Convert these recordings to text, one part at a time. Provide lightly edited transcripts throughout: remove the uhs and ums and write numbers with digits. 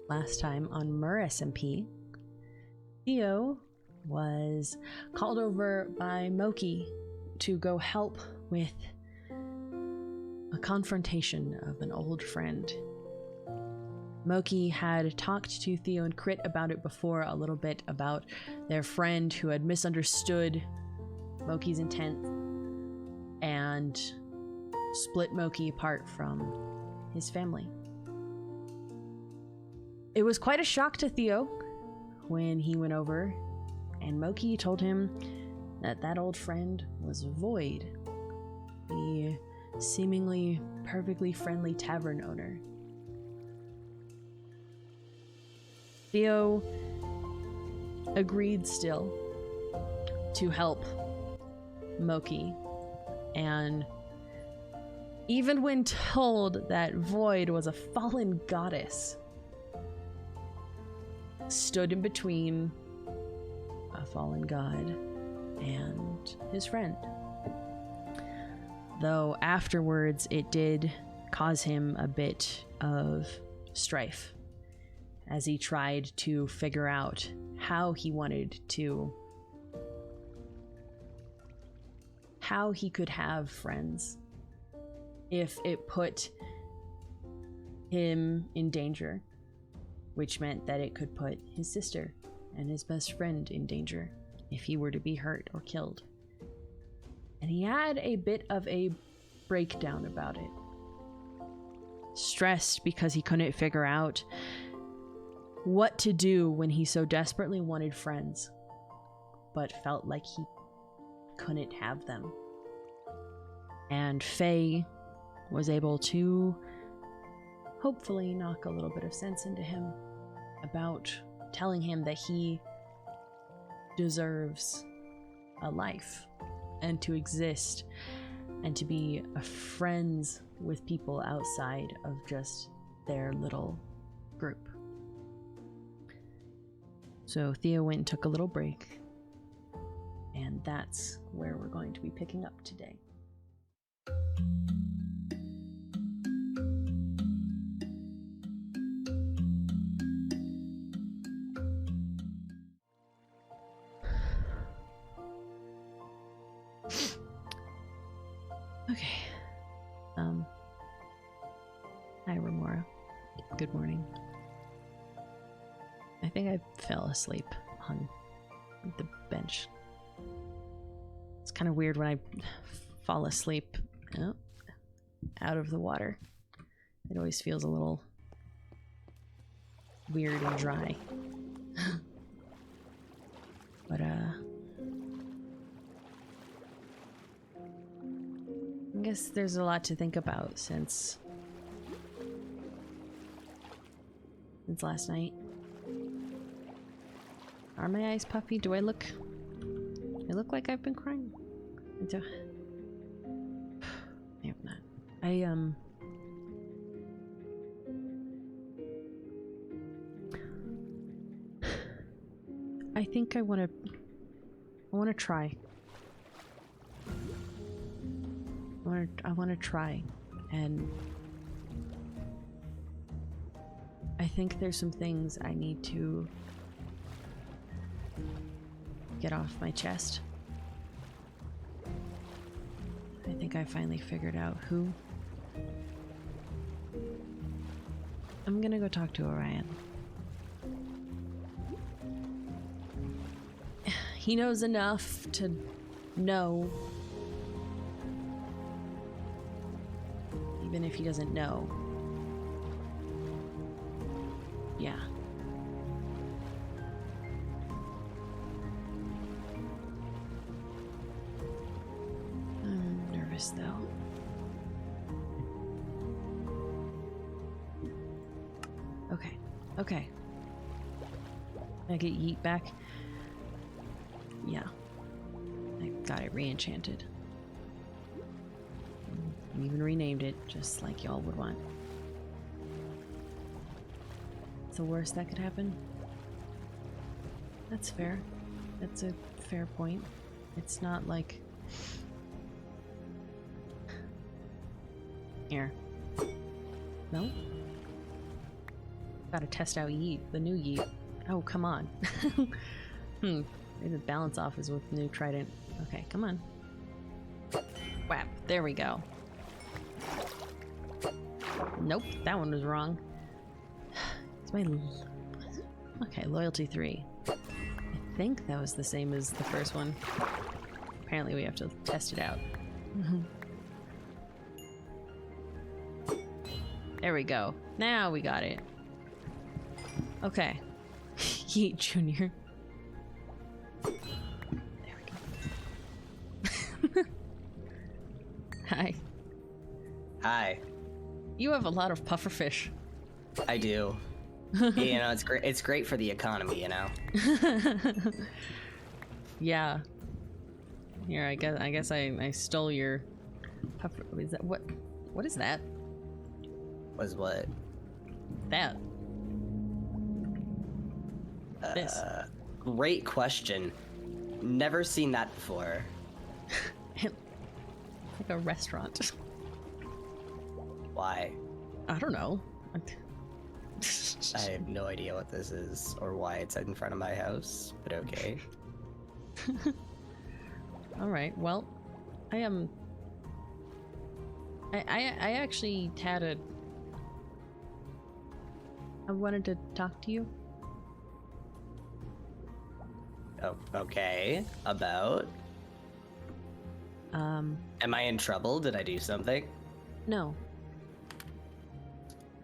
last time on MerSMP, Theo was called over by Moki to go help with a confrontation of an old friend. Moki had talked to Theo and Crit about it before, a little bit about their friend who had misunderstood Moki's intent and split Moki apart from his family. It was quite a shock to Theo when he went over and Moki told him that that old friend was Void, the seemingly perfectly friendly tavern owner. Theo agreed still to help Moki, and even when told that Void was a fallen goddess, stood in between a fallen god and his friend. Though afterwards it did cause him a bit of strife as he tried to figure out how he could have friends if it put him in danger, which meant that it could put his sister and his best friend in danger if he were to be hurt or killed. And he had a bit of a breakdown about it. Stressed because he couldn't figure out what to do when he so desperately wanted friends, but felt like he couldn't have them. And Faye was able to hopefully knock a little bit of sense into him about telling him that he deserves a life and to exist and to be friends with people outside of just their little group. So Theo went and took a little break, and that's where we're going to be picking up today. Okay. Hi, Remora. Good morning. I think I fell asleep on the bench. It's kind of weird when I fall asleep out of the water. It always feels a little weird and dry. But I guess there's a lot to think about since last night. Are my eyes puffy? Do I look like I've been crying? I hope not. I think I want to try. I want to try, and I think there's some things I need to get off my chest. I think I finally figured out who. I'm gonna go talk to Orion. He knows enough to know, even if he doesn't know. Yeah. I'm nervous though. Okay. I get Yeet back. Yeah. I got it re-enchanted. I even renamed it, just like y'all would want. It's the worst that could happen. That's fair. That's a fair point. It's not like... Here. No? Gotta test out Yeet, the new Yeet. Oh, come on. Maybe the balance off is with new trident. Okay, come on. Whap, there we go. Nope, that one was wrong. It's my... Okay, loyalty 3. I think that was the same as the first one. Apparently we have to test it out. There we go. Now we got it. Okay. Yeet Junior. There we go. Hi. Hi. You have a lot of pufferfish. I do. You know, it's great. It's great for the economy, you know. Yeah. Here, I guess I stole your puffer. Is that what? What is that? Was what? That. This. Great question. Never seen that before. Like a restaurant. Why? I don't know. I have no idea what this is or why it's in front of my house, but okay. All right. Well, I am. I actually had a. I wanted to talk to you. Oh, okay. About? Am I in trouble? Did I do something? No.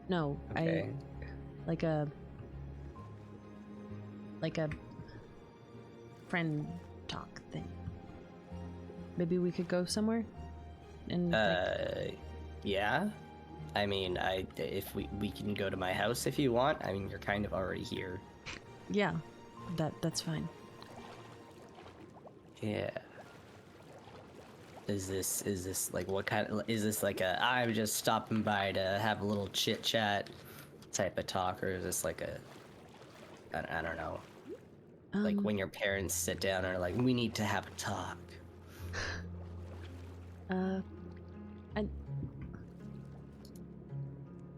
No, Okay. like a friend talk thing. Maybe we could go somewhere? And yeah. I mean, if we can go to my house if you want. I mean, you're kind of already here. yeah, that's fine. Yeah. Is this like what kind of, is this like a I'm just stopping by to have a little chit chat type of talk, or is this like a I don't know, like when your parents sit down and are like, we need to have a talk?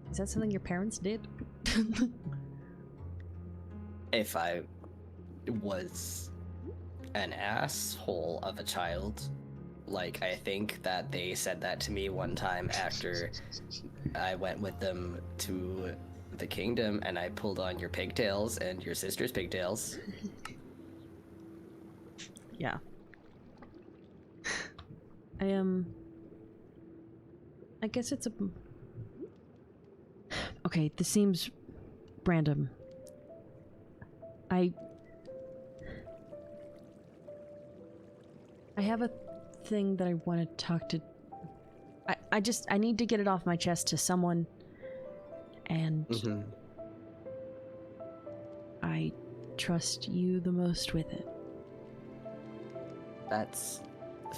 Is that something your parents did? If I was an asshole of a child, like, I think that they said that to me one time after I went with them to the kingdom and I pulled on your pigtails and your sister's pigtails. Yeah. I guess it's a... Okay, this seems random. I have a thing that I want to talk to... I need to get it off my chest to someone, and I trust you the most with it. That's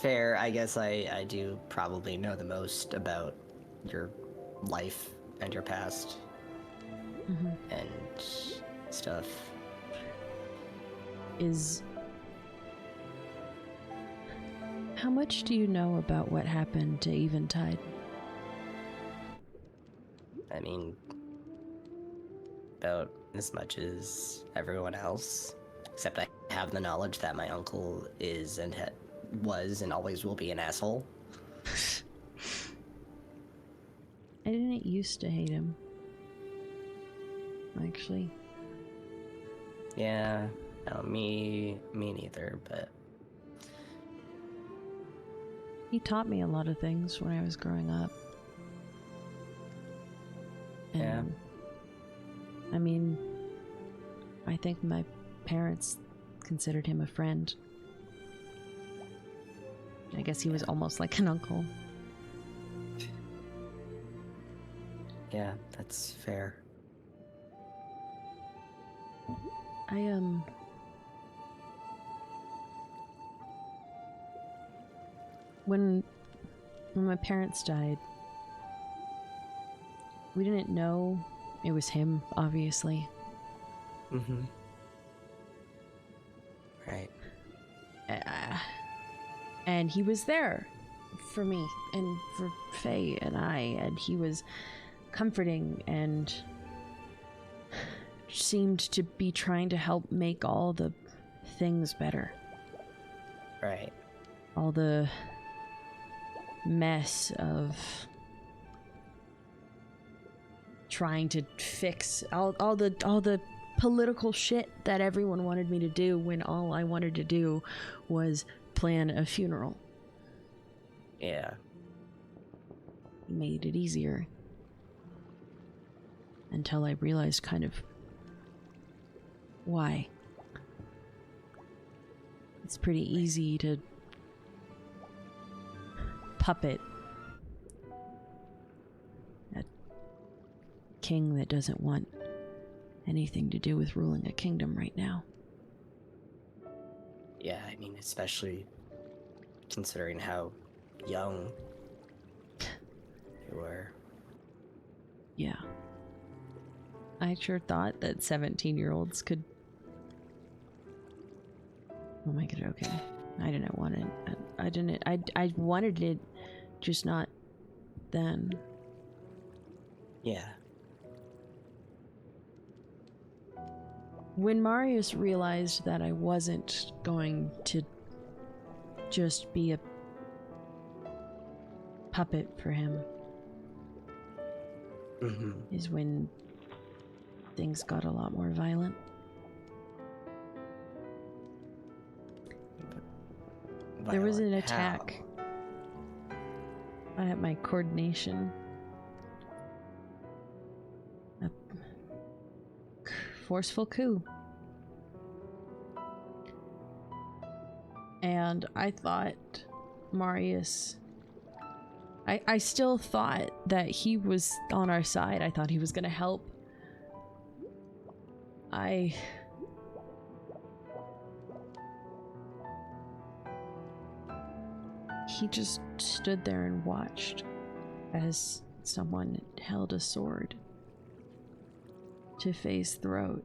fair. I guess I do probably know the most about your life and your past and stuff. How much do you know about what happened to Eventide? I mean, about as much as everyone else, except I have the knowledge that my uncle is and was and always will be an asshole. I didn't used to hate him, actually. Yeah, no, me neither, but... He taught me a lot of things when I was growing up. And, yeah. I mean, I think my parents considered him a friend. I guess he was almost like an uncle. Yeah, that's fair. When my parents died, we didn't know it was him, obviously. Right. And he was there for me and for Faye and I, and he was comforting, and seemed to be trying to help make all the things better. Right. All the mess of trying to fix all the political shit that everyone wanted me to do when all I wanted to do was plan a funeral. Yeah. Made it easier. Until I realized kind of why. It's pretty easy to puppet a king that doesn't want anything to do with ruling a kingdom right now. Yeah, I mean, especially considering how young you were. Yeah. I sure thought that 17-year-olds could... Oh my god, okay. I didn't want it. I wanted it, just not then. Yeah. When Marius realized that I wasn't going to just be a puppet for him, is when things got a lot more violent. There was an attack at my coordination. A forceful coup. And I thought Marius... I still thought that he was on our side. I thought he was gonna help. He just stood there and watched as someone held a sword to Faye's throat.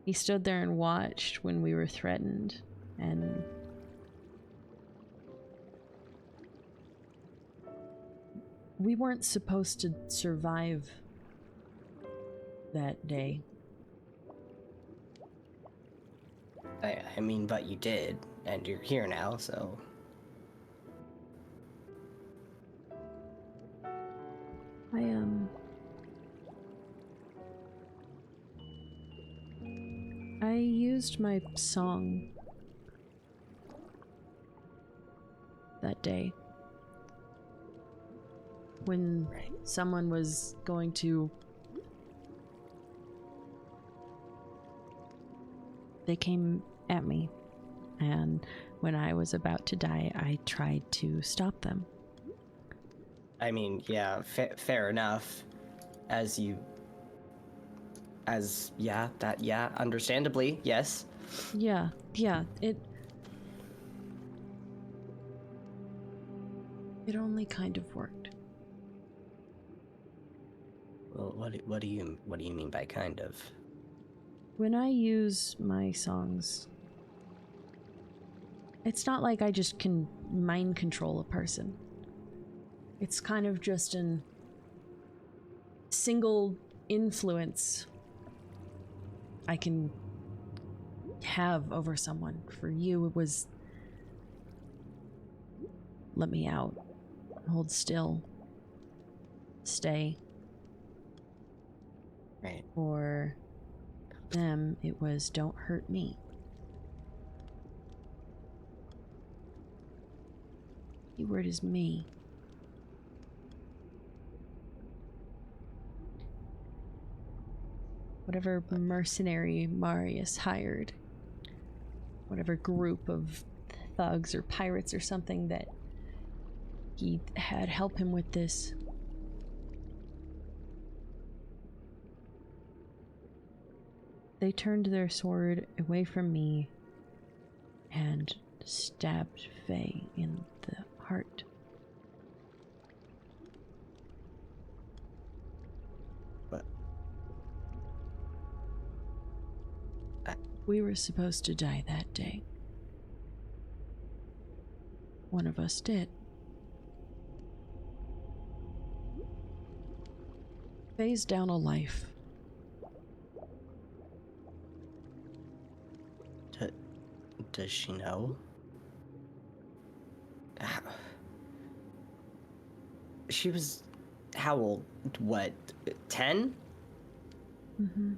He stood there and watched when we were threatened, and we weren't supposed to survive that day. I mean, but you did, and you're here now, so... I used my song that day when someone was going to... They came at me, and when I was about to die, I tried to stop them. I mean, yeah, fair enough. Understandably, yes. Yeah, it only kind of worked. Well, what do you mean by kind of? When I use my songs, it's not like I just can mind control a person. It's kind of just an single influence I can have over someone. For you, it was let me out, hold still, stay. Right. For them, it was don't hurt me. Keyword is me. Whatever mercenary Marius hired, whatever group of thugs or pirates or something that he had help him with this, they turned their sword away from me and stabbed Faye in the heart. But we were supposed to die that day. One of us did. phase down a life. Does she know? She was how old? What? 10? Mm-hmm.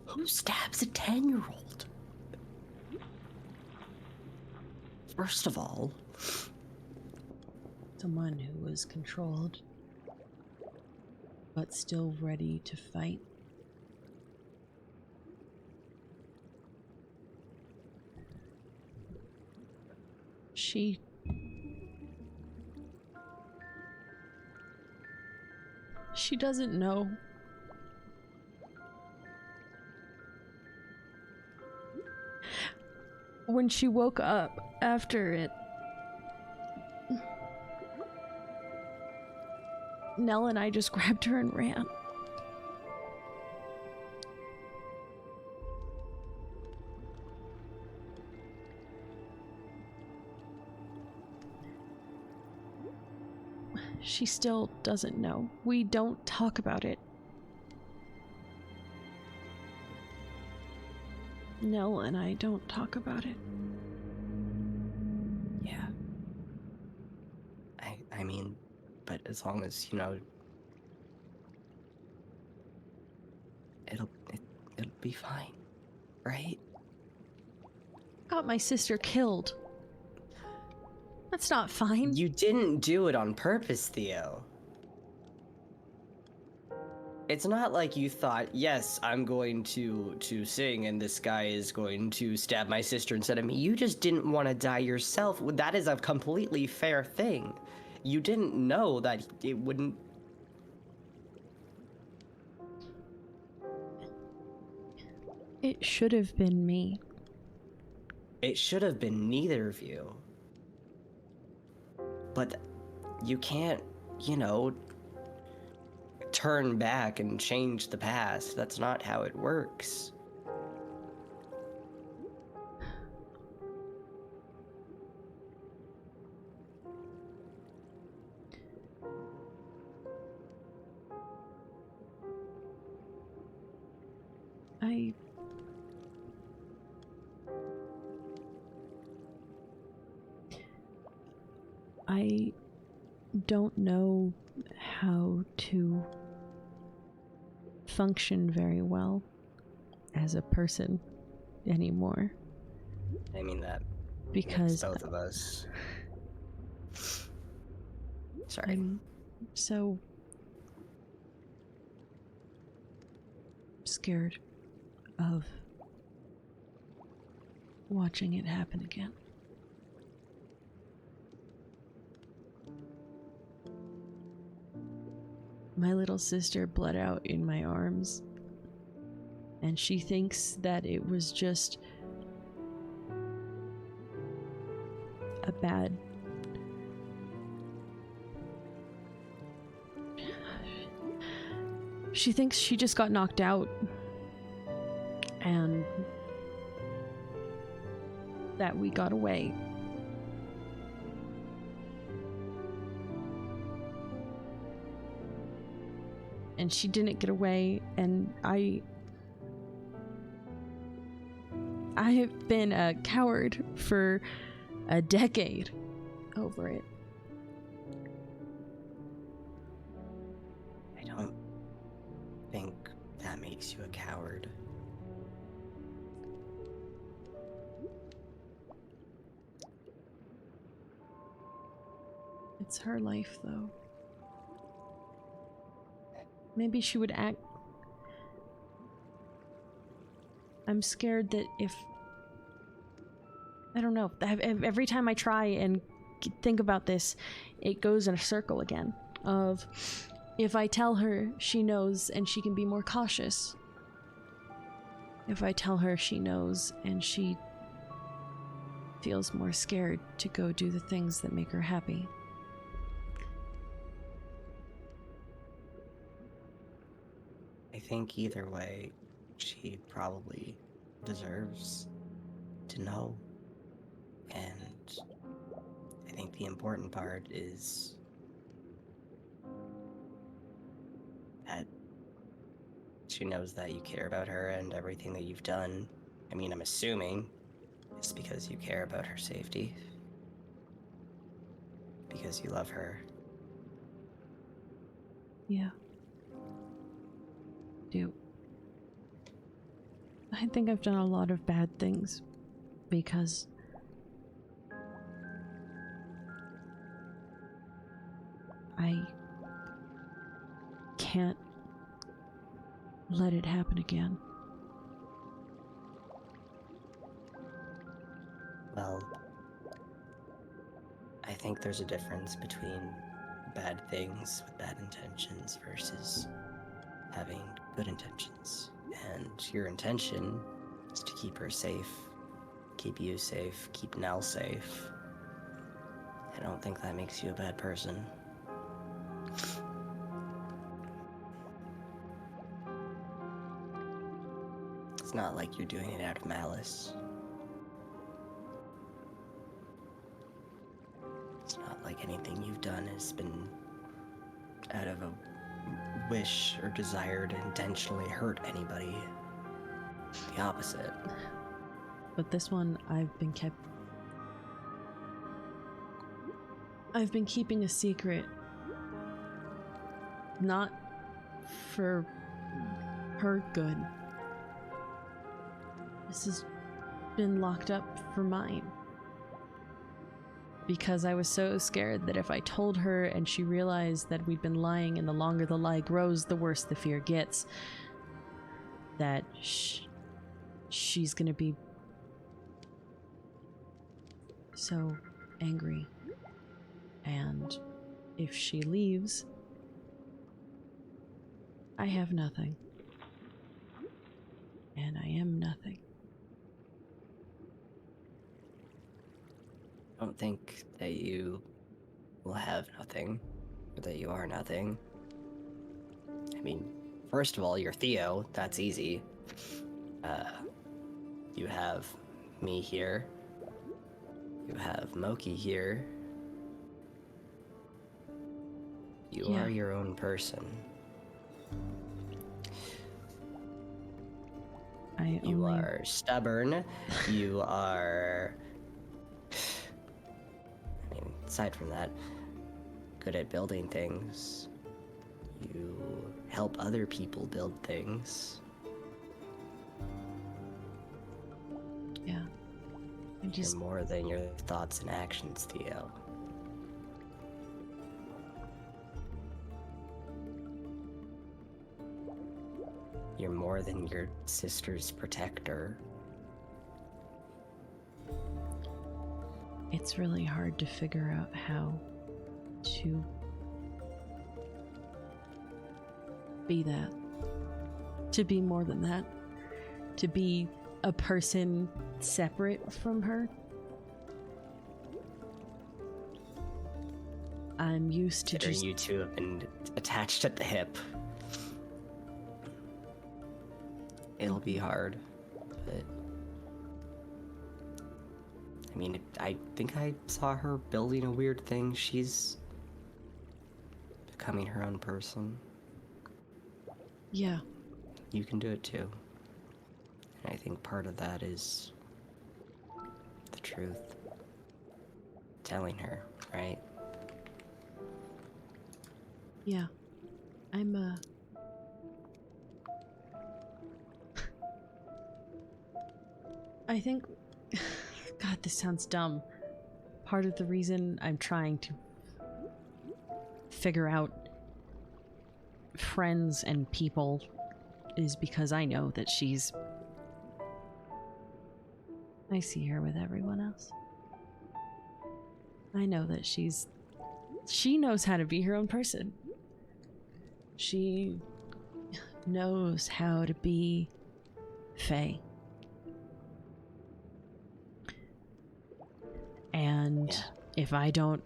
Who stabs a 10-year-old? First of all, Someone who was controlled, but still ready to fight. She doesn't know. When she woke up after it, Nell and I just grabbed her and ran. She still doesn't know. We don't talk about it. Nell and I don't talk about it. yeah. I mean, but as long as, you know, it'll be fine, right? Got my sister killed. That's not fine. You didn't do it on purpose, Theo. It's not like you thought, yes, I'm going to sing and this guy is going to stab my sister instead of me. You just didn't want to die yourself. That is a completely fair thing. You didn't know that it wouldn't... It should have been me. It should have been neither of you. But you can't, you know, turn back and change the past. That's not how it works. I don't know how to function very well as a person anymore. I mean, that Because makes both of us. Sorry. I'm so scared of watching it happen again. My little sister bled out in my arms, and she thinks that it was just a bad... She thinks she just got knocked out, and that we got away. And she didn't get away, and I have been a coward for a decade over it. I don't think that makes you a coward. It's her life, though. Maybe she would act... I'm scared that if... I don't know. Every time I try and think about this, it goes in a circle again. Of, if I tell her, she knows and she can be more cautious. If I tell her, she knows and she feels more scared to go do the things that make her happy. I think either way, she probably deserves to know. And I think the important part is she knows that you care about her and everything that you've done. I mean, I'm assuming it's because you care about her safety. Because you love her. Yeah. Do. I think I've done a lot of bad things because I can't let it happen again. Well, I think there's a difference between bad things with bad intentions versus having good intentions. And your intention is to keep her safe, keep you safe, keep Nell safe. I don't think that makes you a bad person. It's not like you're doing it out of malice. It's not like anything you've done has been out of a wish or desire to intentionally hurt anybody. The opposite. But this one, I've been keeping a secret. Not for her good. This has been locked up for mine. Because I was so scared that if I told her and she realized that we'd been lying, and the longer the lie grows, the worse the fear gets, that she's gonna be so angry. And if she leaves, I have nothing. And I am nothing. I don't think that you will have nothing, or that you are nothing. I mean, first of all, you're Theo, that's easy. You have me here. You have Moki here. You are your own person. You are stubborn. You are... I mean, aside from that, good at building things. You help other people build things. Yeah. You're more than your thoughts and actions, Theo. You're more than your sister's protector. It's really hard to figure out how to be that. To be more than that. To be a person separate from her. I'm used to Considering you two have been attached at the hip. It'll be hard, but... I mean, I think I saw her building a weird thing. She's becoming her own person. Yeah. You can do it too. And I think part of that is the truth. Telling her, right? Yeah. I'm, I think... God, this sounds dumb. Part of the reason I'm trying to figure out friends and people is because I know that she's... I see her with everyone else. I know that she knows how to be her own person. She knows how to be Faye. And if I don't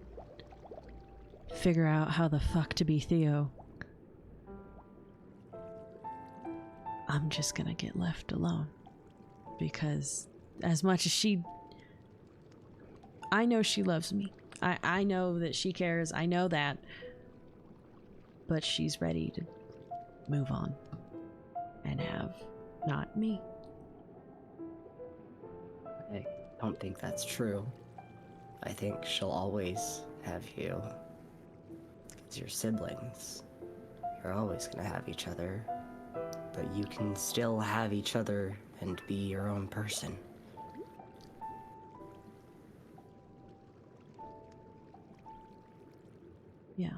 figure out how the fuck to be Theo, I'm just gonna get left alone. Because as much as I know she loves me. I know that she cares. I know that. But she's ready to move on. and have not me. I don't think that's true. I think she'll always have you. It's your siblings. You're always gonna have each other. But you can still have each other and be your own person. Yeah.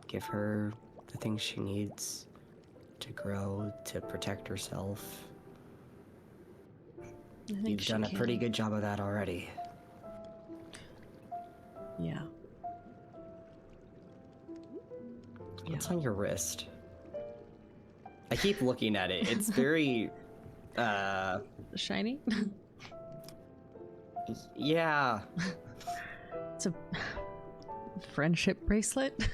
Give her the things she needs to grow, to protect herself. I think You've she done a pretty can. good job of that already. Yeah. What's on your wrist? I keep looking at it. It's very, Shiny? yeah. It's a friendship bracelet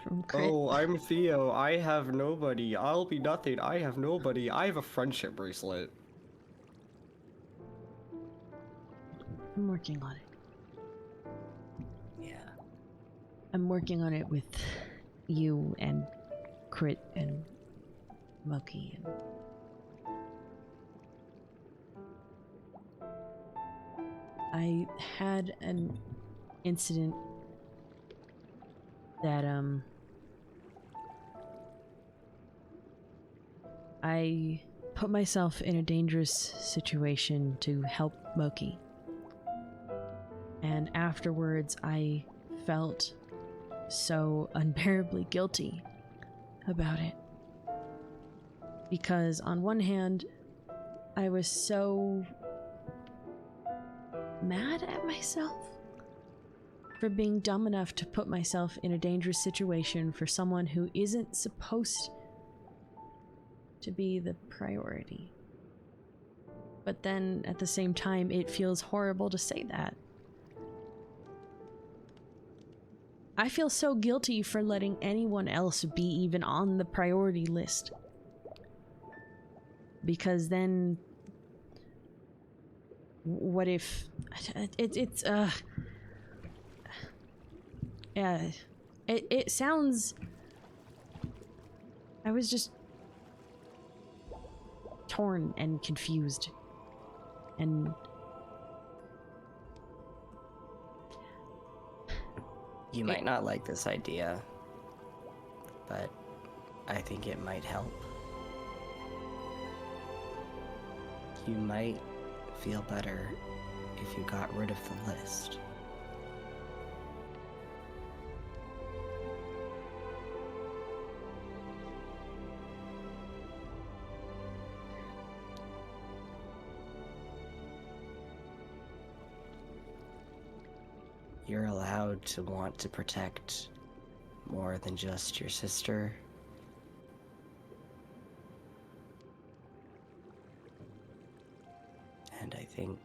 from Crit. Oh, I'm Theo. I have nobody. I'll be nothing. I have nobody. I have a friendship bracelet. I'm working on it. Yeah. I'm working on it with you and Crit and Mucky and I had an incident that I put myself in a dangerous situation to help Moki. And afterwards I felt so unbearably guilty about it. Because on one hand, I was so mad at myself for being dumb enough to put myself in a dangerous situation for someone who isn't supposed to be the priority. But then at the same time, it feels horrible to say that. I feel so guilty for letting anyone else be even on the priority list. Because then what if yeah, it sounds, I was just torn and confused and You might not like this idea, but I think it might help. You might feel better if you got rid of the list. You're allowed to want to protect more than just your sister. And I think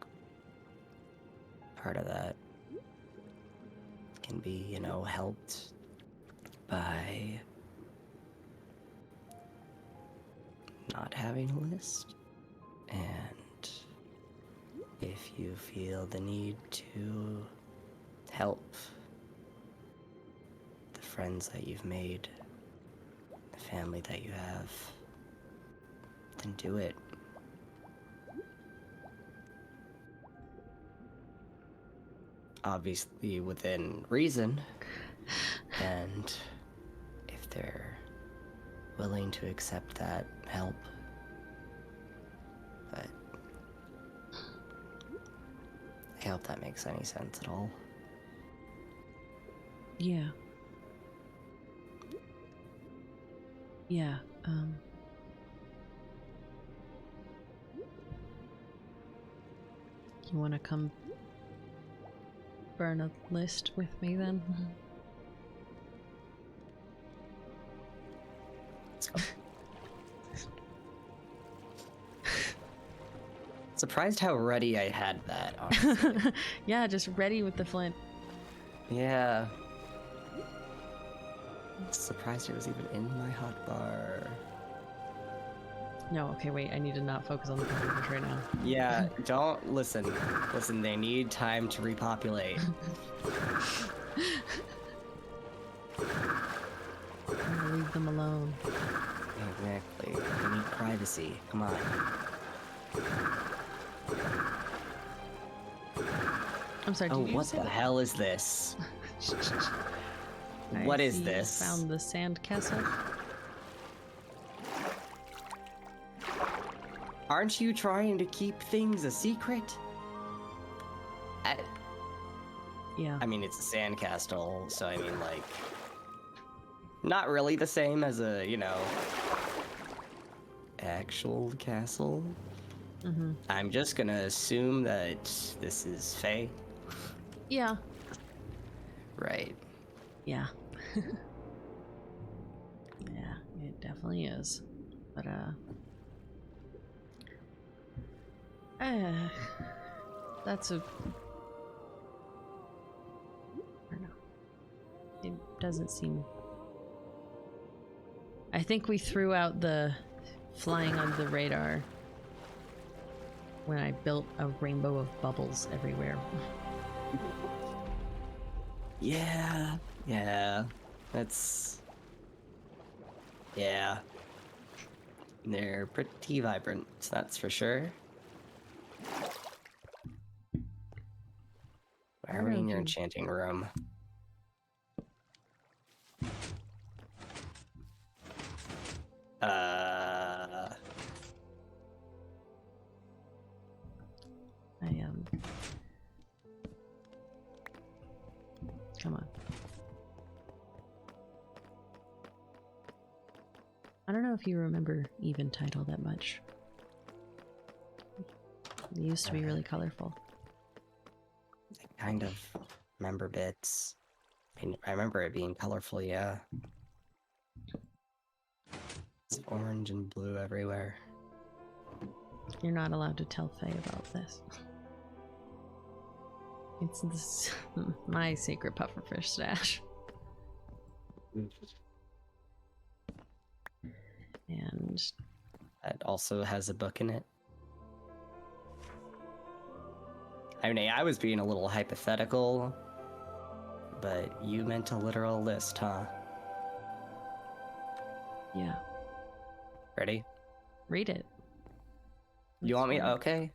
part of that can be, helped by not having a list. And if you feel the need to help the friends that you've made, the family that you have, then do it. Obviously within reason, and if they're willing to accept that help. But I hope that makes any sense at all. yeah. Yeah, you want to come burn a list with me then? Surprised how ready I had that, honestly. Yeah, just ready with the flint. Yeah. Surprised it was even in my hotbar. No, okay, wait, I need to not focus on the computers right now. Yeah, don't listen. Listen, they need time to repopulate. I'm gonna leave them alone. Exactly. We need privacy. Come on. I'm sorry, Oh, did you what say the that? hell is this? I What is see you this? found the sand castle. Aren't you trying to keep things a secret? Yeah. I mean, it's a sandcastle, so I mean, like, not really the same as a, you know, actual castle. Mm-hmm. I'm just gonna assume that this is Fae. Yeah. Right. Yeah. Yeah, it definitely is. But that's a, I don't know. It doesn't seem. I think we threw out the flying on the radar when I built a rainbow of bubbles everywhere. Yeah. Yeah. That's. Yeah. They're pretty vibrant, that's for sure. Why are we in your enchanting room? Come on. I don't know if you remember Even Title that much. It used to be really colorful. I kind of remember bits. I remember it being colorful, yeah. It's orange and blue everywhere. You're not allowed to tell Faye about this. It's this, my secret pufferfish stash. And That also has a book in it. I mean, I was being a little hypothetical, but you meant a literal list, huh? yeah, Ready? read it. You want me? Let's read it. Okay.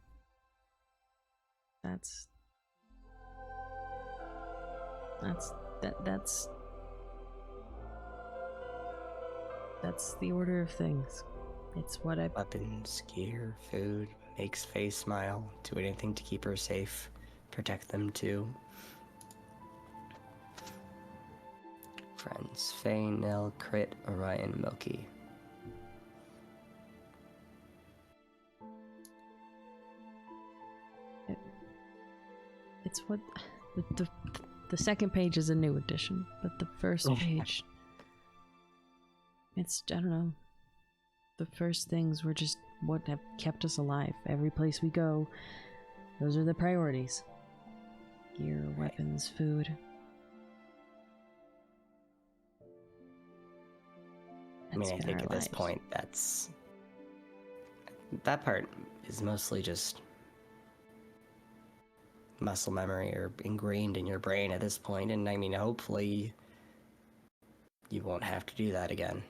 That's the order of things. It's what I. Weapons, gear, food, makes Faye smile, do anything to keep her safe, protect them too. Friends, Faye, Nell, Crit, Orion, Milky. It's what the second page is a new edition, but the first page. It's, I don't know. The first things were just what have kept us alive. Every place we go, those are the priorities. Gear, weapons, food. I mean, I think at this point, that part is mostly just muscle memory or ingrained in your brain at this point, and I mean, hopefully you won't have to do that again.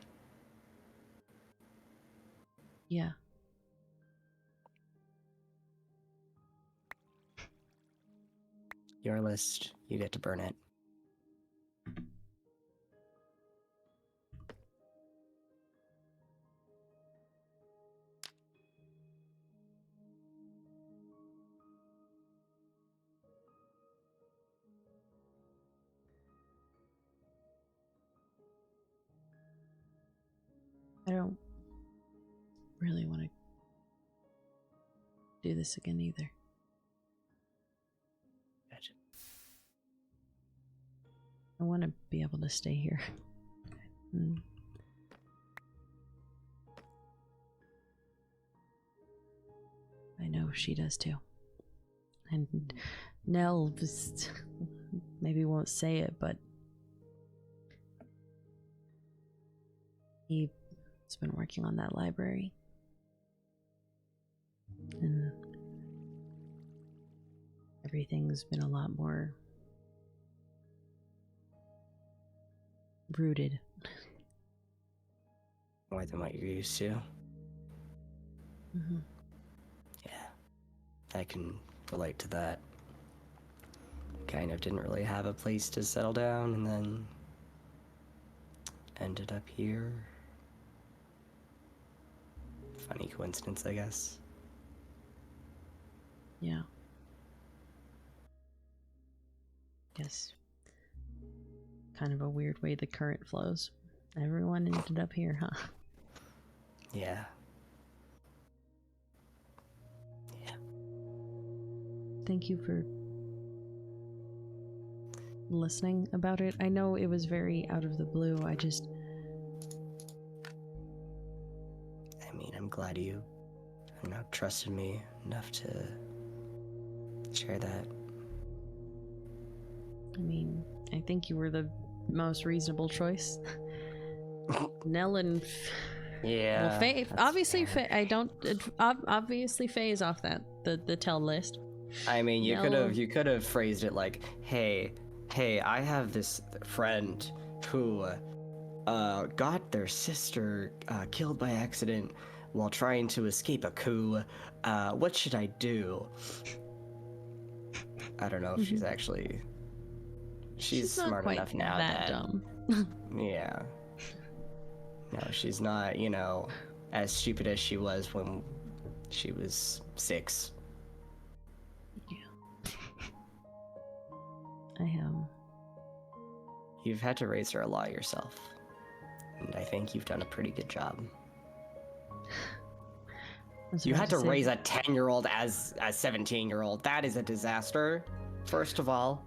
Yeah. Your list, you get to burn it. I don't really want to do this again either. Gotcha. I want to be able to stay here. I know she does too. And Nell just maybe won't say it, but he's been working on that library. And everything's been a lot more rooted. more than what you're used to. Mm-hmm. Yeah, I can relate to that. Kind of didn't really have a place to settle down, and then ended up here. Funny coincidence, I guess. Yeah. Yes. Kind of a weird way the current flows. Everyone ended up here, huh? Yeah. Yeah. Thank you for listening about it. I know it was very out of the blue. I mean, I'm glad you, trusted me enough to share that. I mean, I think you were the most reasonable choice. Nell and Yeah. well, Faye. Obviously, Faye. I don't. Obviously, Faye is off the tell list. I mean, you Nell... could have phrased it like, hey, I have this friend who got their sister killed by accident while trying to escape a coup. What should I do? I don't know if she's actually... She's smart enough now that... dumb. Yeah. No, she's not, as stupid as she was when she was 6. Yeah. I am. You've had to raise her a lot yourself. And I think you've done a pretty good job. You had to raise a 10-year-old as a 17-year-old. That is a disaster, first of all.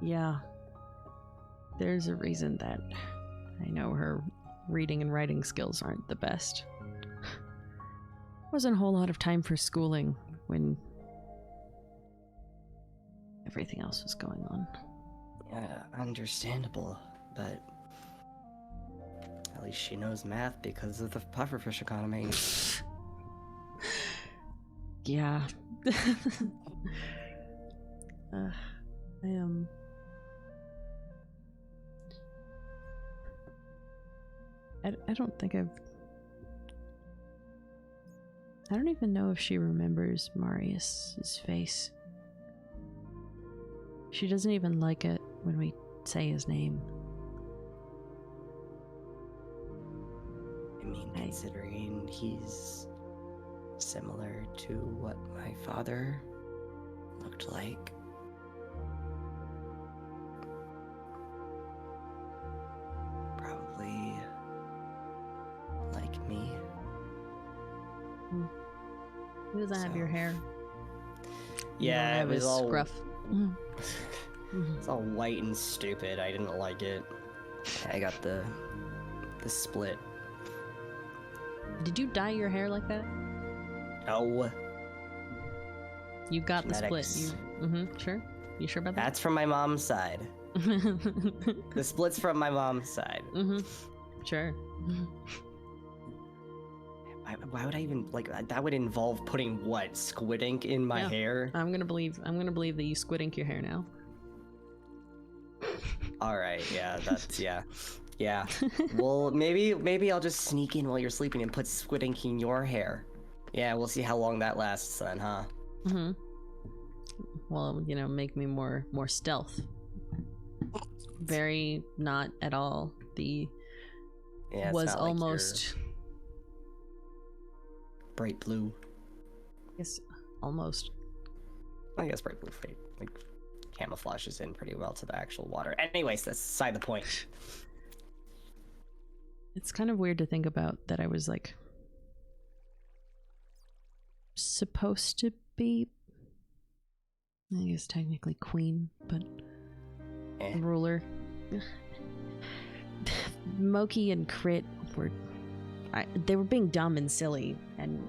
Yeah. There's a reason that I know her reading and writing skills aren't the best. Wasn't a whole lot of time for schooling when everything else was going on. Yeah, understandable, but at least she knows math because of the pufferfish economy. Yeah. I am... I don't think I don't even know if she remembers Marius's face. She doesn't even like it when we say his name. I mean, considering he's similar to what my father looked like. Probably like me. He doesn't have your hair. Yeah, it was all scruff. It's all white and stupid. I didn't like it. I got the split. Did you dye your hair like that? No. You got Genetics. the split. Sure? You sure about that? That's from my mom's side. The split's from my mom's side. Sure. Why would I even that would involve putting what, squid ink in my hair? I'm gonna believe that you squid ink your hair now. All right, yeah, that's yeah. Well, maybe I'll just sneak in while you're sleeping and put squid ink in your hair. Yeah, we'll see how long that lasts then, huh? Well, make me more stealth. Very not at all the... Yeah, it's was not almost... bright blue. I guess almost. I guess bright blue camouflages in pretty well to the actual water. Anyways, that's beside the point. It's kind of weird to think about that I was supposed to be, I guess technically queen, but ruler. Moki and Crit were they were being dumb and silly, and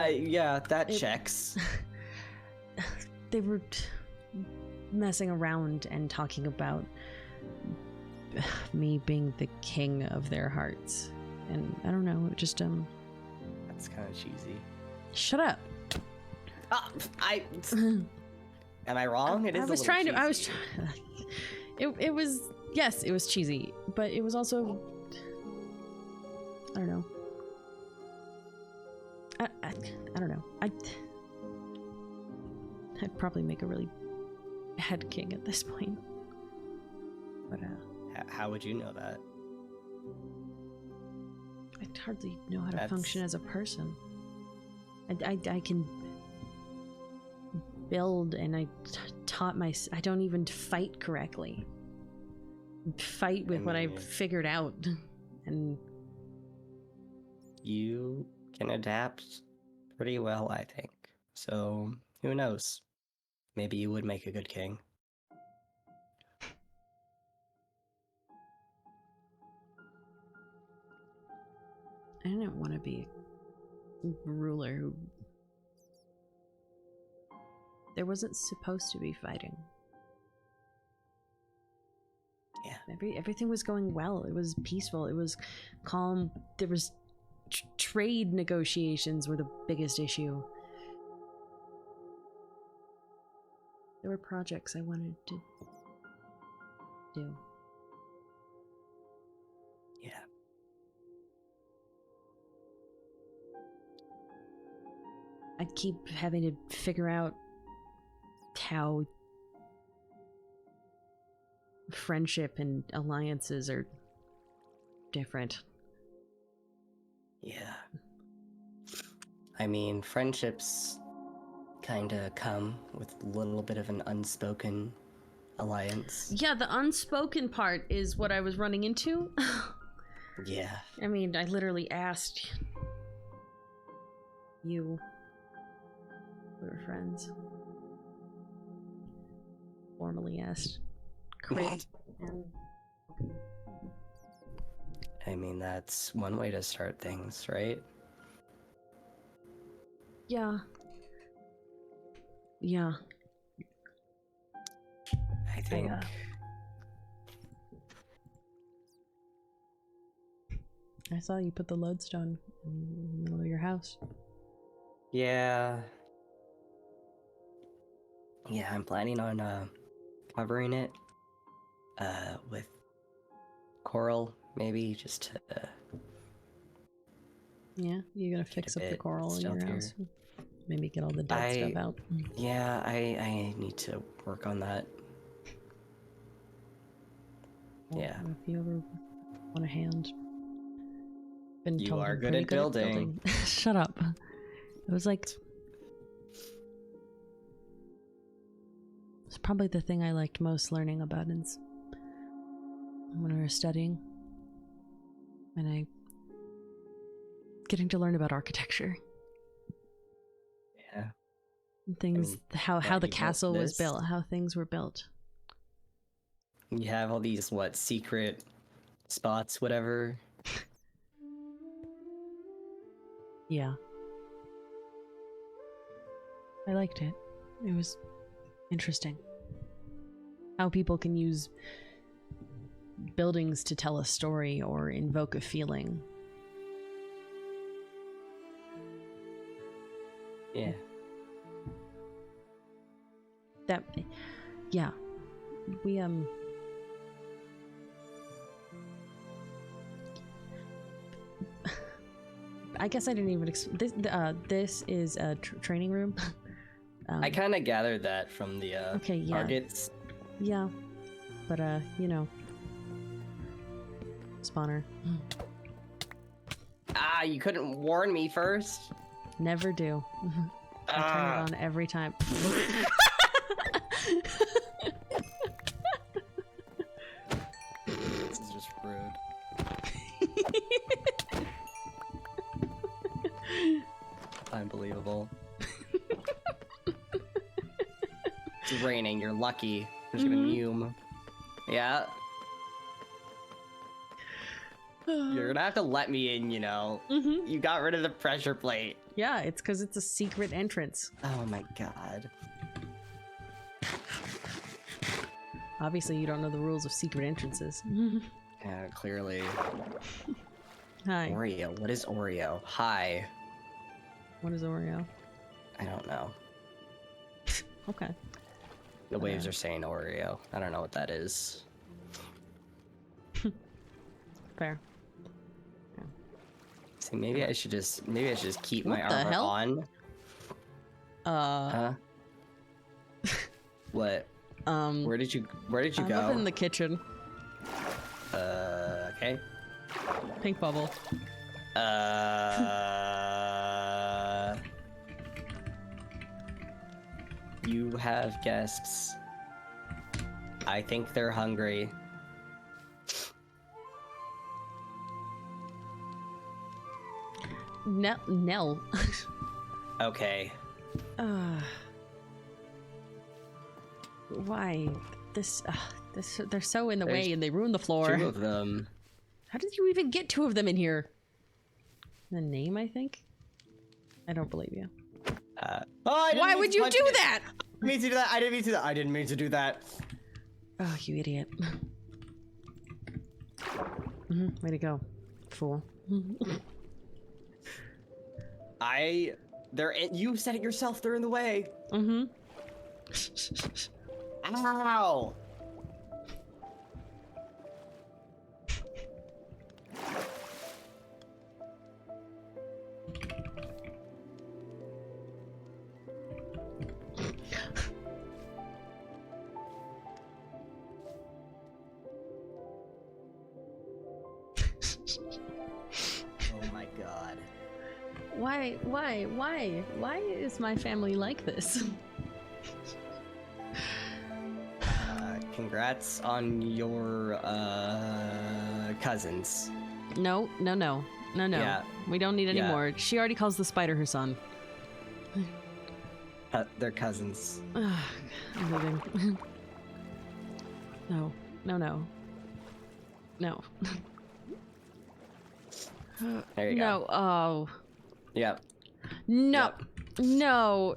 yeah, that checks. They were messing around and talking about me being the king of their hearts, and I don't know, just That's kind of cheesy. Shut up. Am I wrong? It is. I was trying to. It was Yes, it was cheesy, but it was also, I don't know. I don't know. I'd probably make a really bad king at this point. But How would you know that? I'd hardly know how to function as a person. I can build, and I taught I don't even fight correctly. Fight with what I've figured out, and you can adapt pretty well, I think. So who knows? Maybe you would make a good king. I didn't want to be a ruler who... There wasn't supposed to be fighting. Yeah. Everything was going well. It was peaceful. It was calm. There was trade negotiations were the biggest issue. There were projects I wanted to do. Yeah. I'd keep having to figure out how friendship and alliances are different. Yeah. I mean, friendships kind of come with a little bit of an unspoken alliance. Yeah, the unspoken part is what I was running into. Yeah. I mean, I literally asked you. We were friends. Formally asked Crit. And... I mean, that's one way to start things, right? Yeah. Yeah. I think... I saw you put the lodestone in the middle of your house. Yeah. Yeah, I'm planning on covering it with coral, maybe, just to... Yeah, you're gonna fix up the coral in your house. Maybe get all the dead stuff out. Yeah, I need to work on that. Well, yeah. If you ever want a hand. Been you told are I'm good pretty at good building. Shut up. It was like... It's probably the thing I liked most learning about when we were studying. And getting to learn about architecture. Yeah. And things, how the castle was this? built, how things were built. You have all these, secret spots, whatever. Yeah. I liked it. It was interesting. How people can use buildings to tell a story or invoke a feeling. Yeah. Yeah. We, I guess I didn't even this is a training room. I kind of gathered that from the targets. Yeah, but you know, spawner. You couldn't warn me first. Never do. I turn it on every time. This is just rude. Unbelievable. It's raining, you're lucky. I'm just gonna mume. Yeah. You're gonna have to let me in, you know. You got rid of the pressure plate. Yeah, it's because it's a secret entrance. Oh my god. Obviously, you don't know the rules of secret entrances. Yeah, clearly. Hi. Oreo. What is Oreo? Hi. What is Oreo? I don't know. Okay. The waves are saying Oreo. I don't know what that is. Fair. See, maybe I should just keep What my the armor hell? on. Huh? What? Where did you I'm go? up in the kitchen. Okay. Pink bubble. You have guests. I think they're hungry. Nell. Okay. Why? This, they're so in the There's way and they ruin the floor. 2 of them. How did you even get 2 of them in here? The name, I think? I don't believe you. Why would you do that? I didn't mean to do that. I didn't mean to do that. I didn't mean to do that. Oh, you idiot. Way to go, fool. You said it yourself, they're in the way. Ow! Oh my god. Why is my family like this? Congrats on your cousins. No. Yeah. We don't need any Yeah. more. She already calls the spider her son. They're cousins. I'm moving. No. There you No. go. Oh. Yep. No. Yep. No.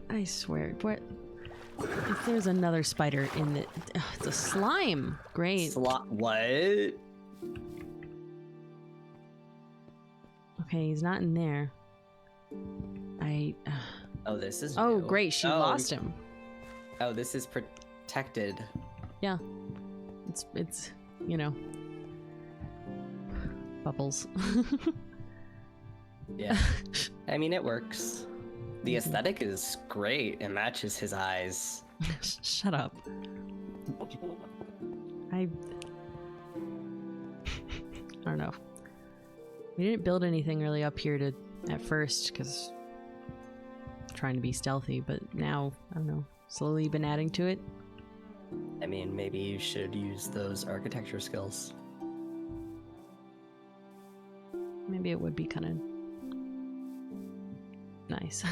I swear. What? If there's another spider in the... it's a slime. Great. What? Okay, he's not in there. Oh, this is Oh, new. great. She lost him. Oh, this is protected. Yeah. It's, you know, bubbles. Yeah. I mean, it works. The aesthetic is great. It matches his eyes. Shut up. I don't know. We didn't build anything really up here at first because trying to be stealthy, but now, I don't know, slowly been adding to it. I mean, maybe you should use those architecture skills. Maybe it would be kind of nice.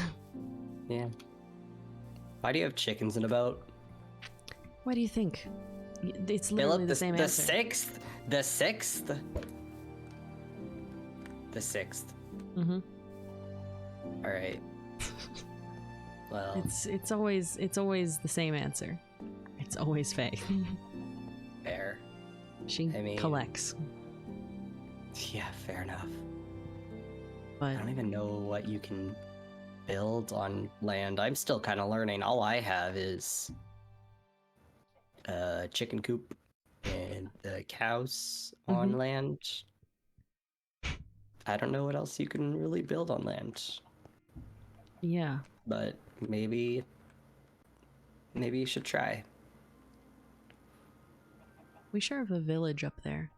Yeah. Why do you have chickens in a boat? What do you think? It's literally Philip, the same the answer. sixth? The sixth? The sixth. Mm-hmm. Alright. Well, It's always the same answer. It's always Faye. fair. She I mean- collects. Yeah, fair enough. But I don't even know what you can build on land. I'm still kind of learning. All I have is a chicken coop and the cows on Mhm. land. I don't know what else you can really build on land, yeah, but maybe you should try. we sure have a village up there.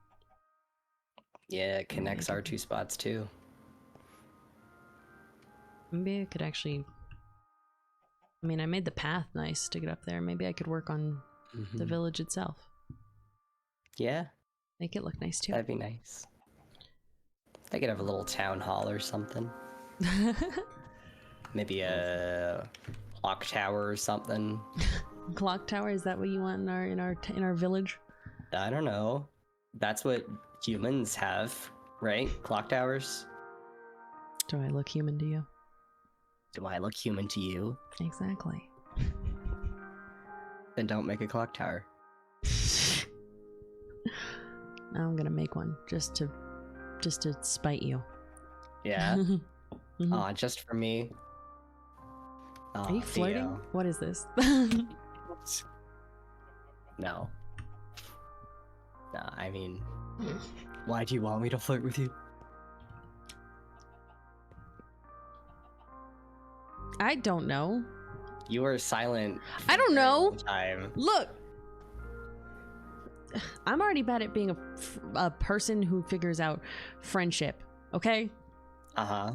Yeah, it connects our 2 spots too. Maybe I could actually... I mean, I made the path nice to get up there. Maybe I could work on the Mhm. village itself. Yeah, Make it look nice too. that'd be nice. I could have a little town hall or something. Maybe a clock tower or something. Clock tower, is that what you want in our village? I don't know. That's what humans have, right? Clock towers. Do I look human to you? Do I look human to you? Exactly. Then don't make a clock tower. Now I'm gonna make one just to spite you. Yeah. Mhm. Aw, just for me. Are you Aw, flirting? Theo. What is this? No. No, I mean, why do you want me to flirt with you? I don't know. You were silent. I don't know. Time. Look, I'm already bad at being a person who figures out friendship. Okay. Uh-huh.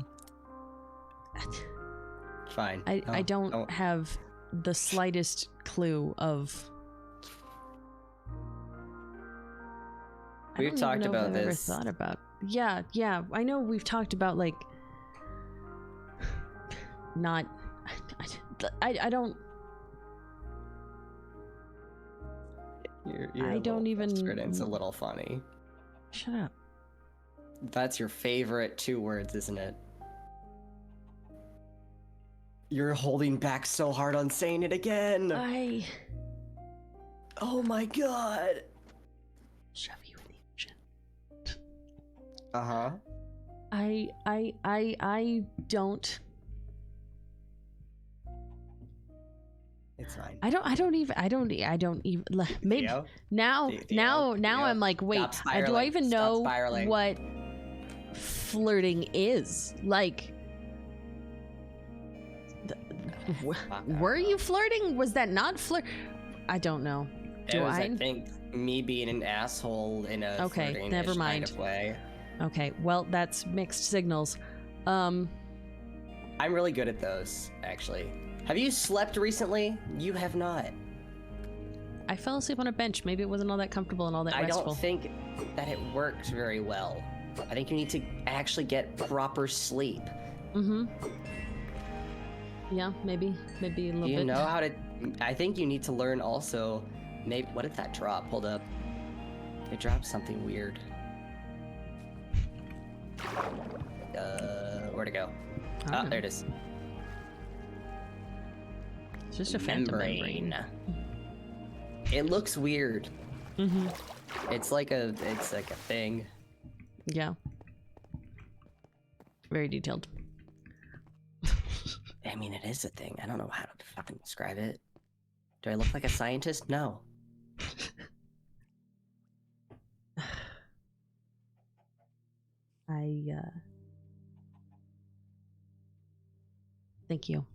Fine. I don't have the slightest clue of. We've talked about I've this. ever thought about. Yeah. I know we've talked about like. Not. I don't. You're I don't even. It's a little funny. Shut up. That's your favorite 2 words, isn't it? You're holding back so hard on saying it again. Oh my god. Shove you in the ocean. Uh-huh. I don't. It's fine. I don't even maybe Theo? now Theo? I'm like, wait, do I even know spiraling. what flirting is? Like, were you flirting? Was that not flirt? I don't know. I think me being an asshole in a Okay, never mind. kind of way. Okay, well, that's mixed signals. I'm really good at those, actually. Have you slept recently? You have not. I fell asleep on a bench. Maybe it wasn't all that comfortable and all that restful. I don't think that it worked very well. I think you need to actually get proper sleep. Mm-hmm. Yeah, maybe a little bit. You know how to... I think you need to learn also... Maybe... What did that drop? Hold up. It dropped something weird. Where'd it go? Oh, there it is. It's just a phantom membrane. It looks weird. Mm-hmm. It's like a thing. Yeah. Very detailed. I mean, it is a thing. I don't know how to fucking describe it. Do I look like a scientist? No. Thank you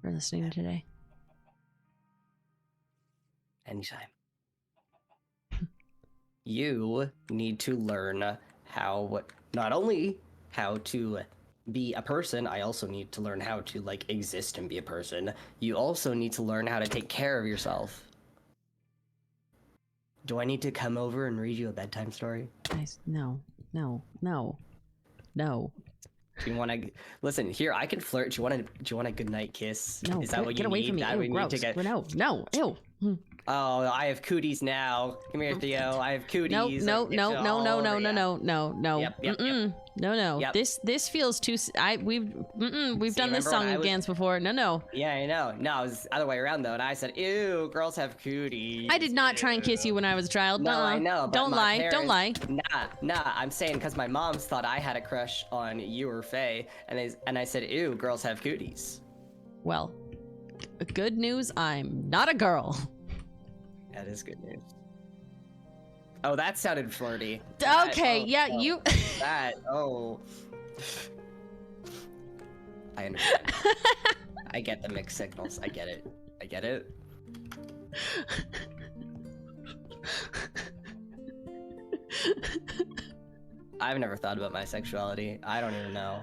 for listening today. Anytime. You need to learn how, not only how to be a person, I also need to learn how to, like, exist and be a person. You also need to learn how to take care of yourself. Do I need to come over and read you a bedtime story? No. Do you want to listen? Here, I can flirt. Do you want a goodnight kiss? No, is that what get you away need? from me. That Ew, we need gross. to get... No, ew. Oh, I have cooties now. Come here, Theo. I have cooties. No. Yep. No. Yep. This feels too. We've done this song and dance before. No. Yeah, I know. No, it was the other way around though, and I said, "Ew, girls have cooties." I did not try and kiss you when I was a child. No, I know. But Don't lie. Parents, Don't lie. Nah. I'm saying because my moms thought I had a crush on you or Faye, and I said, "Ew, girls have cooties." Well, good news. I'm not a girl. That is good news. Oh, that sounded flirty. Okay, you. Oh. I understand. I get the mixed signals. I get it. I've never thought about my sexuality. I don't even know.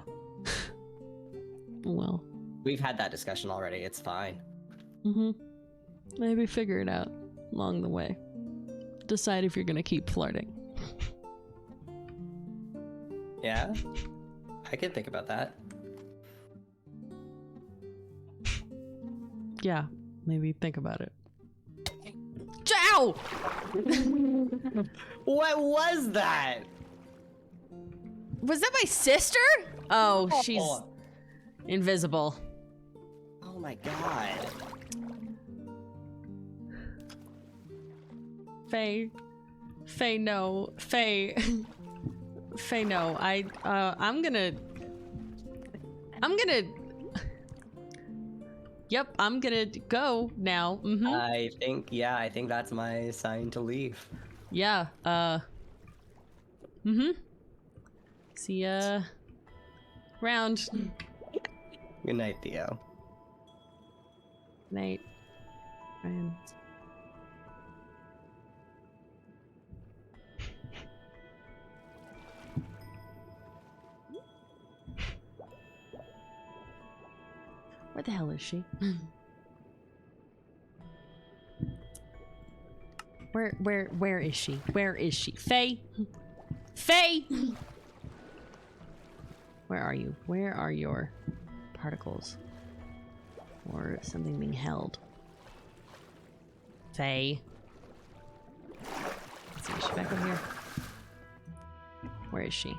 Well. We've had that discussion already. It's fine. Maybe figure it out along the way. Decide if you're gonna keep flirting. Yeah? I can think about that. Yeah, maybe think about it. Ciao! What was that? Was that my sister? Oh, she's invisible. Oh my god. Faye, no. Faye, no. I'm gonna Yep, I'm gonna go now. Mm-hmm. I think that's my sign to leave. Yeah, mm-hmm. See ya round. Good night, Theo. Night. Ryan. Where the hell is she? Where is she? Where is she? Faye? Faye! Where are you? Where are your particles? Or something being held? Faye. Let's see, is she back over here? Where is she?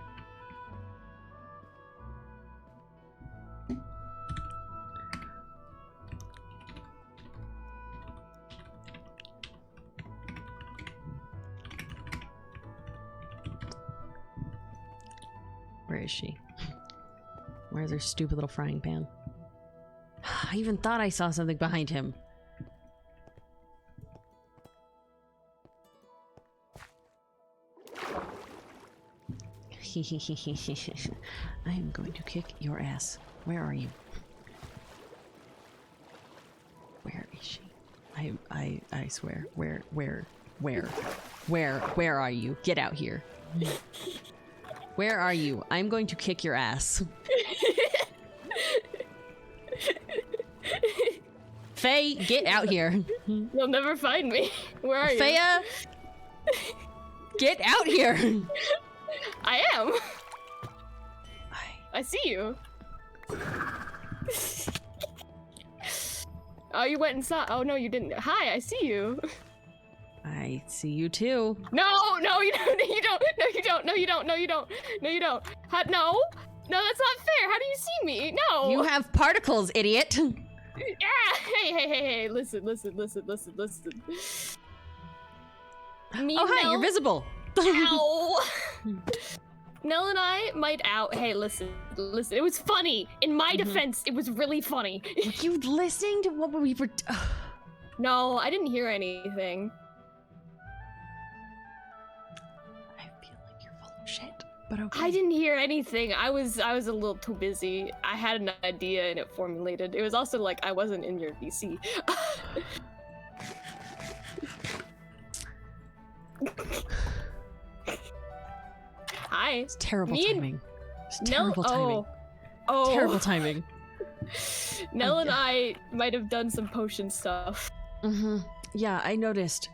Where is she? Where's her stupid little frying pan? I even thought I saw something behind him. I am going to kick your ass. Where are you? Where is she? I swear. Where are you? Get out here. Where are you? I'm going to kick your ass. Faye, get out here. You'll never find me. Where are you? Faya, get out here. I am. I see you. Oh, you went inside. Oh, no, you didn't. Hi, I see you. I see you too. No, you don't. You don't. No, you don't. No, you don't. No, you don't. No, you don't. No, that's not fair. How do you see me? No. You have particles, idiot. Yeah. Hey. Listen. Me, Oh, hi, Nell, you're visible. Ow. Nell and I might out. Hey, listen. It was funny. In my defense, it was really funny. Were you listening to what we were? No, I didn't hear anything. I feel like you're full of shit, but okay. I didn't hear anything. I was a little too busy. I had an idea and it formulated. It was also like I wasn't in your VC. Hi. It's terrible Me and- timing. It's terrible timing. Oh. Terrible timing. Nell and I might have done some potion stuff. Yeah, I noticed.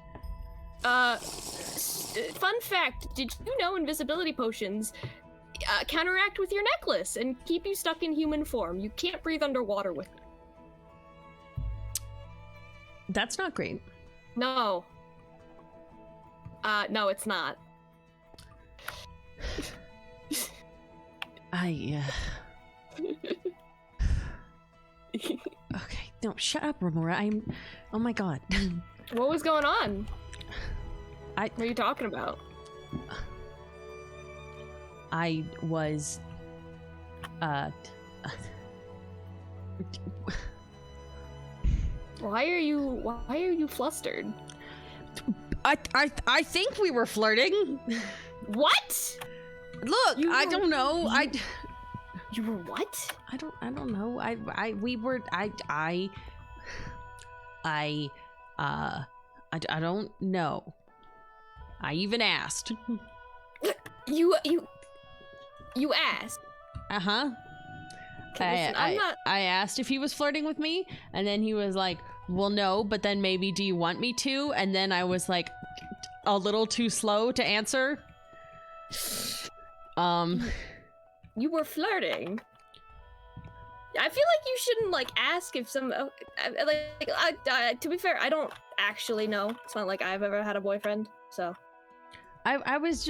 Fun fact, did you know invisibility potions counteract with your necklace and keep you stuck in human form? You can't breathe underwater with it. That's not great. No. No, it's not. Okay, no, shut up, Remora. Oh my god. What was going on? What are you talking about? I was, Why are you flustered? I think we were flirting. What? Look, I don't know. You were what? I don't know. I don't know. I even asked. You asked. Uh-huh. Okay, listen, I asked if he was flirting with me, and then he was like, well, no, but then maybe do you want me to? And then I was like a little too slow to answer. You were flirting. I feel like you shouldn't like ask if some to be fair, I don't actually know. It's not like I've ever had a boyfriend, so I was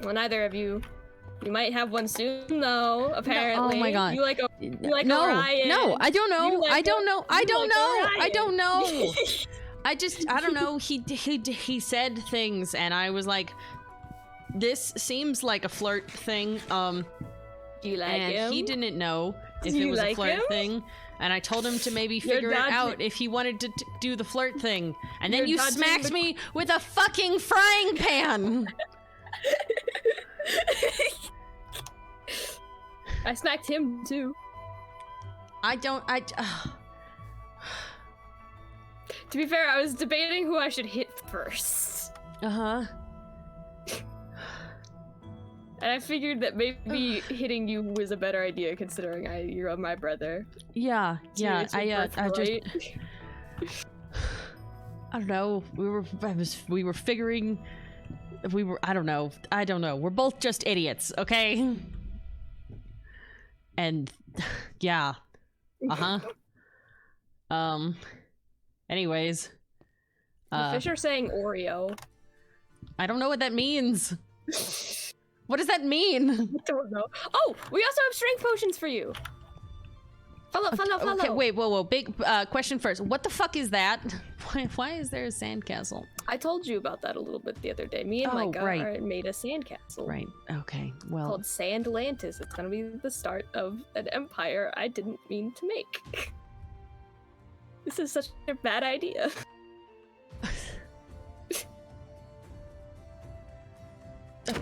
well, neither of you. You might have one soon though, apparently. No, oh my god. You like no, Orion. No, I don't know. Like I don't know. I don't know. Orion. I don't know. I don't know. He said things and I was like, this seems like a flirt thing. Do you like and him? he didn't know if Do it you was like a flirt him? thing. And I told him to maybe You're figure it dodging- out if he wanted to do the flirt thing. And then You're you dodging smacked the- me with a fucking frying pan! I smacked him too. To be fair, I was debating who I should hit first. Uh-huh. And I figured that maybe hitting you was a better idea considering you're my brother. Yeah, yeah, It's your I birthright. I don't know. We were figuring I don't know. We're both just idiots, okay? And yeah. Uh-huh. Anyways. The fish are saying Oreo. I don't know what that means. What does that mean? I don't know. Oh, we also have strength potions for you. Follow. Okay, wait, whoa. Big question first. What the fuck is that? Why is there a sandcastle? I told you about that a little bit the other day. Me and Oh, Micah right. made a sandcastle. Right. Okay. Well. Called Sandlantis. It's gonna be the start of an empire I didn't mean to make. This is such a bad idea.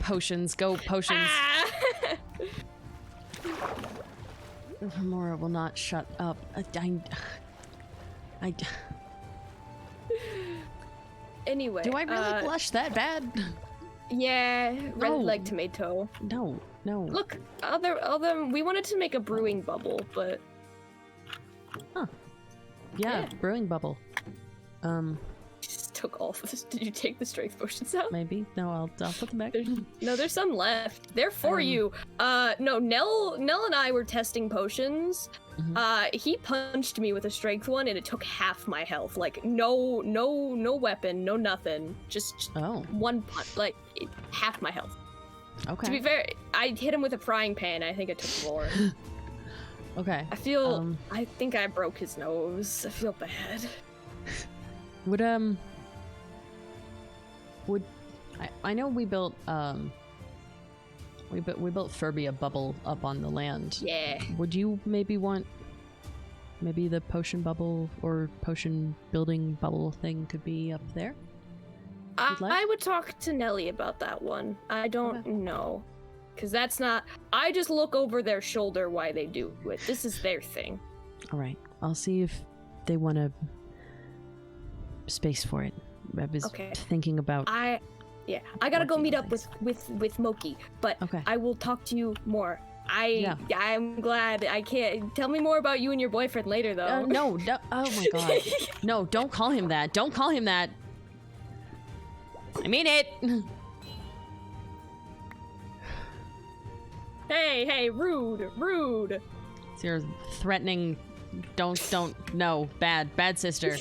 Potions. Go potions. Ah! Mora will not shut up. Anyway. Do I really blush that bad? Yeah, red No. like tomato. No. Look, other. We wanted to make a brewing bubble, but Yeah, Yeah. brewing bubble. just took all of this. Did you take the strength potions out? Maybe. No, I'll put them back. No, there's some left. They're for you. No, Nell and I were testing potions. Mhm. He punched me with a strength one, and it took half my health. Like no weapon, no nothing. Just Oh, one punch, like half my health. okay. To be fair, I hit him with a frying pan. I think it took more. Okay. I think I broke his nose. I feel bad. I know we built we built Furby a bubble up on the land. Yeah. Would you maybe want the potion bubble or potion building bubble thing could be up there? You'd like? I would talk to Nelly about that one. I don't Okay. know. Because that's not... I just look over their shoulder while they do it. This is their thing. All right. I'll see if they want a space for it. I was Okay. thinking about I gotta go Working meet up things. with Moki. But Okay. I will talk to you more. Yeah. I'm glad I can't... Tell me more about you and your boyfriend later, though. no, oh my god. No, don't call him that. Don't call him that. I mean it. Hey, rude. So you're threatening. Don't. No, bad sister.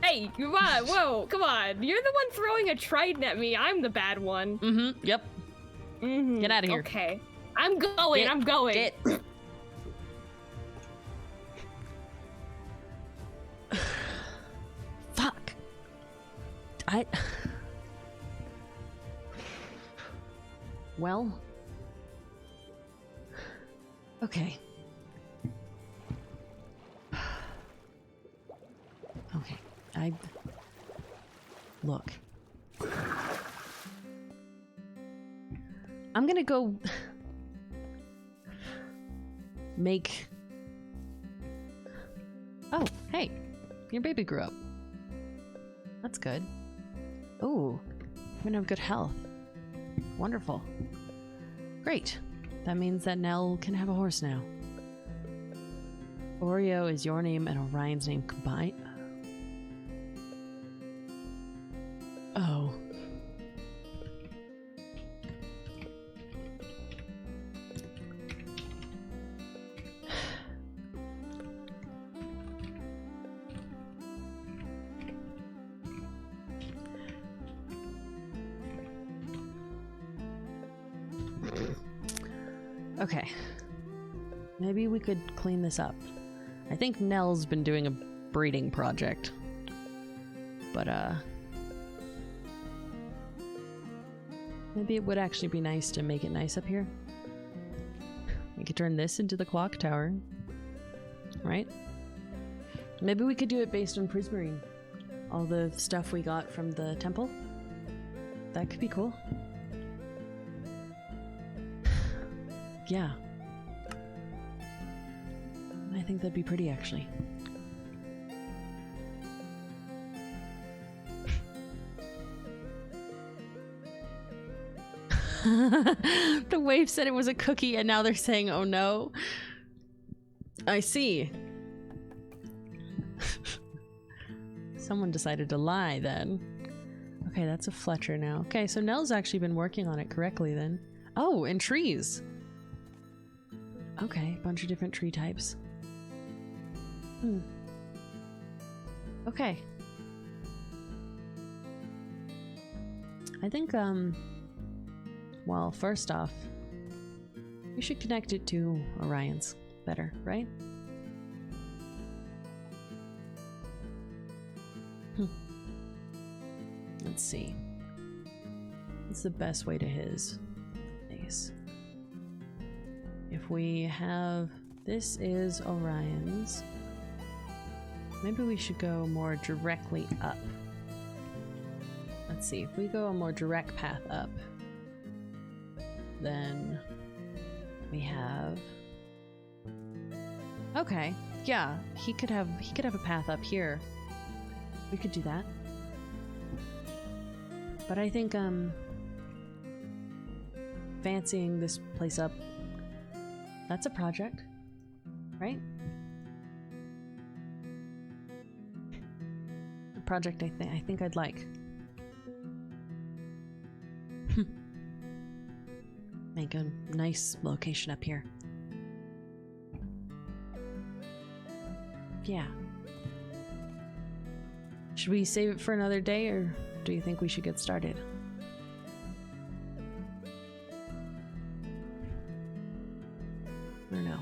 Hey, come on, whoa, come on. You're the one throwing a trident at me. I'm the bad one. Mm-hmm. Yep. Mhm. Get outta here. Okay. I'm going. Get. Fuck. Well. Okay. Okay. Look. I'm gonna go make... Oh, hey. Your baby grew up. That's good. Ooh. I'm gonna have good health. Wonderful. Great. That means that Nell can have a horse now. Oreo is your name and Orion's name combined? Oh. Okay. Maybe we could clean this up. I think Nell's been doing a breeding project. But, maybe it would actually be nice to make it nice up here. We could turn this into the clock tower. Right? Maybe we could do it based on prismarine. All the stuff we got from the temple. That could be cool. Yeah. I think that'd be pretty, actually. The wave said it was a cookie and now they're saying, oh no. I see. Someone decided to lie then. Okay, that's a Fletcher now. Okay, so Nell's actually been working on it correctly then. Oh, and trees. Okay, bunch of different tree types. Okay. I think, well, first off, we should connect it to Orion's better, right? Let's see. What's the best way to his base? If we have... This is Orion's. Maybe we should go more directly up. Let's see. If we go a more direct path up, then we have... Okay. Yeah. He could have a path up here. We could do that. But I think, fancying this place up, that's a project, right? A project I think I'd like. Make a nice location up here. Yeah. Should we save it for another day, or do you think we should get started? I don't know.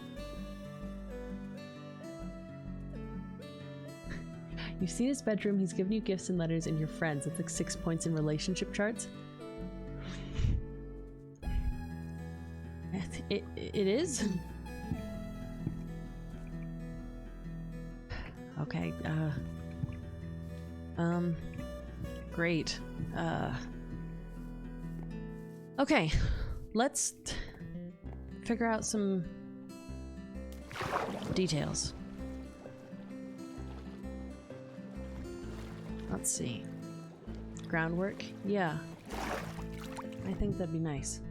You've seen his bedroom, he's given you gifts and letters and your friends. It's like 6 points in relationship charts. It is? Okay, great. Okay, let's figure out some details. Let's see. Groundwork? Yeah. I think that'd be nice.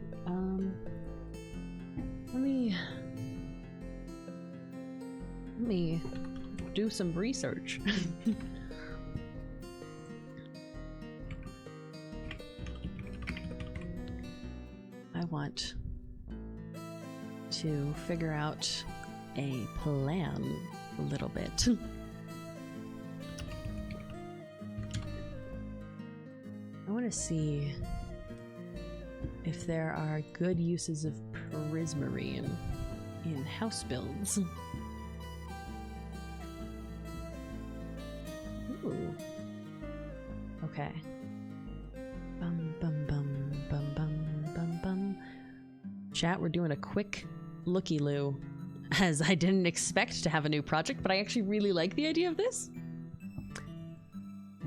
Let me do some research. I want to figure out a plan a little bit. I want to see if there are good uses of prismarine in house builds. Ooh. Okay. Bum bum bum bum bum bum bum. Chat, we're doing a quick looky-loo, as I didn't expect to have a new project, but I actually really like the idea of this.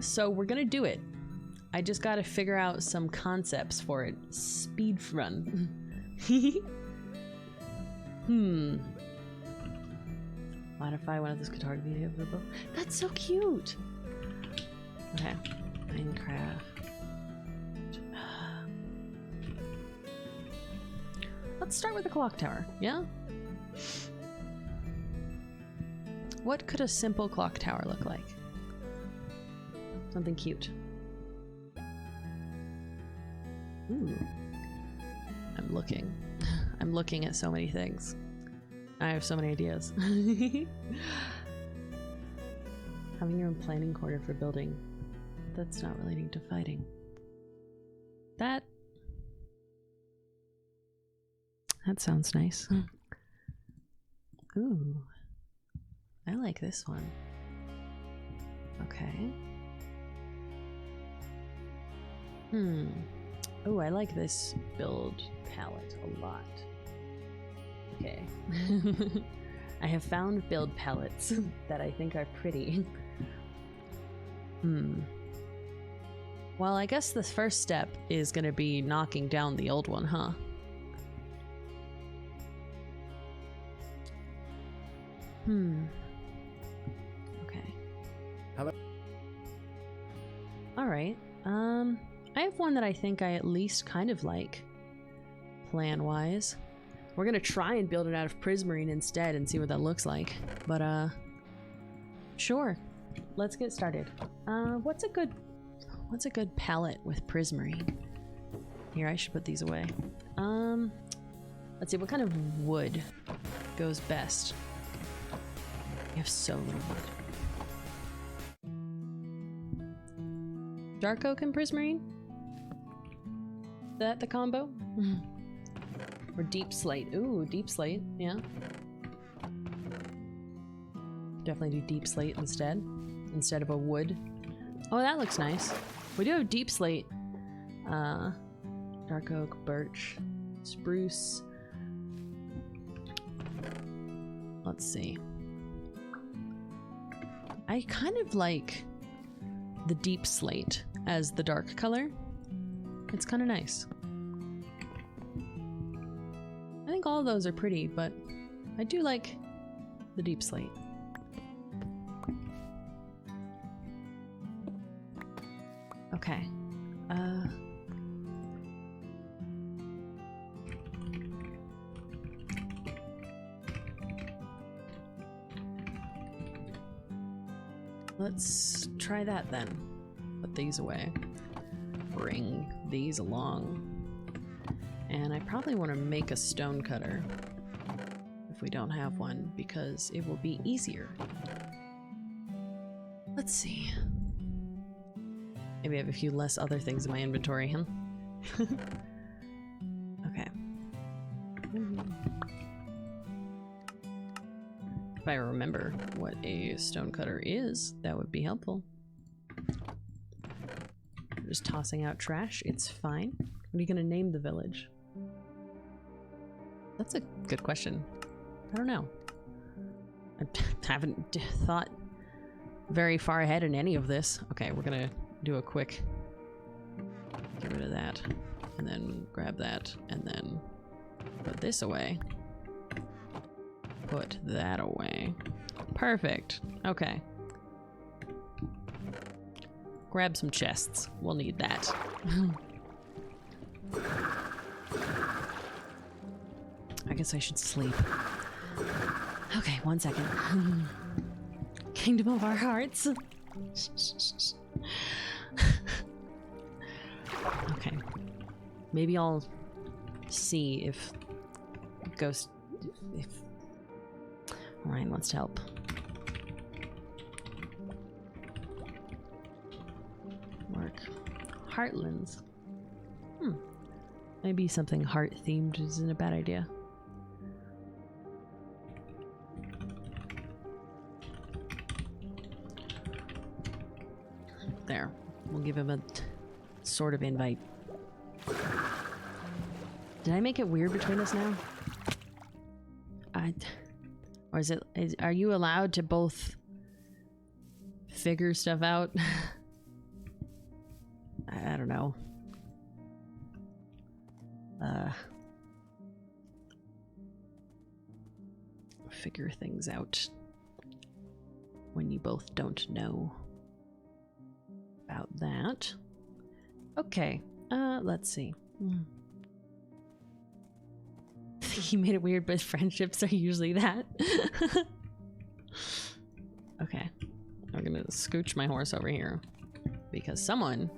So we're gonna do it. I just gotta figure out some concepts for it. Speed run. Modify one of those guitar video. That's so cute. Okay. Minecraft. Let's start with the clock tower, yeah? What could a simple clock tower look like? Something cute. Ooh. I'm looking. I'm looking at so many things. I have so many ideas. Having your own planning corner for building. That's not relating to fighting. That sounds nice. Ooh. I like this one. Okay. Oh, I like this build palette a lot. Okay. I have found build palettes that I think are pretty. Well, I guess the first step is going to be knocking down the old one, huh? Okay. Hello. All right. I have one that I think I at least kind of like, plan-wise. We're gonna try and build it out of prismarine instead and see what that looks like. But, sure. Let's get started. What's a good palette with prismarine? Here, I should put these away. Let's see, what kind of wood goes best? We have so little wood. Dark oak and prismarine? Is that the combo? Or deep slate. Ooh, deep slate, yeah. Definitely do deep slate instead of a wood. Oh, that looks nice. We do have deep slate. Dark oak, birch, spruce. Let's see. I kind of like the deep slate as the dark color. It's kind of nice. I think all of those are pretty, but I do like the deep slate. Okay. Let's try that then. Put these away. Bring these along. And I probably want to make a stone cutter if we don't have one, because it will be easier. Let's see. Maybe I have a few less other things in my inventory, huh? Okay. If I remember what a stone cutter is, that would be helpful. I'm just tossing out trash. It's fine. What are you gonna name the village? That's a good question. I don't know. I haven't thought very far ahead in any of this. Okay, we're gonna do a quick get rid of that, and then grab that, and then put this away. Put that away. Perfect. Okay. Grab some chests. We'll need that. I guess I should sleep. Okay, 1 second. Kingdom of our hearts. Okay. Maybe I'll see if ghost... Ryan wants to help. Work. Heartlands. Maybe something heart-themed isn't a bad idea. There. We'll give him a sort of invite. Did I make it weird between us now? Or are you allowed to both figure stuff out? I don't know. Figure things out when you both don't know about that. Okay, let's see. You made it weird, but friendships are usually that. Okay, I'm gonna scooch my horse over here because someone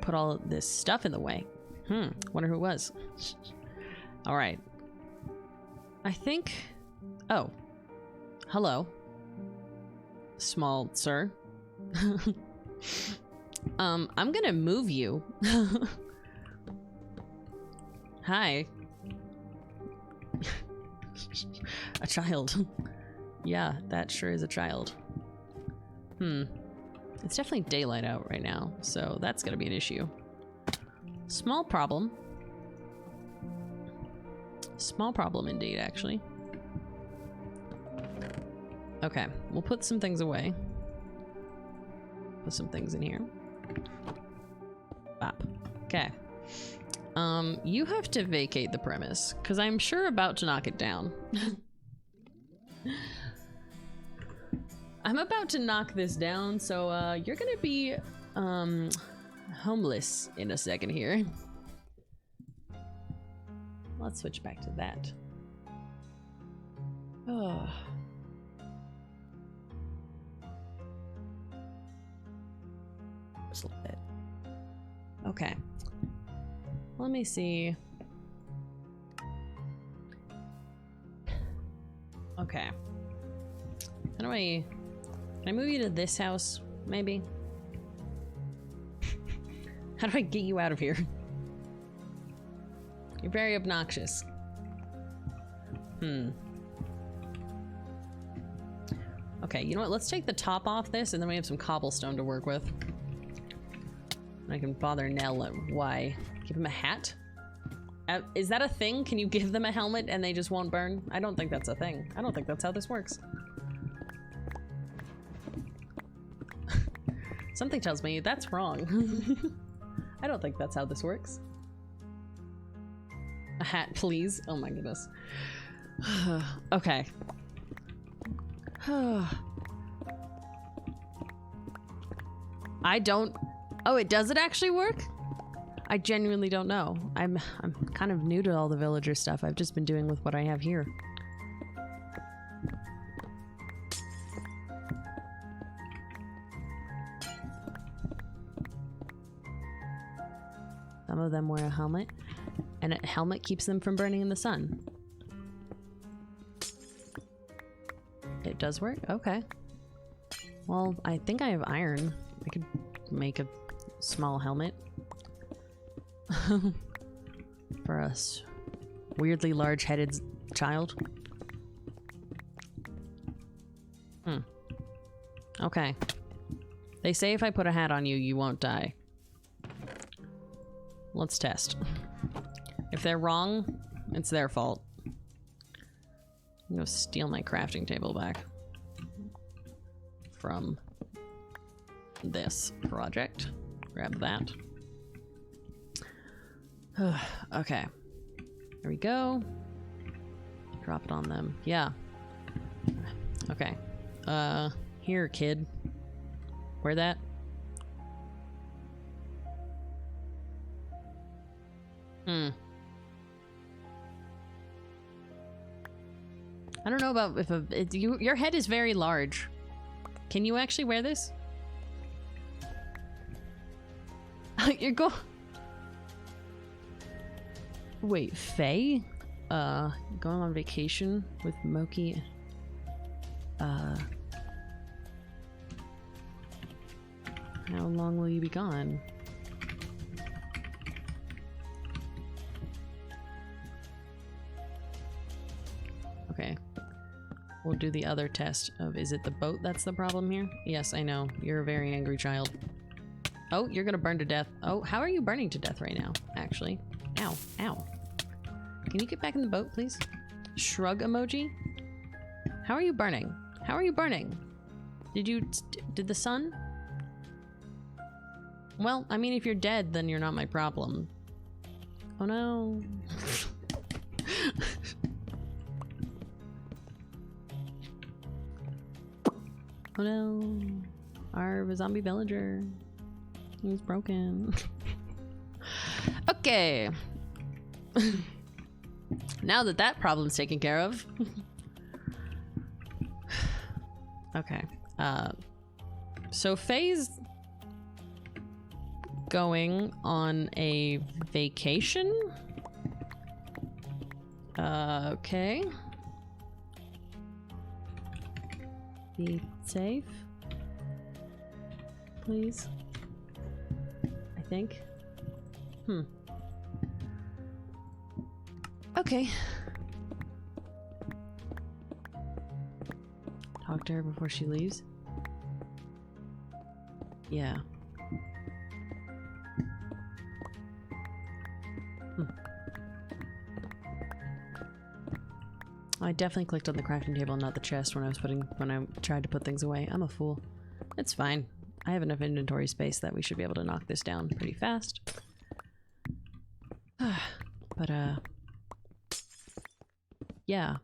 put all this stuff in the way. Wonder who it was. All right. I think... Oh. Hello. Small sir. I'm gonna move you. Hi. A child. Yeah, that sure is a child. It's definitely daylight out right now, so that's gonna be an issue. Small problem. Small problem indeed, actually. Okay, we'll put some things away. Put some things in here. Bop. Okay. You have to vacate the premise, because I'm sure about to knock it down. I'm about to knock this down, so you're gonna be homeless in a second here. Let's switch back to that. Oh. Just a little bit. Okay. Let me see. Okay. How do I... Can I move you to this house, maybe? How do I get you out of here? You're very obnoxious. Okay, you know what? Let's take the top off this, and then we have some cobblestone to work with. I can bother Nell. Why? Give him a hat? Is that a thing? Can you give them a helmet and they just won't burn? I don't think that's a thing. I don't think that's how this works. Something tells me that's wrong. I don't think that's how this works. A hat, please. Oh my goodness. Okay. I don't... Oh, does it actually work? I genuinely don't know. I'm kind of new to all the villager stuff. I've just been doing with what I have here. Some of them wear a helmet, and a helmet keeps them from burning in the sun. It does work? Okay. Well, I think I have iron. I could make a small helmet. For a weirdly large-headed child. Okay. They say if I put a hat on you, you won't die. Let's test. If they're wrong, it's their fault. I'm gonna steal my crafting table back from this project. Grab that. Okay. There we go. Drop it on them. Yeah. Okay. Here, kid. Wear that. I don't know about if your head is very large. Can you actually wear this? You're go. Wait, Faye? Going on vacation with Moki. How long will you be gone? Okay. We'll do the other test of, is it the boat that's the problem here? Yes, I know. You're a very angry child. Oh, you're gonna burn to death. Oh, how are you burning to death right now, actually? Ow, ow. Can you get back in the boat, please? Shrug emoji? How are you burning? How are you burning? Did the sun? Well, I mean, if you're dead, then you're not my problem. Oh no. Oh no. Our zombie villager. He's broken. Okay. Now that that problem's taken care of. Okay. So Faye's going on a vacation. Okay. Be safe. Please. I think. Okay. Talk to her before she leaves. Yeah. I definitely clicked on the crafting table, not the chest when I tried to put things away. I'm a fool. It's fine. I have enough inventory space that we should be able to knock this down pretty fast. But, yeah.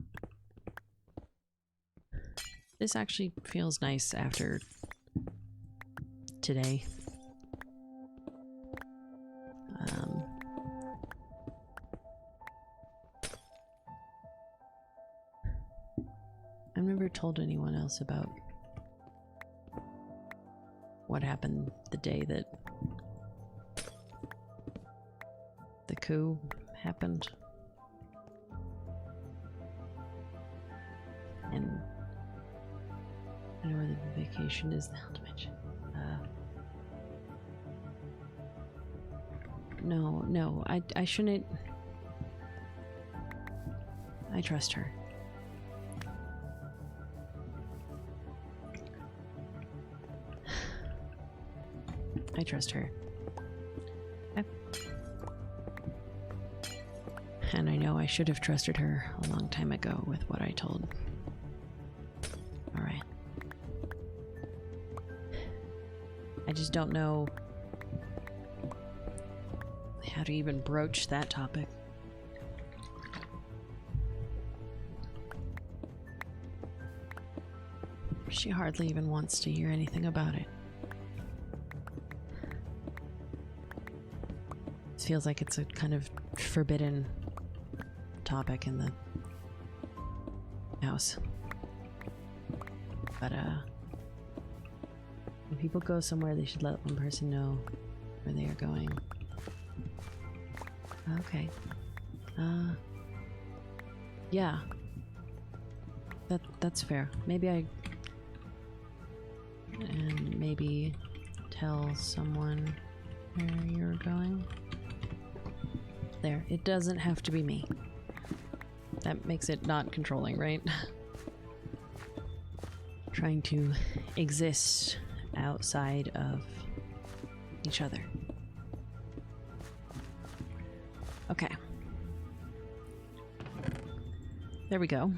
This actually feels nice after today. I've never told anyone else about what happened the day that the coup happened. And I know where the vacation is now to mention. No, I shouldn't. I trust her. I trust her. And I know I should have trusted her a long time ago with what I told. Alright. I just don't know how to even broach that topic. She hardly even wants to hear anything about it. It feels like it's a kind of forbidden topic in the house. But, when people go somewhere, they should let one person know where they are going. Okay. Yeah. That's fair. Maybe maybe tell someone where you're going. There. It doesn't have to be me. That makes it not controlling, right? Trying to exist outside of each other. Okay. There we go.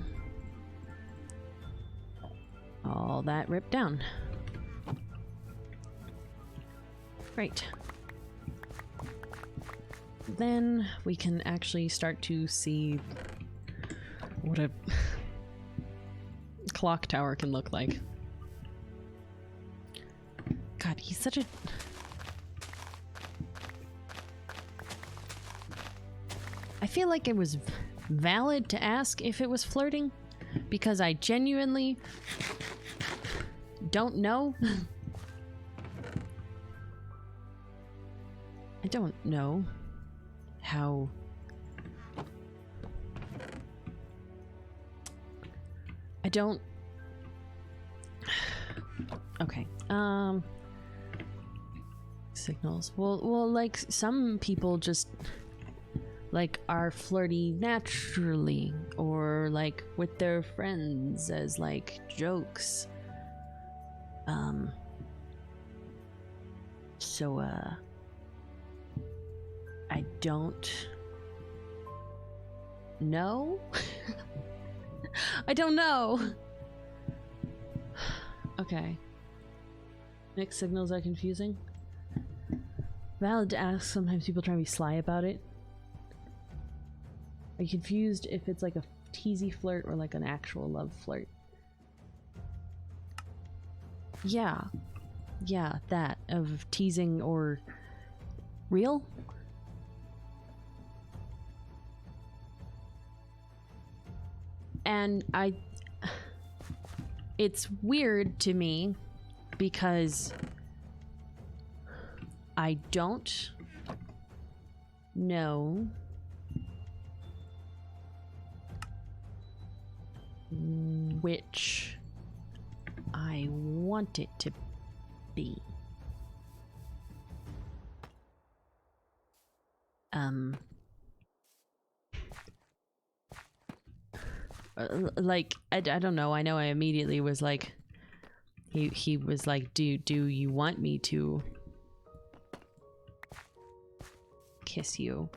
All that ripped down. Great. Then we can actually start to see what a clock tower can look like. God, he's such a... I feel like it was valid to ask if it was flirting, because I genuinely don't know. I don't know how... I don't... Okay, signals. Well, like, some people just, like, are flirty naturally, or, like, with their friends as, like, jokes. So, I don't know. I don't know. Okay. Mixed signals are confusing. Valid to ask, sometimes people try to be sly about it. Are you confused if it's like a teasy flirt or like an actual love flirt? Yeah. Yeah, that. Of teasing or real? And it's weird to me because I don't know which I want it to be. Like, I don't know. I know I immediately was like, he was like, do you want me to kiss you?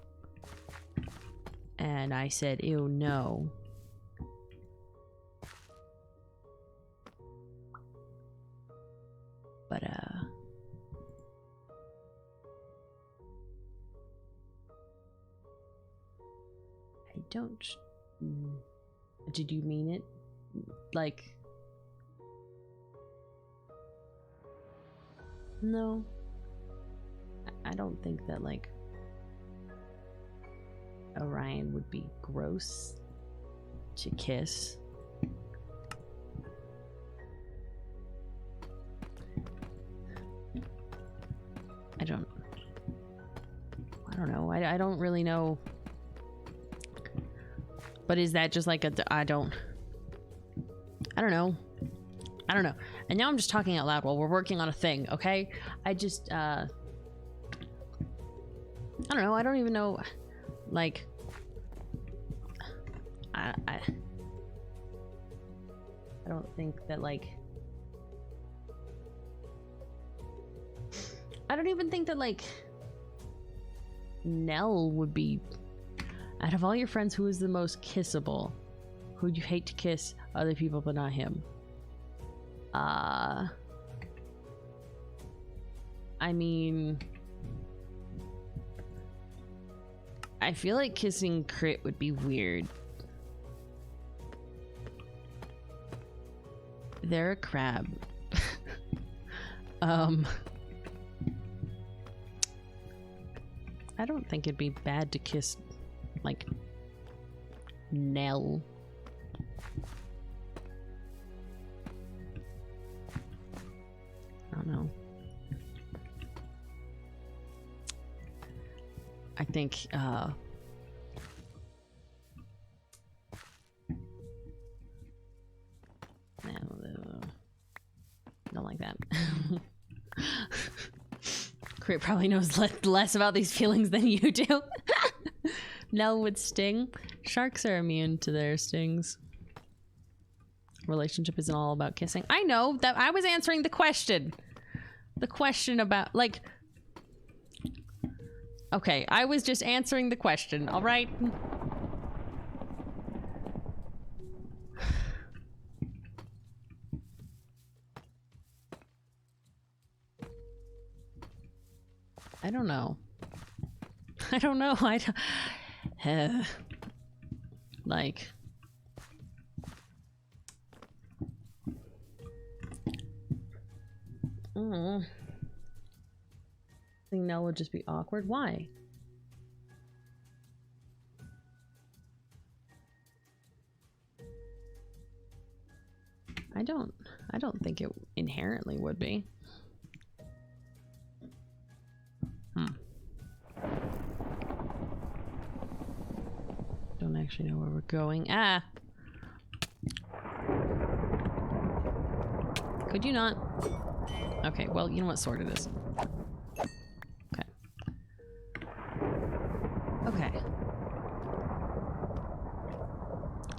And I said, ew, no. I don't. Did you mean it? Like. No. I don't think that, like, Orion would be gross to kiss. I don't know. I don't really know. But is that just like a I don't know. I don't know. And now I'm just talking out loud while we're working on a thing, okay? I just I don't know. I don't even know, like, I don't think that, like, I don't even think that, like, Nell would be, out of all your friends, who is the most kissable? Who'd you hate to kiss? Other people, but not him. I mean, I feel like kissing Crit would be weird. They're a crab. I don't think it'd be bad to kiss, like, Nell. I don't know. I think, no, don't like that. Crit probably knows less about these feelings than you do. Nell would sting. Sharks are immune to their stings. Relationship isn't all about kissing. I know that I was answering the question. The question about, like, okay, I was just answering the question, all right? I don't know. I don't know. I don't, like, I think Nell would just be awkward. Why? I don't think it inherently would be. Don't actually know where we're going. Ah! Could you not? Okay, well, you know what sword it is. Okay. Okay.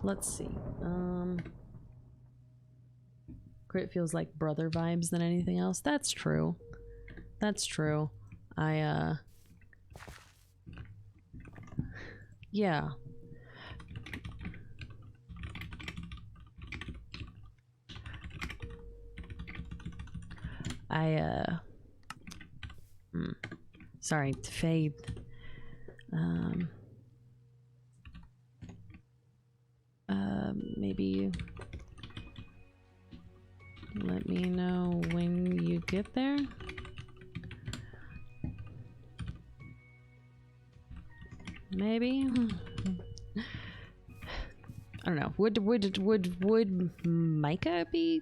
Let's see. Crit feels like brother vibes than anything else. That's true. That's true. Yeah. Sorry, Faith. Maybe let me know when you get there. Maybe. I don't know. Would Micah be?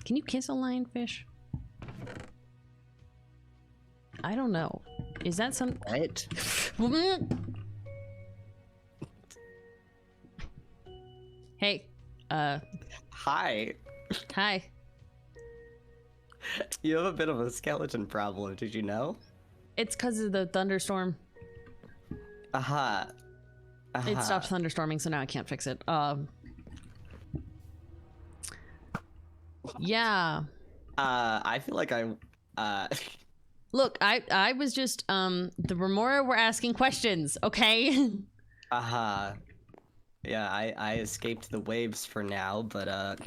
Can you kiss a lionfish? I don't know. Is that some? What? Hey. Hi. Hi. You have a bit of a skeleton problem. Did you know? It's because of the thunderstorm. Aha. It stopped thunderstorming, so now I can't fix it. Yeah. I feel like Look, I was just the Remora were asking questions, okay? Yeah, I escaped the waves for now, but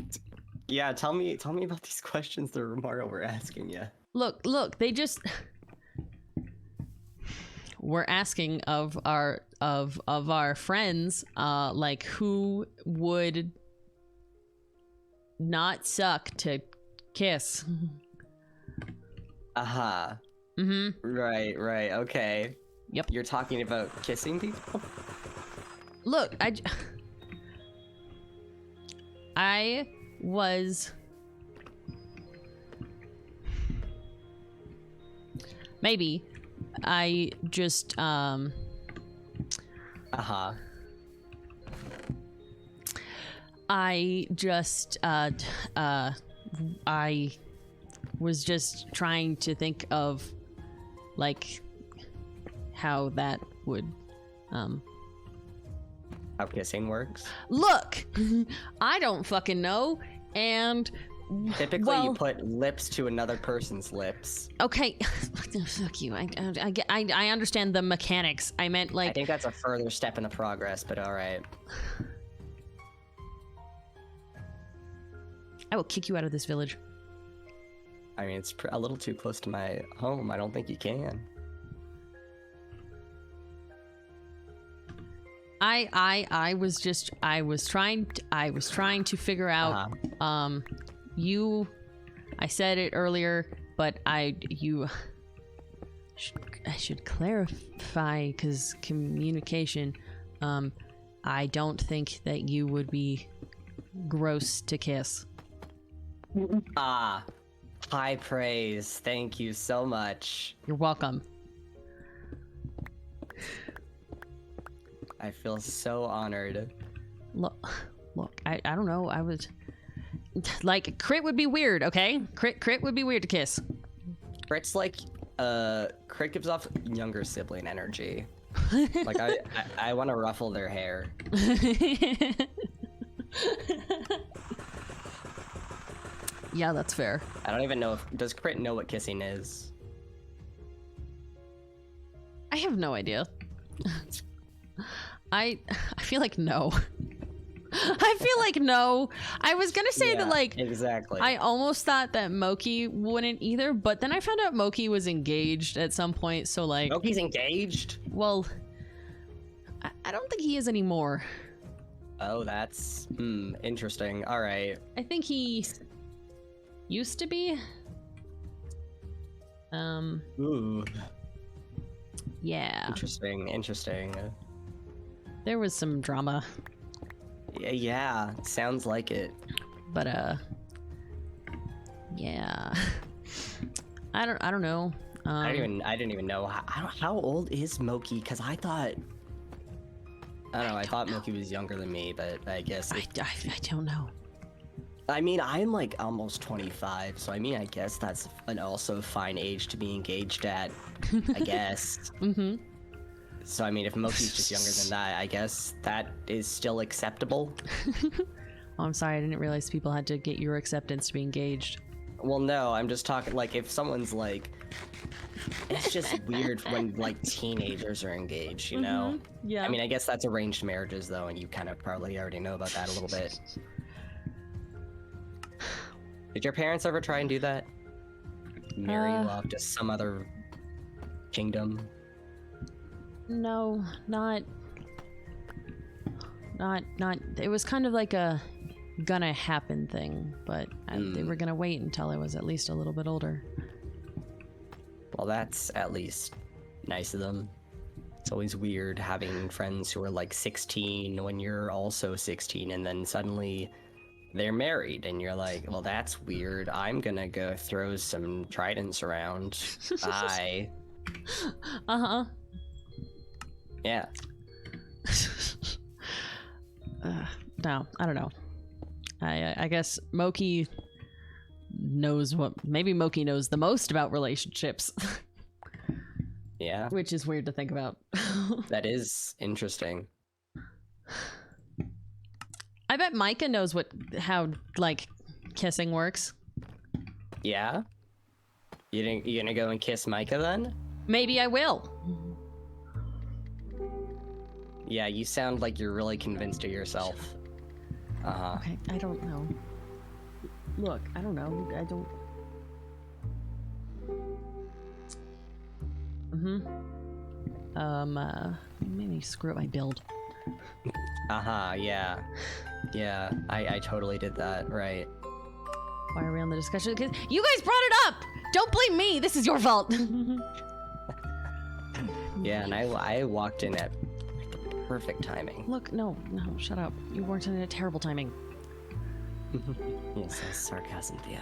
yeah, tell me about these questions the Remora were asking you. Look, they just were asking of our of our friends, like who would not suck to kiss. Aha. Right, okay. Yep. You're talking about kissing people? Look, I was maybe I just I just I was just trying to think of like how that would how kissing works? look. I don't fucking know, and Typically, well, you put lips to another person's lips. okay. Fuck you. I understand the mechanics. I meant I like think that's a further step in the progress, but all right. I will kick you out of this village. I mean, it's a little too close to my home. I don't think you can. I was trying to figure out I said it earlier, but I should clarify, because communication, I don't think that you would be gross to kiss. High praise. Thank you so much. You're welcome. I feel so honored. Look, I don't know. I was like, crit would be weird, okay? Crit would be weird to kiss. Crit's like, Crit gives off younger sibling energy. Like, I want to ruffle their hair. Yeah, that's fair. I don't even know does Crit know what kissing is? I have no idea. I feel like no. I feel like no. I was gonna say that, like, exactly. I almost thought that Moki wouldn't either, but then I found out Moki was engaged at some point, so like... Moki's engaged? Well, I don't think he is anymore. Oh, that's interesting. All right. I think he used to be. Ooh. Yeah. Interesting. There was some drama. Yeah, sounds like it. But yeah. I don't know. I didn't even know how old is Moki, because I thought I thought Moki was younger than me, but I guess I don't know. I mean, I'm like almost 25, so I mean, I guess that's an also fine age to be engaged at, I guess. Mm-hmm. So I mean, if Moki's just younger than that, I guess that is still acceptable. Oh, I'm sorry, I didn't realize people had to get your acceptance to be engaged. Well, no, I'm just talking, like, if someone's like... It's just weird when, like, teenagers are engaged, you know? Yeah. I mean, I guess that's arranged marriages, though, and you kind of probably already know about that a little bit. Did your parents ever try and do that? Marry you off to some other kingdom? No, not. It was kind of like a gonna happen thing, but they were gonna wait until I was at least a little bit older. Well, that's at least nice of them. It's always weird having friends who are like 16 when you're also 16, and then suddenly they're married, and you're like, well, that's weird. I'm gonna go throw some tridents around. Bye. Uh-huh. Yeah. No, I don't know. I guess Moki knows maybe Moki knows the most about relationships. Yeah. Which is weird to think about. That is interesting. I bet Micah knows how like kissing works. Yeah? You gonna go and kiss Micah then? Maybe I will. Yeah, you sound like you're really convinced of yourself. Uh-huh. Okay, I don't know. Look, I don't know. I don't... Maybe screw up my build. Yeah. Yeah, I totally did that, right. Why are we on the discussion? Because you guys brought it up! Don't blame me! This is your fault! Yeah, and I walked in at perfect timing. Look, no, shut up. You weren't in a terrible timing. Yes, that's sarcasm, Theo.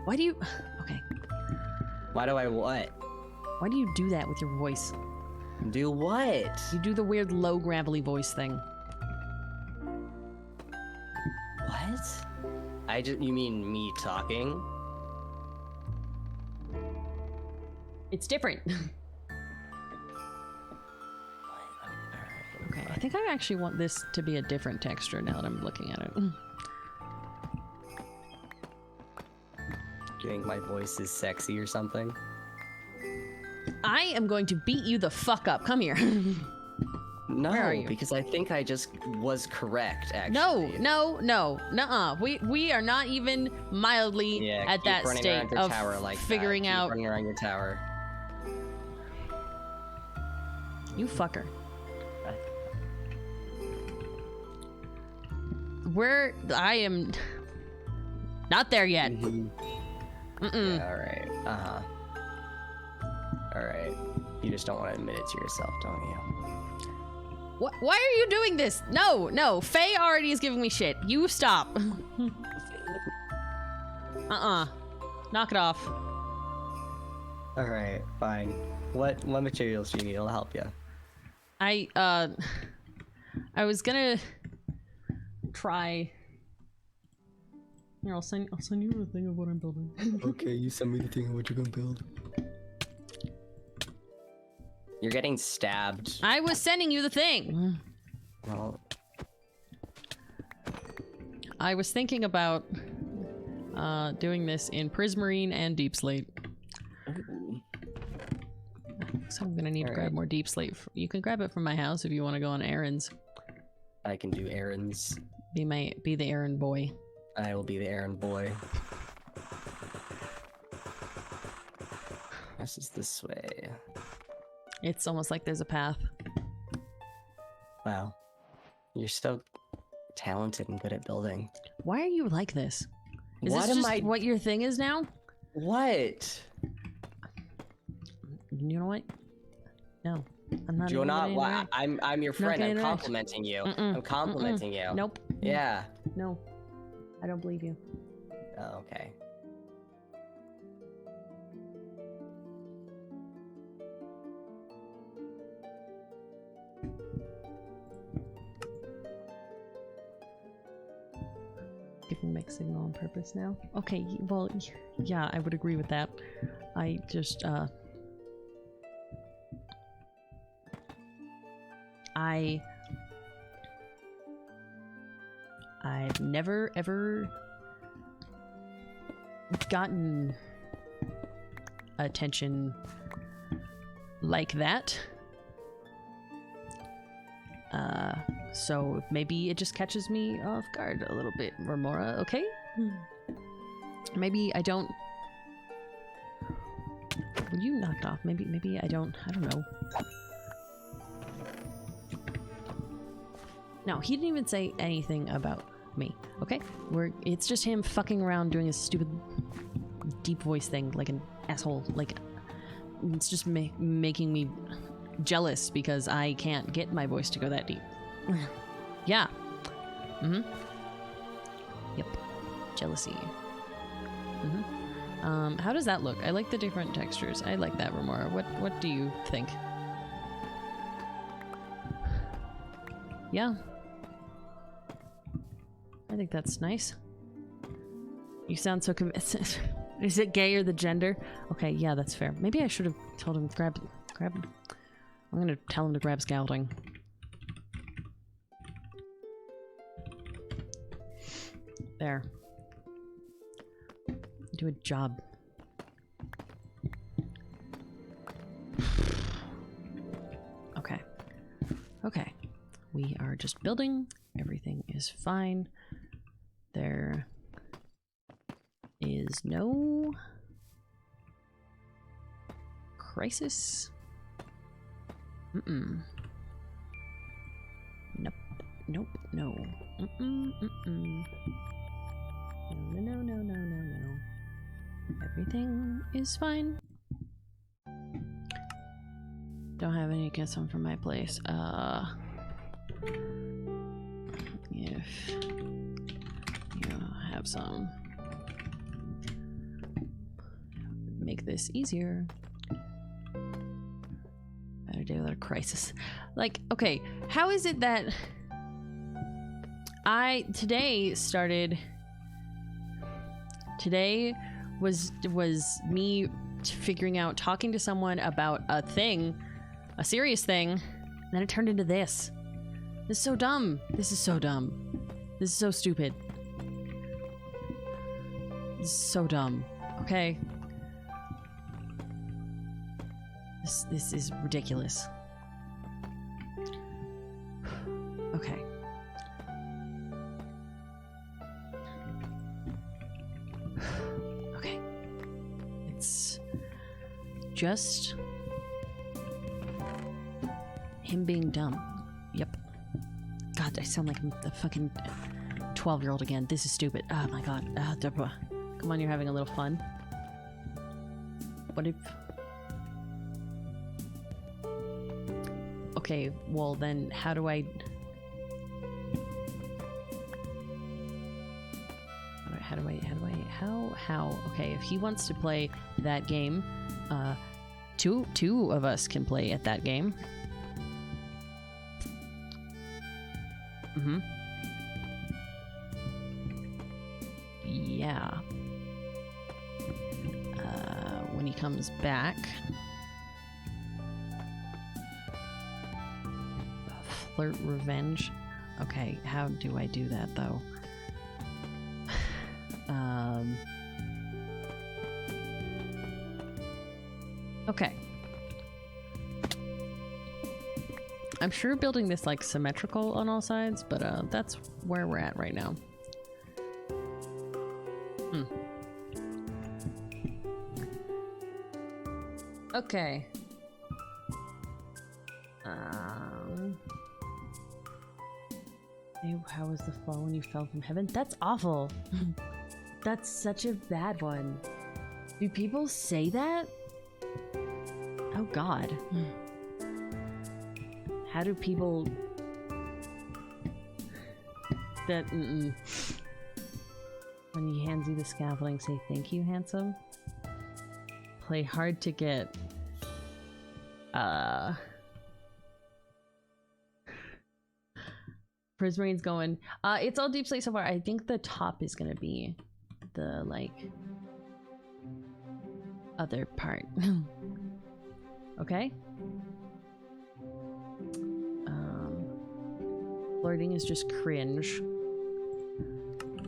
Why do you... Okay. Why do I what? Why do you do that with your voice? Do what? You do the weird low gravelly voice thing. What? You mean me talking? It's different. Okay, I think I actually want this to be a different texture now that I'm looking at it. Do you think my voice is sexy or something? I am going to beat you the fuck up. Come here. No, Where are you? because I think I just was correct, actually. No, nuh-uh. We are not even mildly at that state of figuring out. Running around your tower. You fucker. I am not there yet. Mm-mm. Yeah, alright. Alright. You just don't want to admit it to yourself, don't you? Why are you doing this? No. Faye already is giving me shit. You stop. Knock it off. Alright, fine. What materials do you need? I'll help you. I was gonna try. Here, I'll send you the thing of what I'm building. Okay, you send me the thing of what you're gonna build. You're getting stabbed. I was sending you the thing. Well, I was thinking about doing this in Prismarine and Deep Slate. ooh. So I'm gonna need to grab more Deep Slate. You can grab it from my house if you want to go on errands. I can do errands. Be the errand boy. I will be the errand boy. This is this way. It's almost like there's a path. Wow. You're so talented and good at building. Why are you like this? Is What this am just I- what your thing is now? What? You know what? No. I'm not Do you even not? gonna Why? interact. I'm your friend. gonna I'm interact. complimenting you. Mm-mm, I'm complimenting you. Nope. Yeah. No. I don't believe you. Oh, okay. Giving mixed signal on purpose now? Okay, well, yeah, I would agree with that. I just, I've never, ever gotten attention like that. So maybe it just catches me off guard a little bit, Remora, okay? Maybe I don't... Well, you knocked off. Maybe I don't know. No, he didn't even say anything about me, okay? It's just him fucking around doing his stupid deep voice thing like an asshole. Like, it's just making me jealous because I can't get my voice to go that deep. Yeah. Yep. Jealousy. How does that look? I like the different textures. I like that, Remora. What do you think? Yeah. I think that's nice. You sound so convinced. Is it gay or the gender? Okay, yeah, that's fair. Maybe I should have told him grab. I'm gonna tell him to grab scouting. There. Do a job. Okay. Okay. We are just building. Everything is fine. There is no crisis. Mm-mm. Nope. Nope. No. Mm-mm. Mm-mm. No, no, no, no, no, no. Everything is fine. Don't have any guests home from my place. If you have some, make this easier. Better day without a crisis. Like, okay, how is it that today was me figuring out, talking to someone about a thing, a serious thing, and then it turned into this. This is so dumb. This is so dumb. This is so stupid. This is so dumb. Okay. This is ridiculous. Okay. Okay. It's just him being dumb. Yep. God, I sound like a fucking 12-year-old again. This is stupid. Oh my god. Come on, you're having a little fun. What if... Okay, well then, how do I... How? Okay, if he wants to play that game, two of us can play at that game. Mm-hmm. Yeah. When he comes back... Flirt revenge. Okay, how do I do that though? Okay. I'm sure building this like symmetrical on all sides, but that's where we're at right now. Okay. How was the fall when you fell from heaven? That's awful. That's such a bad one. Do people say that? Oh god. How do people... That... When he hands you the scaffolding, say thank you, handsome. Play hard to get. Prismarine's going. It's all deep slate so far. I think the top is gonna be the like other part. Okay. Flirting is just cringe.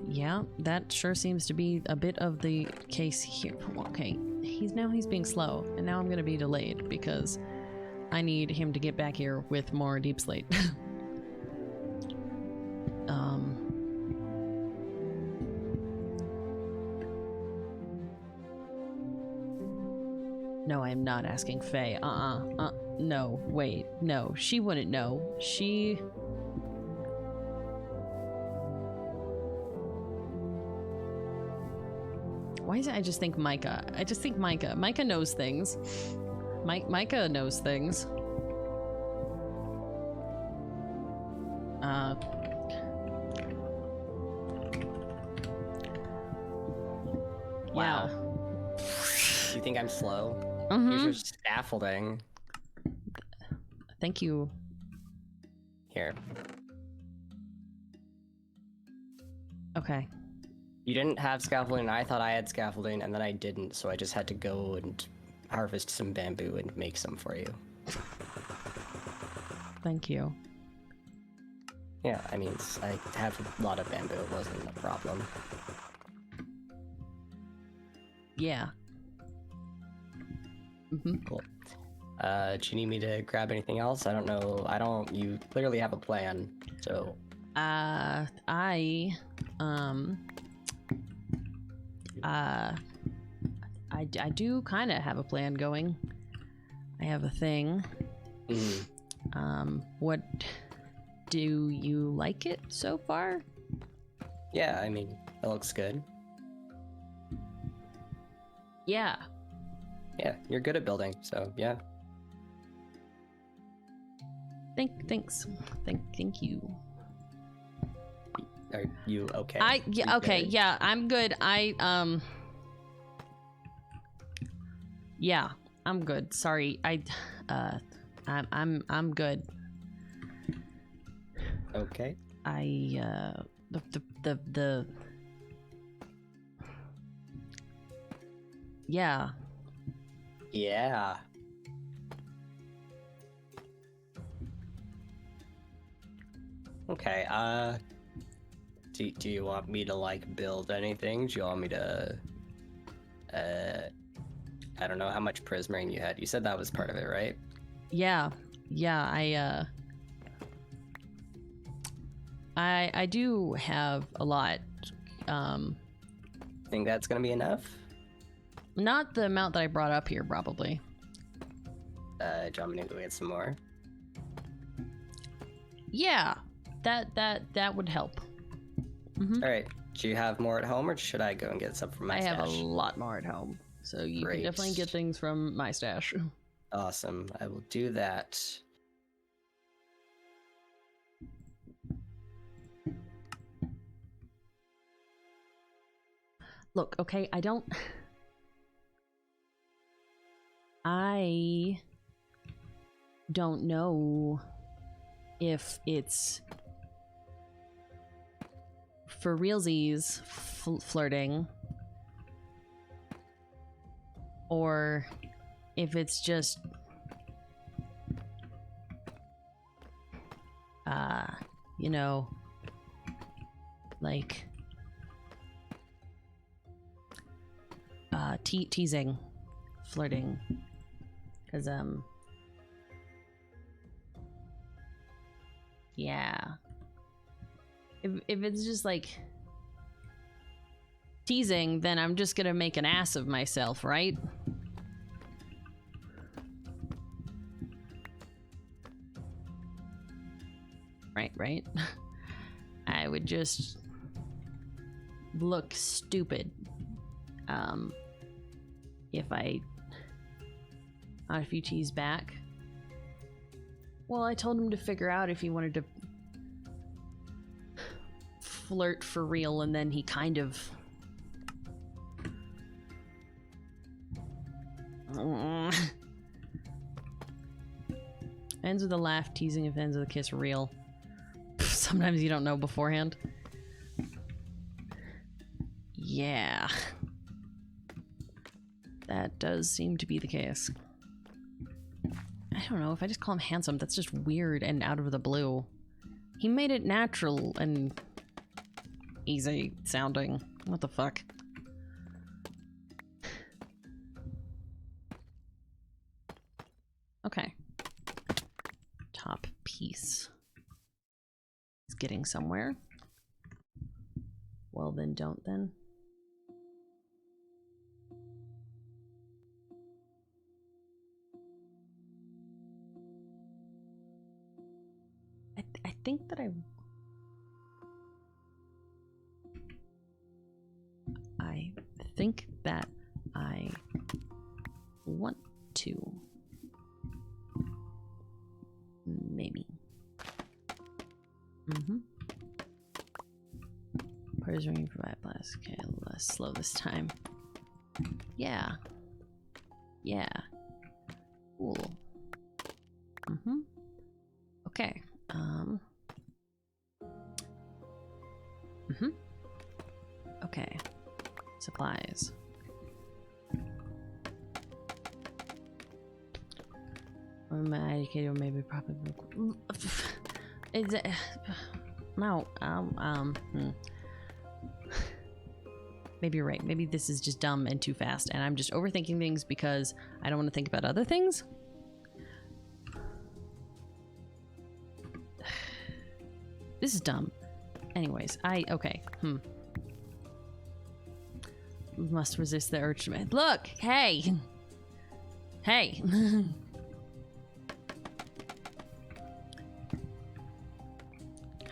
Yeah, that sure seems to be a bit of the case here. Okay, he's being slow, and now I'm gonna be delayed because I need him to get back here with more deep slate. No, I am not asking Faye. No, wait, no, she wouldn't know. Why is it I just think Micah? I just think Micah. Micah knows things. Micah knows things. Wow. Yeah. You think I'm slow? Mm-hmm. Here's your scaffolding. Thank you. Here. Okay. You didn't have scaffolding, I thought I had scaffolding, and then I didn't, so I just had to go and harvest some bamboo and make some for you. Thank you. Yeah, I mean, I have a lot of bamboo, it wasn't a problem. Yeah. Mm-hmm. Cool. Do you need me to grab anything else? I don't know, you clearly have a plan, so... I do kind of have a plan going. I have a thing. What do you like it so far? Yeah, I mean, it looks good. Yeah. Yeah, you're good at building, so yeah. Thanks. Thank you. Are you okay? Yeah, You okay, good? yeah, I'm good. Yeah, I'm good. Sorry. I'm good. Okay. Yeah. Yeah. Okay, do you want me to, like, build anything? Do you want me to, I don't know how much prismering you had. You said that was part of it, right? Yeah, I do have a lot. Think that's gonna be enough? Not the amount that I brought up here, probably. Do you want me to go get some more? Yeah, that would help. Mm-hmm. All right. Do you have more at home, or should I go and get some from my I stash? have a lot more at home, so you Great. can definitely get things from my stash. Awesome. I will do that. Look, okay, I don't know if it's for realsies flirting or if it's just you know, like teasing, flirting, because yeah, if it's just like teasing, then I'm just gonna make an ass of myself, right? Right. I would just look stupid if I got a few teas back. Well, I told him to figure out if he wanted to flirt for real, and then he kind of ends with a laugh, teasing if ends with a kiss real. Sometimes you don't know beforehand. Yeah. That does seem to be the case. I don't know, if I just call him handsome, that's just weird and out of the blue. He made it natural and easy sounding. What the fuck? Okay. Top piece. It's getting somewhere. Well then, don't then. I think that I think that I want to. Maybe. Prayers ringing for my blast. Okay, less slow this time. Yeah. Yeah. Cool. Okay. Okay. Supplies. Am I educated or maybe probably is it no maybe you're right. Maybe this is just dumb and too fast and I'm just overthinking things because I don't want to think about other things. This is dumb. Anyways, okay. Must resist the urge to look. Hey.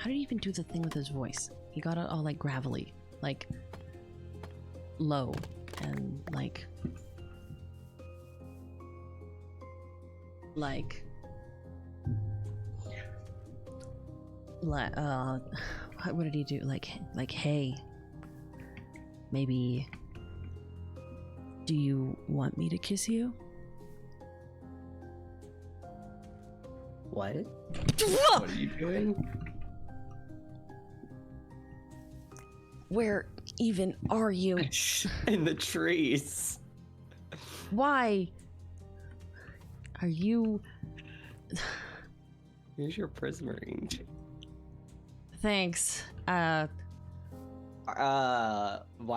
How did he even do the thing with his voice? He got it all like gravelly, like low, and like what did he do? Like hey, maybe, do you want me to kiss you? What? What are you doing? Where even are you? In the trees. Why are you? Here's your prismarine. Thanks. Why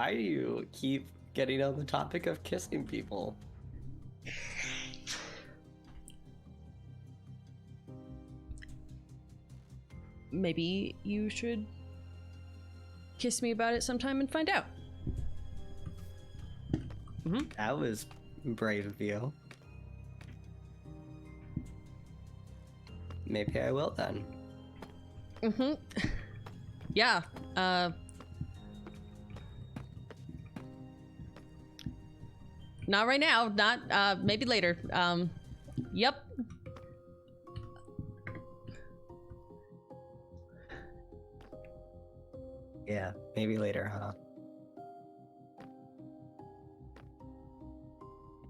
do you keep getting on the topic of kissing people? Maybe you should kiss me about it sometime and find out. That was brave of you. Maybe I will then. Yeah. Not right now. Not. Maybe later. Yep. Yeah, maybe later, huh?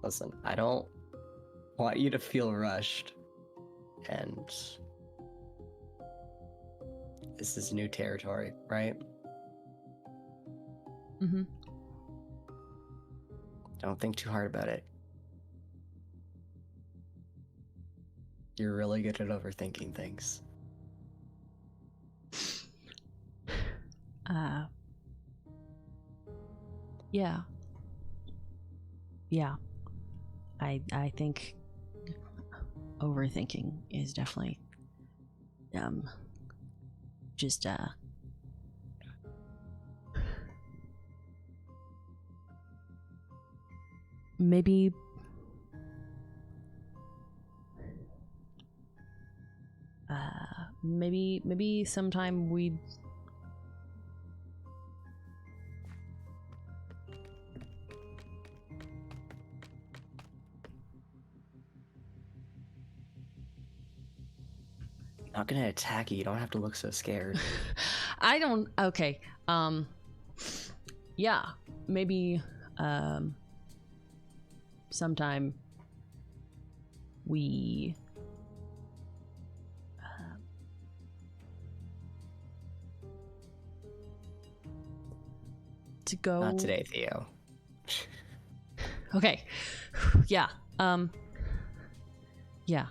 Listen, I don't want you to feel rushed. And this is new territory, right? Don't think too hard about it. You're really good at overthinking things. Yeah. Yeah. I think overthinking is definitely just maybe maybe sometime we'd I'm not gonna attack you. You don't have to look so scared. I don't. Okay. Yeah. Maybe. Sometime. We. To go. Not today, Theo. Okay. Yeah. Yeah.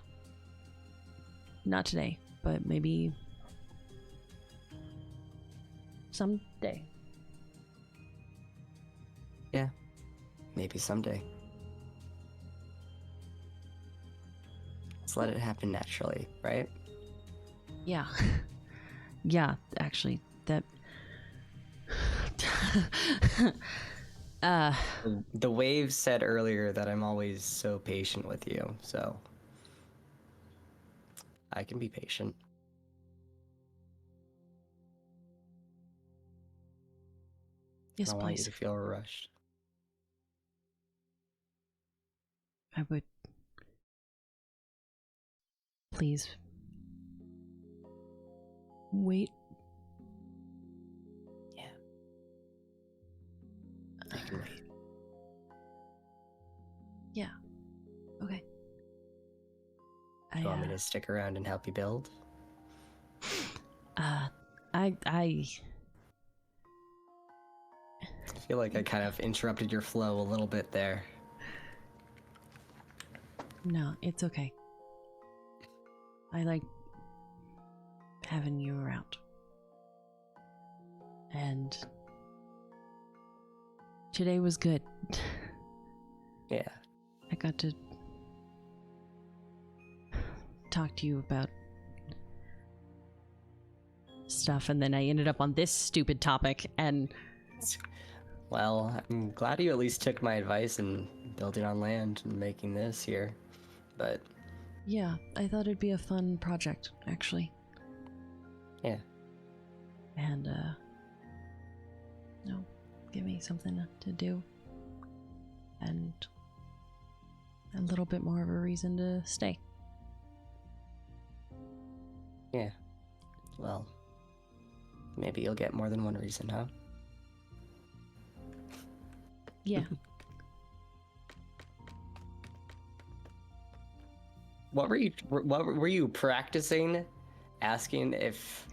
Not today, but maybe someday. Yeah. Maybe someday. Let's let it happen naturally, right? Yeah. Yeah, actually, that The wave said earlier that I'm always so patient with you, so I can be patient. yes, I don't want you please. to feel rushed. I would. Please. Wait. Yeah. I can wait. Yeah. Okay. Do you want me to stick around and help you build? I feel like I kind of interrupted your flow a little bit there. No, it's okay. I like having you around. And today was good. Yeah. I got to talk to you about stuff, and then I ended up on this stupid topic, and Well, I'm glad you at least took my advice in building on land and making this here, but yeah, I thought it'd be a fun project, actually. yeah, and give me something to do, and a little bit more of a reason to stay. Yeah. Well, maybe you'll get more than one reason, huh? Yeah. What were you practicing? Asking if...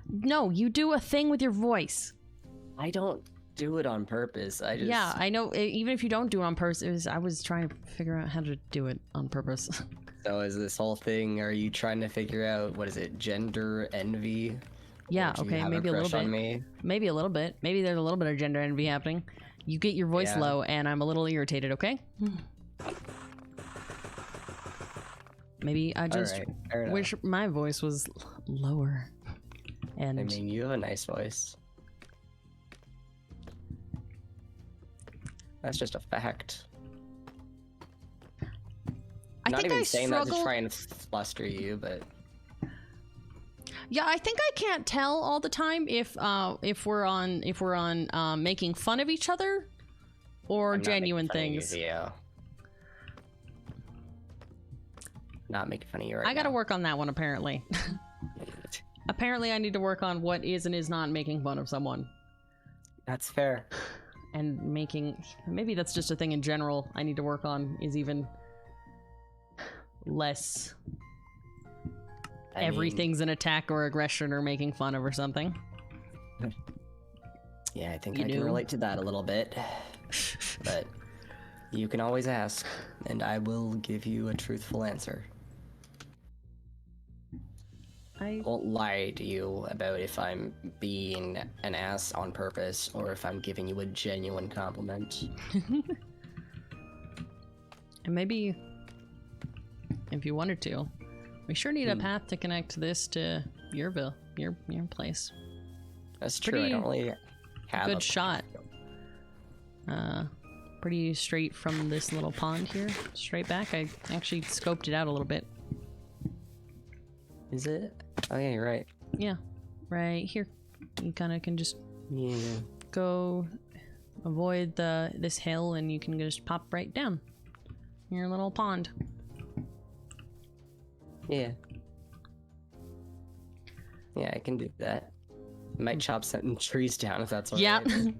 No, you do a thing with your voice. I don't do it on purpose. I just... Yeah, I know. Even if you don't do it on purpose, I was trying to figure out how to do it on purpose. So is this whole thing, are you trying to figure out, what is it, gender envy? Yeah, Or do you okay, have maybe a little crush bit. on me? Maybe a little bit. Maybe there's a little bit of gender envy happening. You get your voice Yeah. low, and I'm a little irritated, okay? Maybe I just Alright, fair enough. wish my voice was lower. And I mean, you have a nice voice. That's just a fact. I Not think even I saying struggle. that to try and fluster you, but Yeah, I think I can't tell all the time if we're on making fun of each other or I'm not genuine making fun of you, things. Theo. Not making fun of you right I gotta now. work on that one apparently. Apparently I need to work on what is and is not making fun of someone. That's fair. And maybe that's just a thing in general I need to work on, is even less I mean, everything's an attack or aggression or making fun of or something. yeah, I think You I can do? relate to that a little bit. But you can always ask, and I will give you a truthful answer. I won't lie to you about if I'm being an ass on purpose or if I'm giving you a genuine compliment. And maybe if you wanted to, we sure need a path to connect this to your place. That's true. Pretty I don't really have good a shot. Pretty straight from this little pond here, straight back. I actually scoped it out a little bit. Is it? Oh yeah, you're right. Yeah, right here. You kind of can just Yeah. go avoid this hill, and you can just pop right down your little pond. Yeah. Yeah, I can do that. I might chop some trees down if that's all Yeah. right.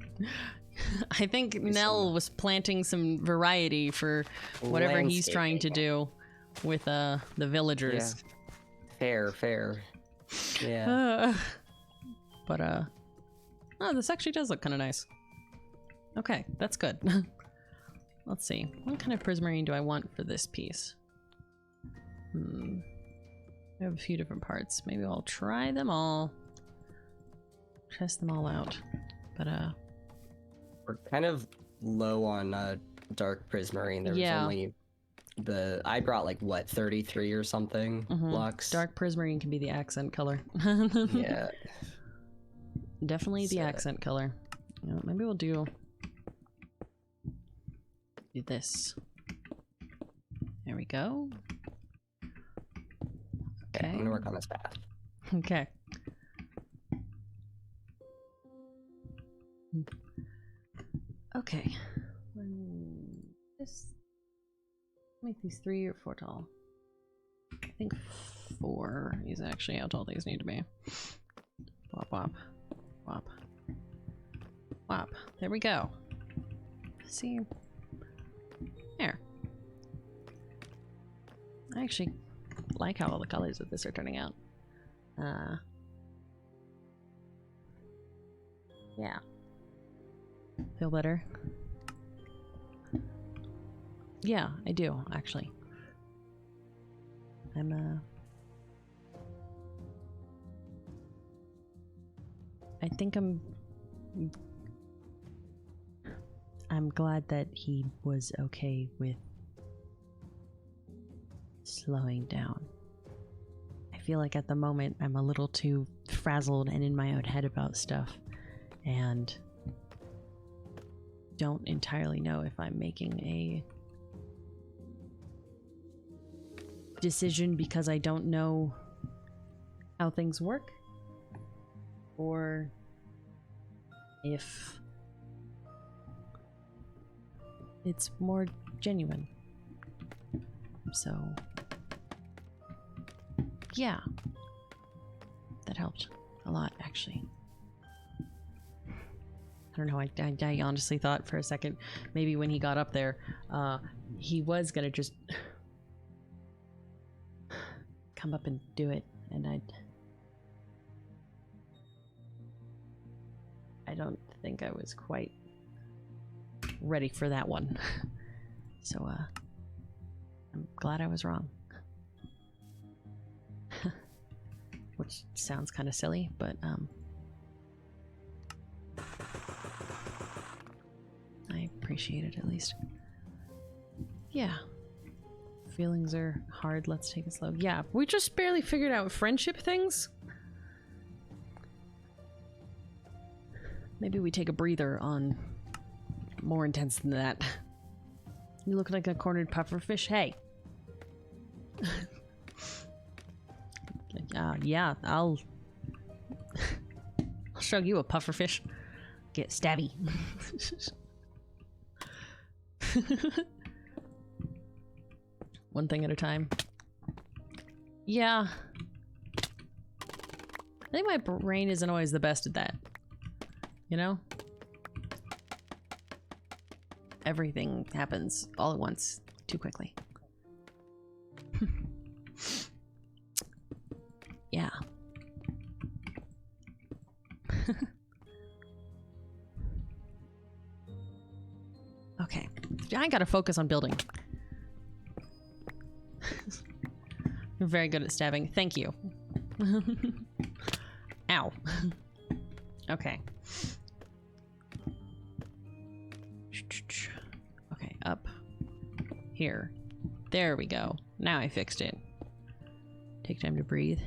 I think Nell was planting some variety for whatever he's trying to do with the villagers. Yeah. Fair. Yeah. But oh, this actually does look kind of nice. Okay, that's good. Let's see. What kind of prismarine do I want for this piece? I have a few different parts. Maybe I'll try them all. Test them all out. But We're kind of low on dark prismarine. There was Yeah. only I brought like what, 33 or something blocks. dark prismarine can be the accent color. Yeah. Definitely the So- accent color. You know, maybe we'll do this. There we go. Okay, I'm Okay. gonna work on this path. Okay. Okay. Just make these 3 or 4 tall. I think 4 is actually how tall these need to be. Wop wop. Wop. Wop. There we go. See? There. I actually like how all the colors of this are turning out. Yeah. Feel better? Yeah, I do, actually. I think I'm glad that he was okay with slowing down. I feel like at the moment I'm a little too frazzled and in my own head about stuff, and don't entirely know if I'm making a decision because I don't know how things work, or if it's more genuine. So, yeah. That helped a lot, actually. I don't know, I honestly thought for a second, maybe when he got up there, he was gonna just come up and do it, and I don't think I was quite ready for that one. So, I'm glad I was wrong. Which sounds kind of silly, but, I appreciate it at least. Yeah. Feelings are hard, let's take it slow. Yeah, we just barely figured out friendship things. Maybe we take a breather on more intense than that. You look like a cornered pufferfish. Hey. Yeah, I'll show you a pufferfish. Get stabby. One thing at a time. Yeah. I think my brain isn't always the best at that. You know? Everything happens all at once, too quickly. Yeah. Okay. I gotta focus on building. You're very good at stabbing. Thank you. Ow. Okay. Okay, up. Here. There we go. Now I fixed it. Take time to breathe.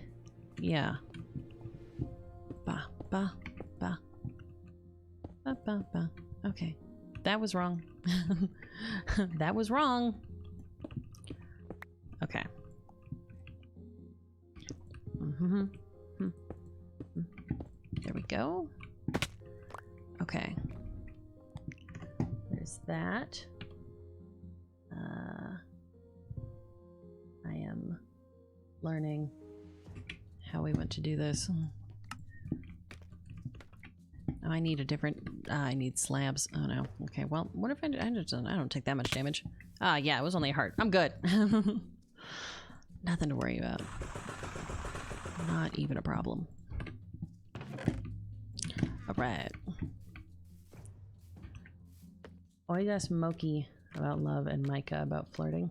Yeah. Ba, ba, ba. Ba, ba, ba. Okay. That was wrong. That was wrong. Okay. There we go. Okay. There's that. I am learning how we want to do this. Oh, I need a different... I need slabs. Oh no. Okay, well, what if I don't take that much damage. Yeah, it was only a heart. I'm good. Nothing to worry about. Not even a problem. Alright. Always ask Moki about love and Micah about flirting.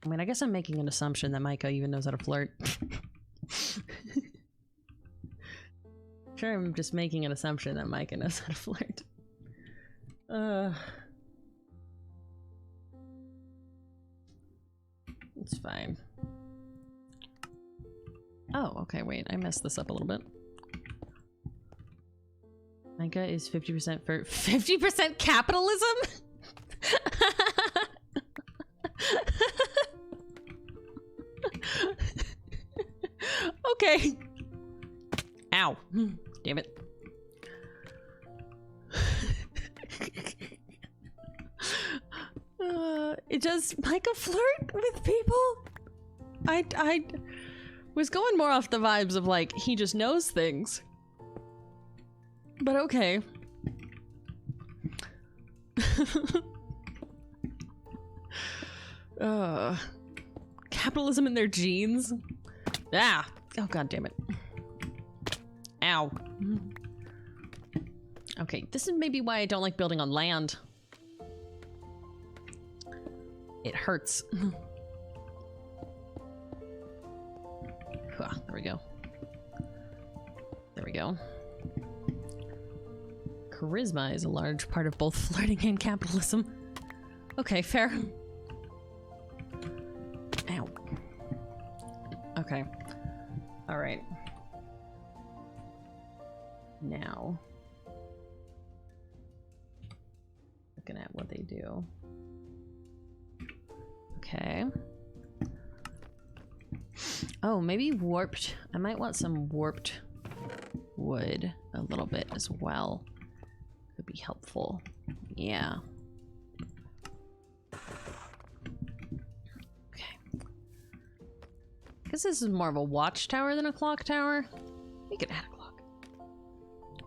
I mean, I guess I'm making an assumption that Micah even knows how to flirt. Sure, I'm just making an assumption that Micah knows how to flirt. It's fine. Oh, okay, wait, I messed this up a little bit. Micah is 50% for 50% capitalism? Okay. Ow. Damn it. Does Micah flirt with people? I was going more off the vibes of like, he just knows things. But okay. Capitalism in their genes? Ah! Oh, god damn it. Ow. Okay, this is maybe why I don't like building on land. It hurts. There we go. There we go. Charisma is a large part of both flirting and capitalism. Okay, fair. Ow. Okay. Alright. Now. Looking at what they do. Okay. Oh, maybe warped. I might want some warped wood a little bit as well. Could be helpful. Yeah. Okay. Guess this is more of a watchtower than a clock tower. We could add a clock.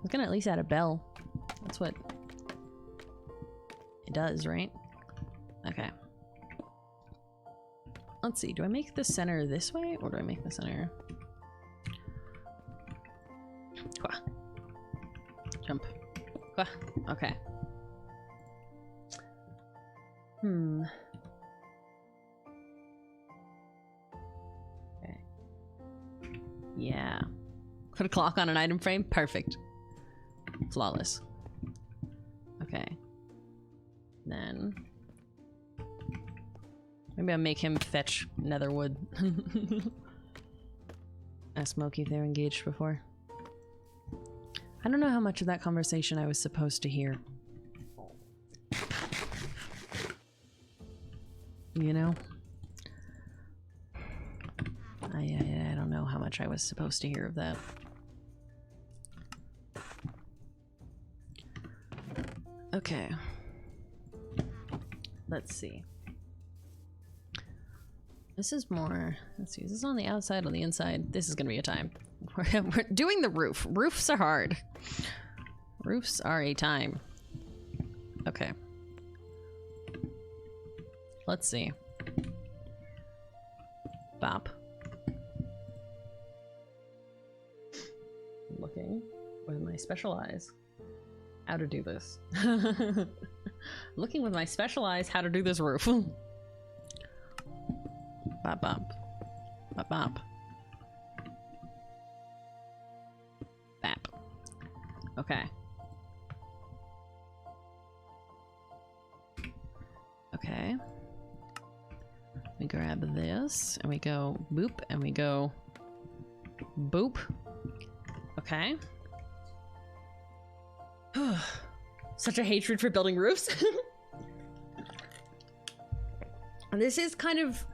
We can at least add a bell. That's what it does, right? Okay. Let's see. Do I make the center this way, or do I make the center? Jump. Okay. Okay. Yeah. Put a clock on an item frame. Perfect. Flawless. Okay. Then maybe I'll make him fetch nether wood. Ask Smokey if they were engaged before. I don't know how much of that conversation I was supposed to hear. You know? I don't know how much I was supposed to hear of that. Okay. Let's see. This is more... Let's see, is this on the outside or on the inside? This is gonna be a time. We're doing the roof. Roofs are hard. Roofs are a time. Okay. Let's see. Bop. Looking with my special eyes how to do this. Looking with my special eyes how to do this roof. Bop bop. Bop bop. Bap. Okay. Okay. We grab this and we go boop and we go boop. Okay. Such a hatred for building roofs. This is kind of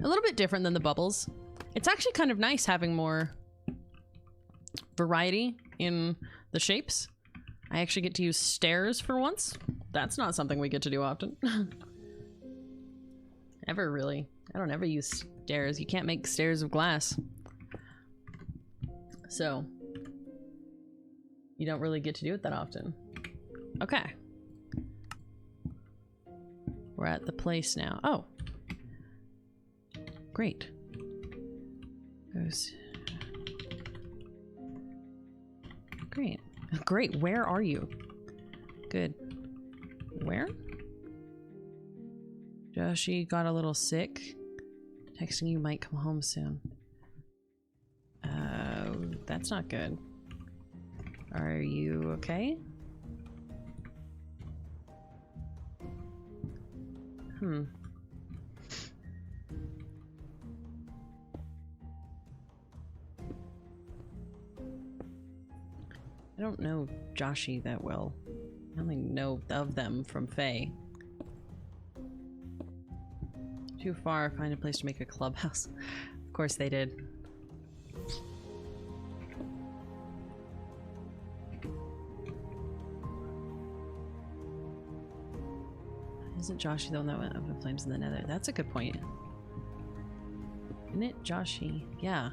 a little bit different than the bubbles. It's actually kind of nice having more variety in the shapes. I actually get to use stairs for once. That's not something we get to do often. Ever, really. I don't ever use stairs. You can't make stairs of glass. So, you don't really get to do it that often. Okay. We're at the place now. Oh. Great. Goes. Great. Great. Where are you? Good. Where? Joshi got a little sick. Texting you might come home soon. That's not good. Are you okay? I don't know Joshi that well. I only know of them from Faye. Too far, find a place to make a clubhouse. Of course they did. Isn't Joshi the one that went up in flames in the nether? That's a good point. Isn't it Joshi? Yeah.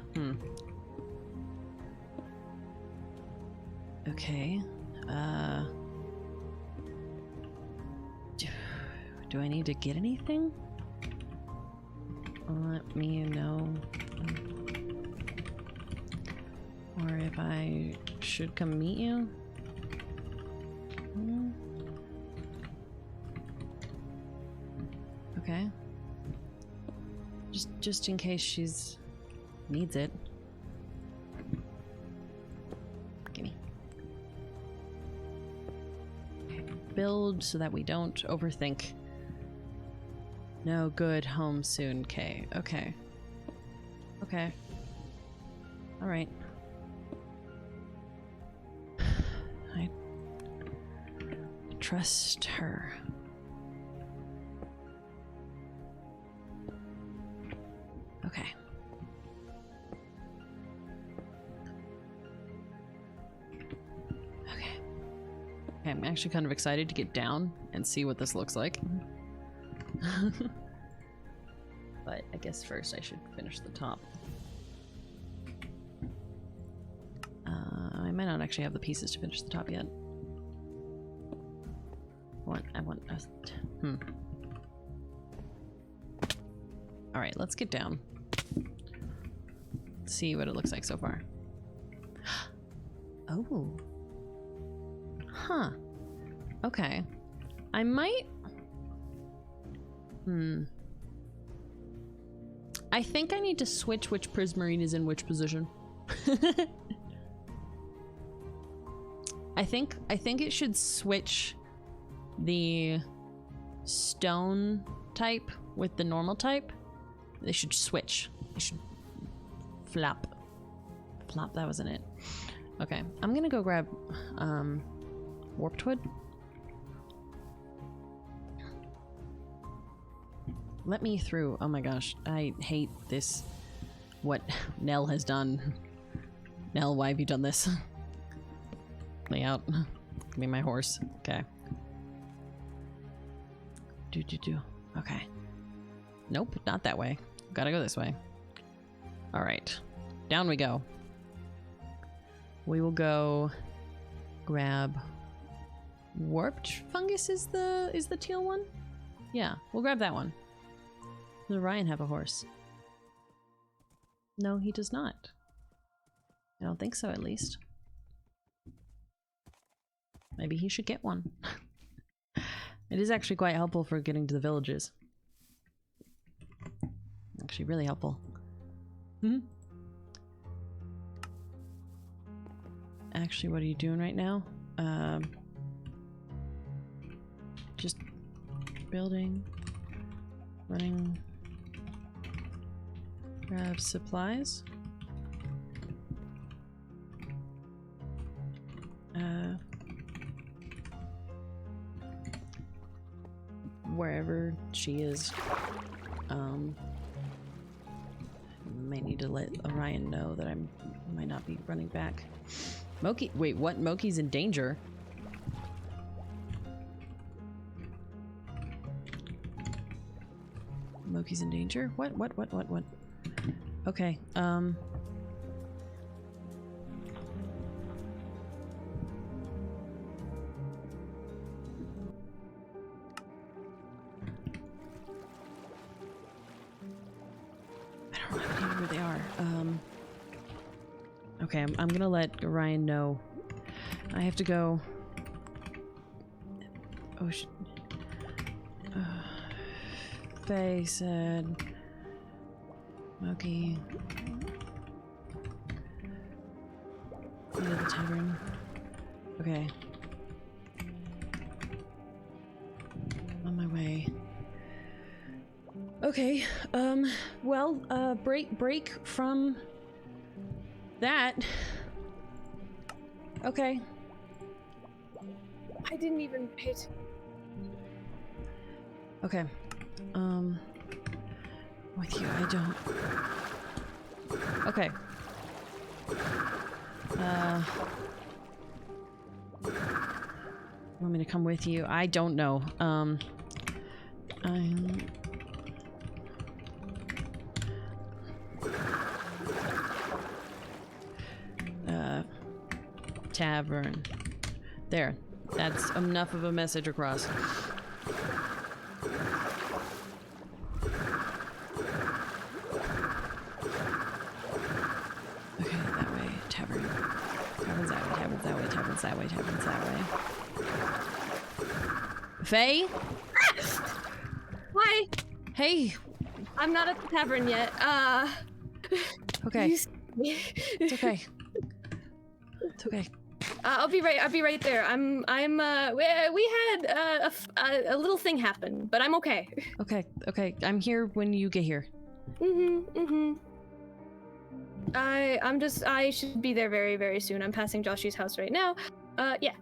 Okay. Do I need to get anything? Let me know. Or if I should come meet you? Okay. Just in case she's needs it. Gimme. Okay. Build so that we don't overthink. No good, home soon, Kay. Okay. Okay. Alright. I trust her. Okay. Okay, I'm actually kind of excited to get down and see what this looks like. But I guess first I should finish the top. I might not actually have the pieces to finish the top yet. Alright, let's get down. See what it looks like so far. Oh. Huh. Okay. I might... I think I need to switch which prismarine is in which position. I think it should switch the stone type with the normal type. They should switch. They should flop. Flop, that wasn't it. Okay, I'm gonna go grab warped wood. Let me through. Oh my gosh, I hate this. What Nell has done. Nell, why have you done this? Lay out. Give me my horse. Okay. Okay. Nope, not that way. Gotta go this way. Alright. Down we go. We will go grab warped fungus is the teal one? Yeah, we'll grab that one. Does Ryan have a horse? No, he does not. I don't think so, at least. Maybe he should get one. It is actually quite helpful for getting to the villages. Actually, really helpful. Actually, what are you doing right now? Just building, running, grab supplies. Wherever she is, may need to let Orion know that I might not be running back. Moki, wait, what? Moki's in danger? Moki's in danger? What? Okay, where they are. Okay, I'm gonna let Ryan know. I have to go. Oh, Faye said. Moki. Go to the tavern. Okay. On my way. Okay, well, break from that. Okay. I didn't even pay it. Okay. With you, I don't. Okay. Want me to come with you? I don't know. I'm... Tavern. There. That's enough of a message across. Okay, that way. Tavern. Tavern's that way, tavern's that way, tavern's that way, tavern's that way. Faye? Hi! Hey! I'm not at the tavern yet. Okay. It's okay. It's okay. I'll be right there. We had a little thing happen, but I'm okay. Okay. I'm here when you get here. I should be there very, very soon. I'm passing Joshy's house right now. Yeah.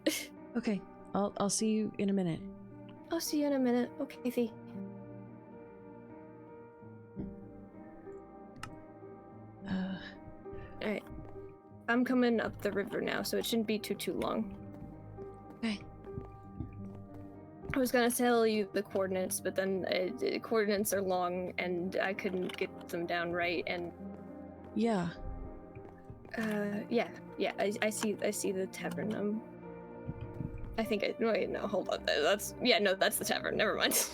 Okay. I'll see you in a minute. I'll see you in a minute. Okay, Thee. Alright. I'm coming up the river now, so it shouldn't be too long. Okay. I was gonna tell you the coordinates, but then coordinates are long, and I couldn't get them down right. And Yeah. yeah, I see the tavern. I think wait, no, hold on. That's the tavern. Never mind.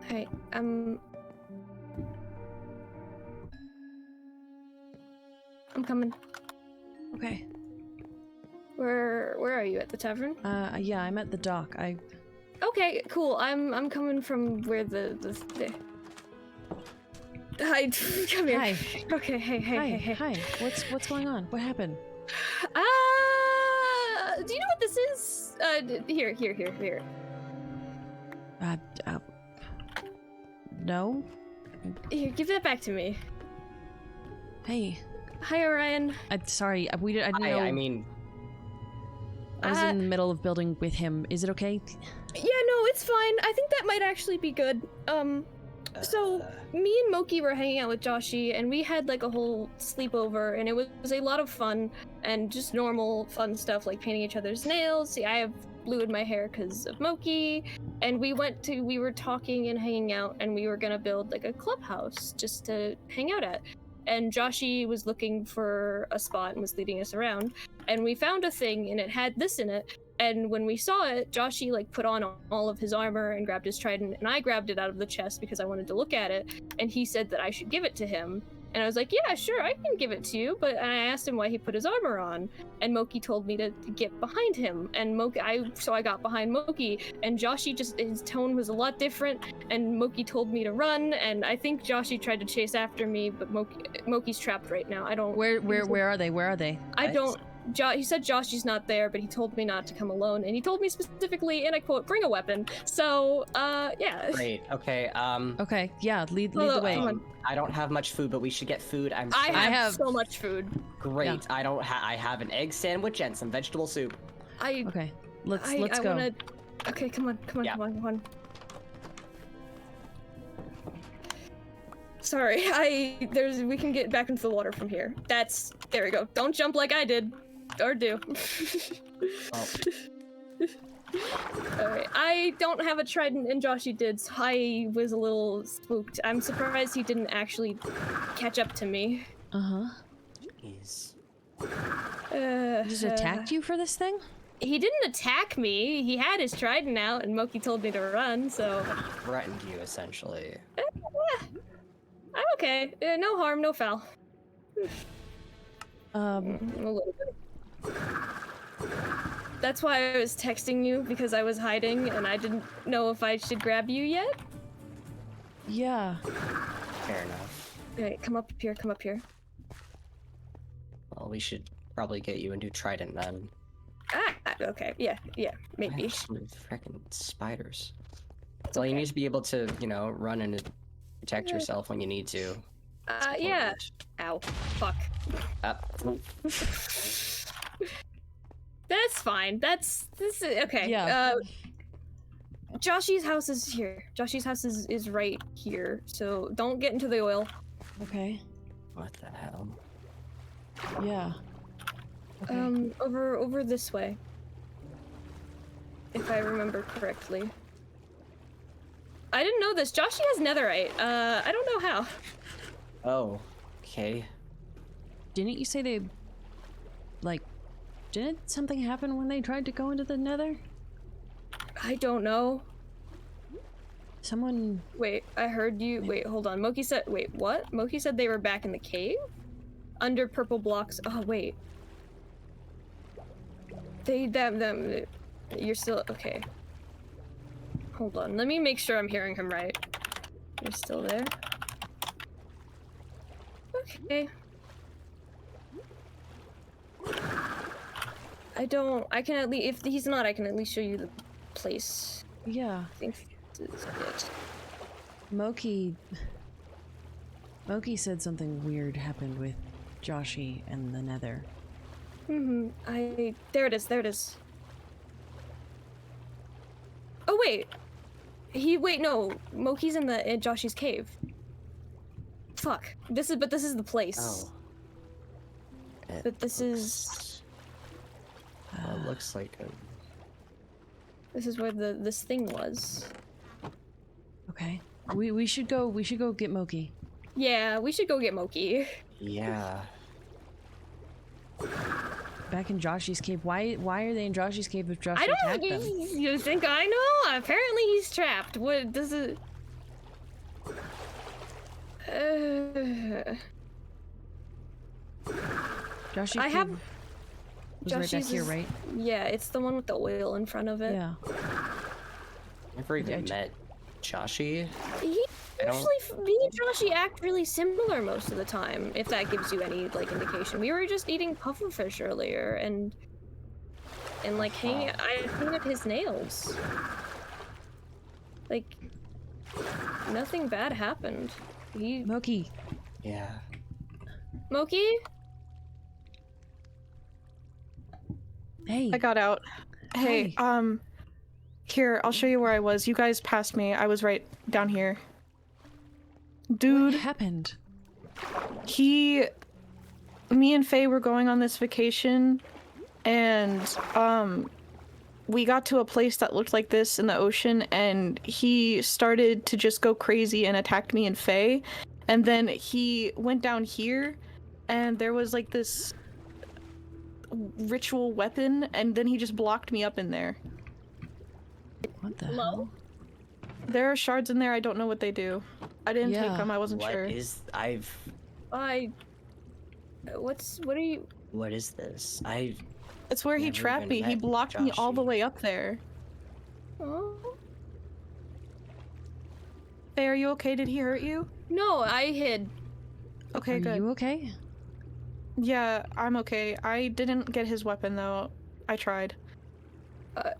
Alright, I'm coming. Okay. Where are you, at the tavern? Yeah, I'm at the dock. Okay, cool. I'm coming from where the Hi, come here. Hi. Okay, hey. Hi. What's going on? What happened? Do you know what this is? Here. No? Here, give that back to me. Hey. Hi, Orion. Sorry, I didn't know. I mean, I was in the middle of building with him. Is it okay? Yeah, no, it's fine. I think that might actually be good. So me and Moki were hanging out with Joshi, and we had like a whole sleepover, and it was a lot of fun and just normal fun stuff like painting each other's nails. See, I have blue in my hair because of Moki, and we were talking and hanging out, and we were gonna build like a clubhouse just to hang out at. And Joshi was looking for a spot and was leading us around, and we found a thing, and it had this in it. And when we saw it, Joshi like put on all of his armor and grabbed his trident, and I grabbed it out of the chest because I wanted to look at it, and he said that I should give it to him. And I was like, yeah, sure, I can give it to you. But and I asked him why he put his armor on, and Moki told me to get behind him. And so I got behind Moki, and Joshi his tone was a lot different, and Moki told me to run, and I think Joshi tried to chase after me, but Moki's trapped right now. I don't. Where are they? Where are they? I don't. He said Joshi's not there, but he told me not to come alone, and he told me specifically, and I quote, "Bring a weapon." So, yeah. Great. Okay. Okay. Yeah. Lead the way. I don't have much food, but we should get food. I have so much food. Great. Yeah. I have an egg sandwich and some vegetable soup. Okay. Let's go. Okay, come on. Sorry, we can get back into the water from here. There we go. Don't jump like I did. Or do. Oh. Alright, I don't have a trident, and Joshi did, so I was a little spooked. I'm surprised he didn't actually catch up to me. Uh-huh. Jeez. He just attacked you for this thing? He didn't attack me. He had his trident out, and Moki told me to run, so... He threatened you, essentially. I'm okay. No harm, no foul. A little bit. That's why I was texting you, because I was hiding and I didn't know if I should grab you yet. Yeah. Fair enough. Okay, come up here. Well, we should probably get you a new trident then. Okay, yeah, maybe. Frickin' spiders. Well, you need to be able to, run and protect yourself when you need to. Yeah. Ow. Fuck. That's fine. Okay. Yeah. Joshi's house is here. Joshi's house is right here. So don't get into the oil. Okay. What the hell? Yeah. Okay. Over this way. If I remember correctly. I didn't know this. Joshi has netherite. I don't know how. Oh, okay. Didn't you say they... didn't something happen when they tried to go into the nether? I don't know. Someone... Wait, I heard you... Wait, hold on. Moki said... Wait, what? Moki said they were back in the cave? Under purple blocks. Oh, wait. Them... You're still... Okay. Hold on. Let me make sure I'm hearing him right. You're still there? Okay. I can at least... If he's not, I can at least show you the place. Yeah. I think this is it. Moki said something weird happened with Joshi and the nether. There it is. Oh, wait. Wait, no. Moki's in Joshi's cave. Fuck. This is the place. Oh. But this is... Well, it looks like a... This is where this thing was. Okay. We should go get Moki. Yeah, we should go get Moki. Yeah. Back in Joshy's cave. Why are they in Joshy's cave if Joshy I don't. attacked them? You think I know? Apparently he's trapped. What does it? Joshy I cave have. was right back Joshy's here, is- right? Yeah, it's the one with the oil in front of it. Yeah. Never even Yeah, met Joshi. He I don't- usually, me and Joshy act really similar most of the time. If that gives you any like indication, we were just eating pufferfish earlier and like hanging. I painted his nails. Like nothing bad happened. Moki. Yeah. Moki. Hey. I got out. Hey, Hi. here, I'll show you where I was. You guys passed me. I was right down here. Dude, What happened? me and Faye were going on this vacation, and, we got to a place that looked like this in the ocean, and he started to just go crazy and attacked me and Faye. And then he went down here, and there was like this ritual weapon, and then he just blocked me up in there. What the Hello? hell? There are shards in there, I don't know what they do. I didn't take Yeah. them, I wasn't What sure. is... What are you? What is this? It's where he Never trapped even me. He met blocked me all the Joshy. way up there. Oh. Faye, are you okay? Did he hurt you? No, I hid. Okay, Are good. you okay? Yeah, I'm okay. I didn't get his weapon though. I tried.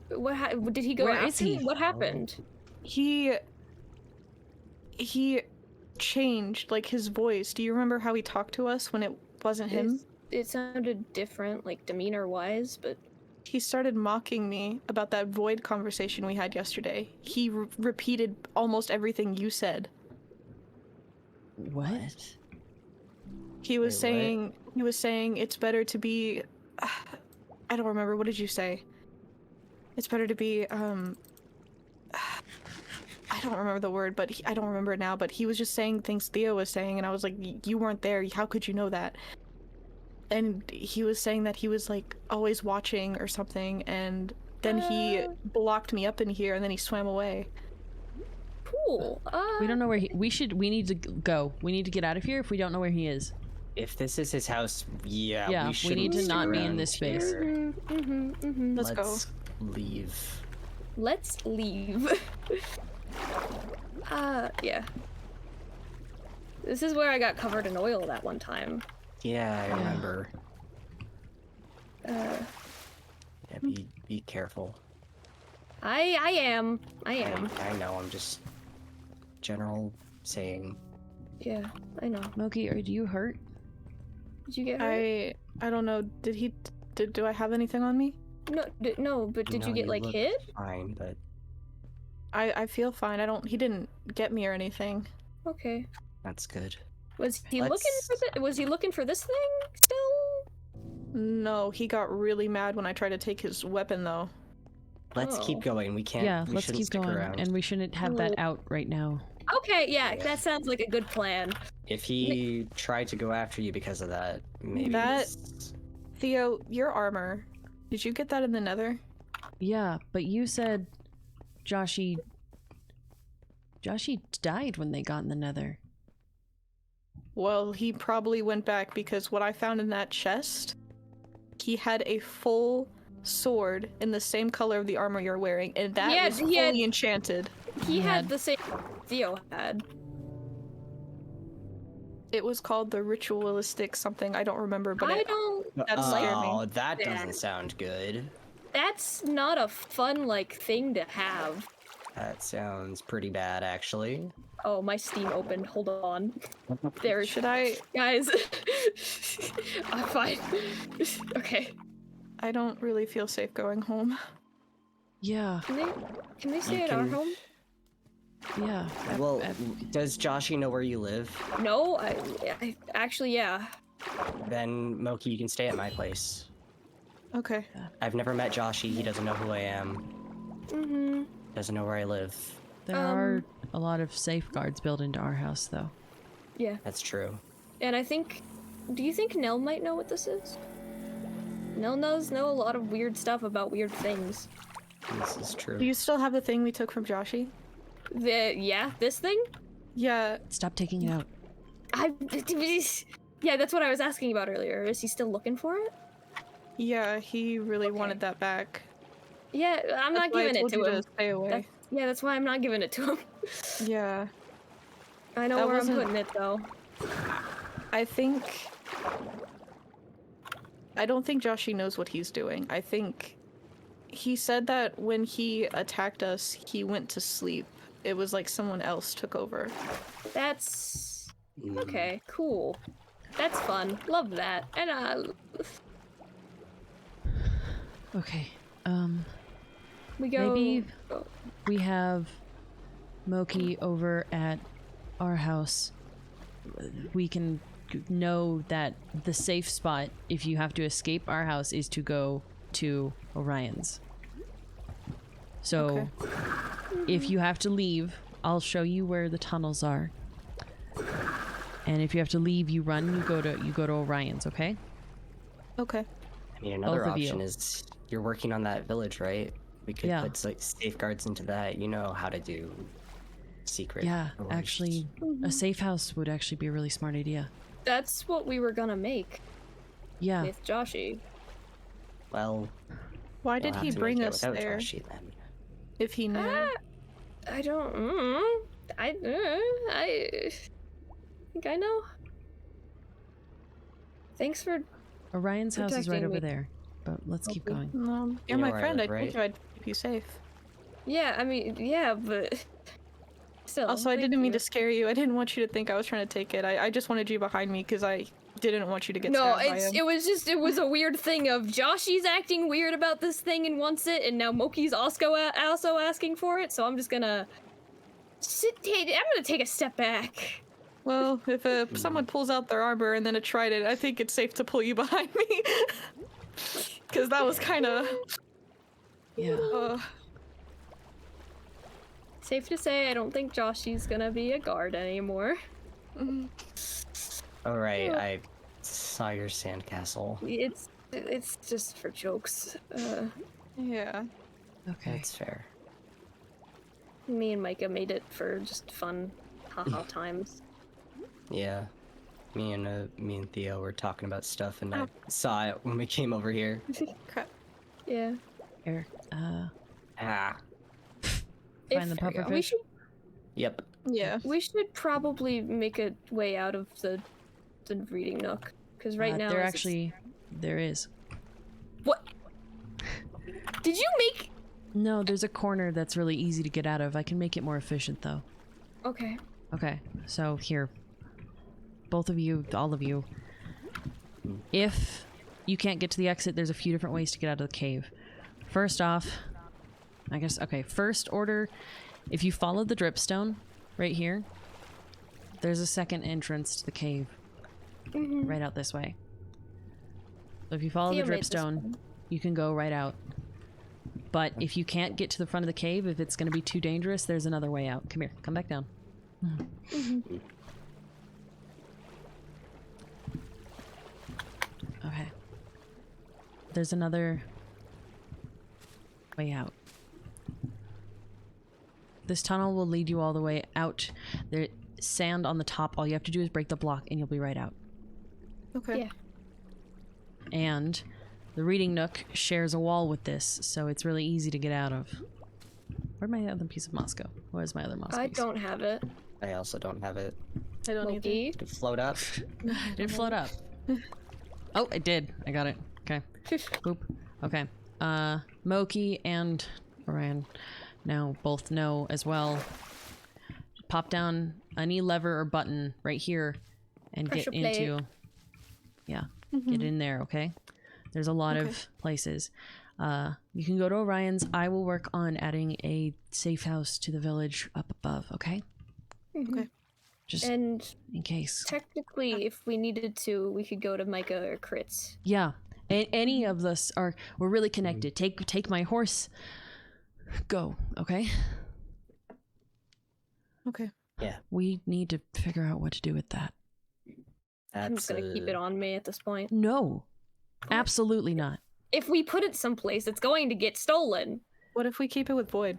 Did he go Where after is he? me? What happened? He changed like his voice. Do you remember how he talked to us when it wasn't him? It sounded different, like demeanor-wise, but He started mocking me about that void conversation we had yesterday. He repeated almost everything you said. What? He was Wait, what? saying it's better to be I don't remember, what did you say? It's better to be I don't remember the word, but I don't remember it now, but he was just saying things Theo was saying, and I was like, you weren't there, how could you know that? And he was saying that he was like always watching or something, and then he blocked me up in here and then he swam away. cool. We don't know where we need to go. We need to get out of here if we don't know where he is. If this is his house, yeah, Yeah, we we shouldn't need to stick not be in around this space. here. Let's go. Leave. Let's leave. Yeah. This is where I got covered in oil that one time. Yeah, I remember. Uh, Yeah, be careful. I am. I know, I'm just general saying. Yeah, I know. Moki, are you hurt? Did you get hurt? I don't know. Do I have anything on me? No, but did No, you get like look hit? Fine, but I feel fine. He didn't get me or anything. Okay. that's good. Was he Let's- looking for Was he looking for this thing still? No, he got really mad when I tried to take his weapon though. Let's keep Oh. going. We can't. Yeah, we let's shouldn't keep stick going. around. And we shouldn't have that out right now. Okay, yeah, Yeah. that sounds like a good plan. If he tried to go after you because of that, maybe. That- it's- Theo, your armor. Did you get that in the Nether? Yeah, but you said Joshy died when they got in the Nether. Well, he probably went back because what I found in that chest, he had a full sword in the same color of the armor you're wearing, and that Yeah, was he had- fully enchanted. He had- had the same Theo had. It was called the ritualistic something. I don't remember, but I don't. that scared me. Oh, that Yeah. doesn't sound good. That's not a fun like thing to have. That sounds pretty bad, actually. Oh, my Steam opened. Hold on. There, Should I? guys. I'm fine. Okay. I don't really feel safe going home. Yeah, Can they stay You at our can- home? yeah. Well, does Joshy know where you live? No, I actually, yeah. Then Moki, you can stay at my place. Okay. I've never met Joshy. He doesn't know who I am. Mm-hmm. Doesn't know where I live. There are a lot of safeguards built into our house, though. Yeah. That's true. And I think... Do you think Nell might know what this is? Nell knows a lot of weird stuff about weird things. This is true. Do you still have the thing we took from Joshy? Yeah, this thing? Yeah. Stop taking it out. Yeah, that's what I was asking about earlier. Is he still looking for it? Yeah, he really Okay. wanted that back. Yeah, I'm not That's why I giving it told to you him. stay away. That's why I'm not giving it to him. Yeah. I know That where wasn't- I'm putting it, though. I don't think Joshy knows what he's doing. I think he said that when he attacked us, he went to sleep. It was like someone else took over. That's... Mm. Okay, cool. That's fun. Love that. And, Okay. we go... Maybe we have Moki over at our house. We can know that the safe spot, if you have to escape our house, is to go to Orion's. So, if you have to leave, I'll show you where the tunnels are. And if you have to leave, you run. You go to Orion's. Okay. Okay. I mean, another Both of you. option is you're working on that village, right? We could Yeah. put like safeguards into that. You know how to do secret. Yeah, doors. actually, a safe house would actually be a really smart idea. That's what we were gonna make Yeah. with Joshy. Well, Why we'll did have he to bring make it us without there Joshy then. if he knew? I don't... I think I know. Thanks for... Orion's house is right protecting over me. there, but let's keep Okay. going. No, you're know my where I friend. I live, told right? you I'd keep you safe. Yeah, I mean, yeah, but... Still, Also, I thank didn't mean you. to scare you. I didn't want you to think I was trying to take it. I just wanted you behind me because I didn't want you to get No, stabbed by him. it was a weird thing of Joshy's acting weird about this thing and wants it, and now Moki's also asking for it, so I'm just gonna... I'm gonna take a step back. Well, if someone pulls out their armor and then a trident, I think it's safe to pull you behind me. Because that was kind of... Yeah. Safe to say, I don't think Joshy's gonna be a guard anymore. All right, I saw your sandcastle. It's just for jokes. Yeah. Okay. That's fair. Me and Micah made it for just fun, haha times. Yeah. Me and Theo were talking about stuff, and I saw it when we came over here. Crap. Yeah. Here. Ah. Find the puffer we fish? should Yep. Yeah. we should probably make a way out of the reading nook, because right now there as it's- actually there is. What? Did you make? No, there's a corner that's really easy to get out of. I can make it more efficient though. Okay. Okay, so here. Both of you, all of you. If you can't get to the exit, there's a few different ways to get out of the cave. First off, I guess, okay, first order, if you follow the dripstone right here, there's a second entrance to the cave. Right out this way. So if you follow Theo the made this dripstone, one. you can go right out. But if you can't get to the front of the cave, if it's going to be too dangerous, there's another way out. Come here, come back down. Okay. There's another way out. This tunnel will lead you all the way out. There's sand on the top. All you have to do is break the block and you'll be right out. Okay. Yeah. And the reading nook shares a wall with this, so it's really easy to get out of. Where'd my other piece of moss go? Where's my other moss I piece? don't have it. I also don't have it. I don't need Moki. Did it float up? Did it float up? Oh, it did. I got it. Okay. Boop. Okay. Moki and Orion now both know as well. Pop down any lever or button right here and Pressure get plate. into... Yeah. Get in there, okay? There's a lot of places. You can go to Orion's. I will work on adding a safe house to the village up above, okay? Okay. Just And in case. technically, if we needed to, we could go to Micah or Crits. Yeah. Any of us we're really connected. Take my horse. Go, okay? Okay. Yeah, We need to figure out what to do with that. I'm just gonna keep it on me at this point. No, absolutely not. If we put it someplace, it's going to get stolen. What if we keep it with Void?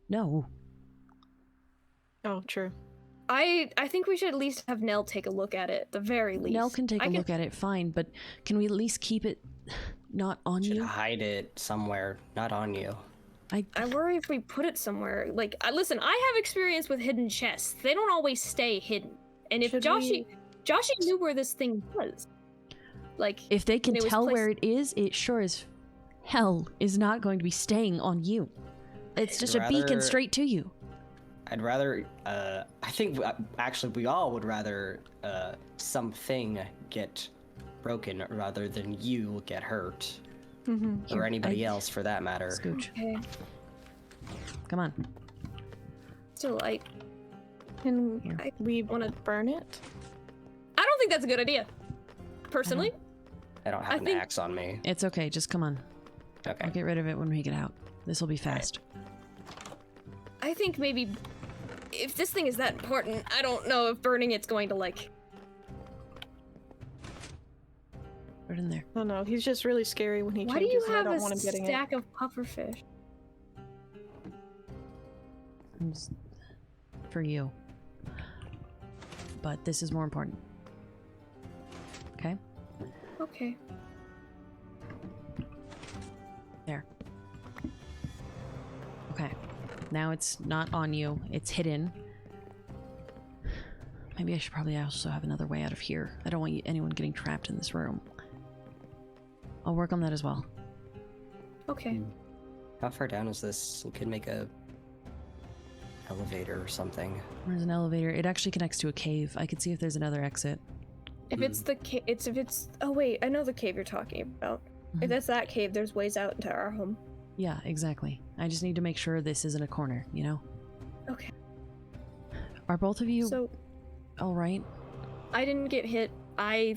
No. Oh, true. I think we should at least have Nell take a look at it, at the very least. Nell can take a look at it, fine, but can we at least keep it not on Should you? hide it somewhere, not on you. I worry if we put it somewhere. Like, listen, I have experience with hidden chests. They don't always stay hidden. And if Joshy knew where this thing was, like, if they can tell where placed... it is, it sure as hell is not going to be staying on you. It's just a beacon straight to you. I'd rather, I think, actually, we all would rather something get broken rather than you get hurt. Mm-hmm. Or anybody else, for that matter. Scooch. Okay. Come on. So, like, Can we want to... burn it? I don't think that's a good idea. Personally. I don't have an axe on me. It's okay, just come on. Okay. I'll get rid of it when we get out. This will be fast. I think maybe if this thing is that important, I don't know if burning it's going to, like... Put it in there. Oh no, he's just really scary when he Why do changes you and I have don't a want him getting stack of pufferfish? It's for you. But this is more important. Okay? Okay. There. Okay. Now it's not on you. It's hidden. Maybe I should probably also have another way out of here. I don't want anyone getting trapped in this room. I'll work on that as well. Okay. How far down is this? We could make a elevator or something. There's an elevator. It actually connects to a cave. I could see if there's another exit. If it's the cave, if it's... Oh wait, I know the cave you're talking about. If that's that cave, there's ways out into our home. Yeah, exactly. I just need to make sure this isn't a corner, you know? Okay. Are both of you So, all right? I didn't get hit. I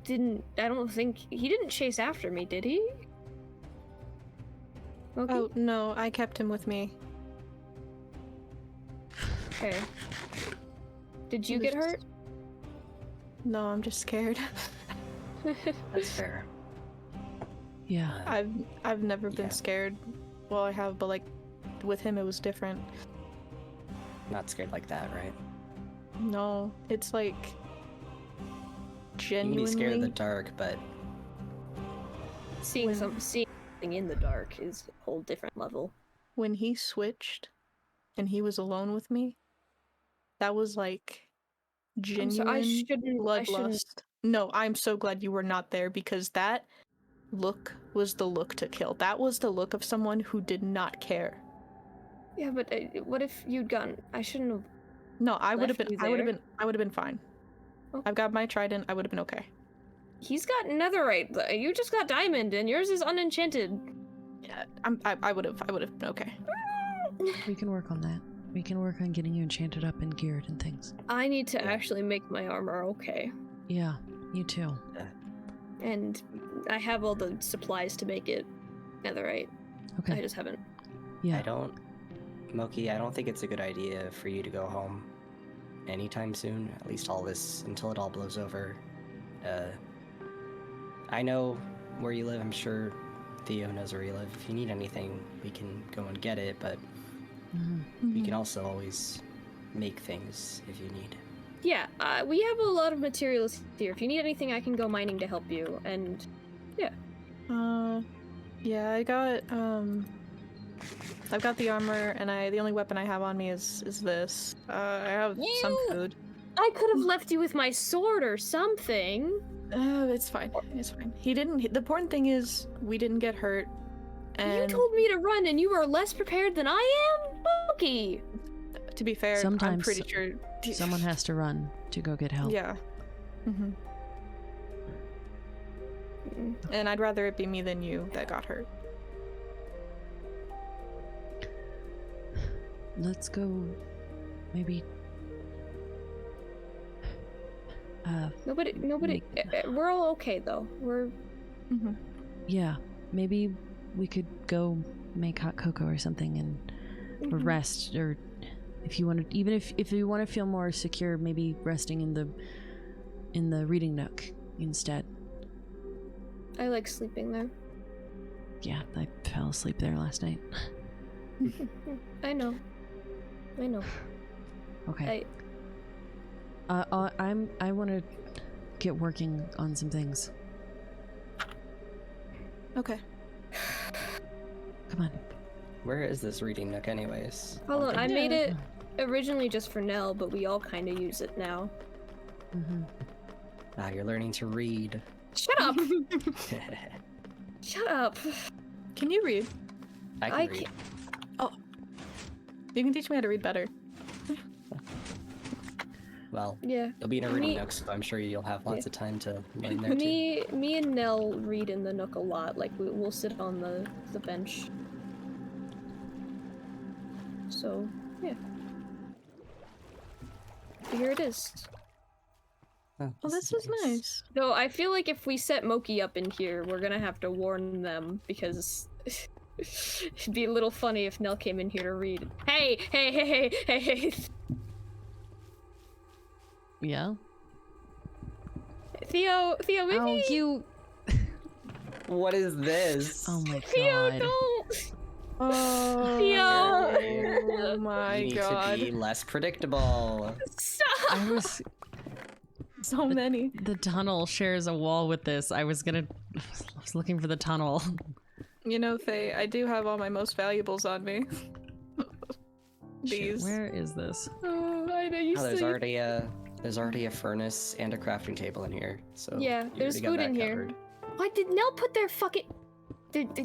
don't think... He didn't chase after me, did he? Okay. Oh no, I kept him with me. Okay. Did you get hurt? No, I'm just scared. That's fair. Yeah. I've never been Yeah. scared. Well, I have, but like with him it was different. Not scared like that, right? No, it's like You genuinely. can be scared of the dark, but Seeing something in the dark is a whole different level. When he switched, and he was alone with me, that was like genuine I shouldn't- bloodlust. No, I'm so glad you were not there because that look was the look to kill. That was the look of someone who did not care. Yeah, but what if you'd gone? I shouldn't have. No, I would have Left been. you I would have there? been. I would have been fine. Oh. I've got my trident. I would have been okay. He's got netherite. You just got diamond, and yours is unenchanted. Yeah, I would have. I would have been okay. We can work on that. We can work on getting you enchanted up and geared and things. I need to actually make my armor okay, Yeah, you too. and I have all the supplies to make it netherite. Okay. I just haven't. Yeah. Moki, I don't think it's a good idea for you to go home anytime soon. At least all this until it all blows over. I know where you live. I'm sure Theo knows where you live. If you need anything, we can go and get it. But we can also always make things if you need. Yeah, we have a lot of materials here. If you need anything, I can go mining to help you. And Yeah, I got I've got the armor, and the only weapon I have on me is this. I have some food. I could have left you with my sword or something. It's fine. It's fine. He didn't. The important thing is we didn't get hurt. And You told me to run, and you were less prepared than I am, Moki. to be fair, I'm Sometimes pretty sure someone has to run to go get help. Yeah. And I'd rather it be me than you that got hurt. Let's go. Maybe. Nobody. We're all okay though. Mm-hmm. Yeah, maybe we could go make hot cocoa or something and or rest, or if you want to, even if you want to feel more secure, maybe resting in the reading nook instead. I like sleeping there. Yeah, I fell asleep there last night. I know. Okay. I want to get working on some things. Okay. Come on. Where is this reading nook, anyways? Hold on, I made Yeah. it originally just for Nell, but we all kind of use it now. Mm-hmm. Ah, you're learning to read. Shut up! Shut up! Can you read? I can I read. You can teach me how to read better. Well, Yeah. you'll be in a reading Me- nook, so I'm sure you'll have lots Yeah. of time to learn there too. Me and Nell read in the nook a lot. Like we'll sit on the bench. So yeah. Here it is. Oh, Oh, this is nice. Though I feel like if we set Moki up in here, we're gonna have to warn them because it'd be a little funny if Nell came in here to read. Hey. Yeah. Theo, maybe. Oh, you. What is this? Oh my Theo, god. don't. Oh, Theo. oh my You need god. to be less predictable. Stop. I was. So many. The tunnel shares a wall with this. I was looking for the tunnel. You know, Faye, I do have all my most valuables on me. Shit, These. where is this? Oh, I know you Oh, there's still. already a furnace and a crafting table in here. So Yeah, you there's already got food that in here. covered. Why did Nell put their fucking?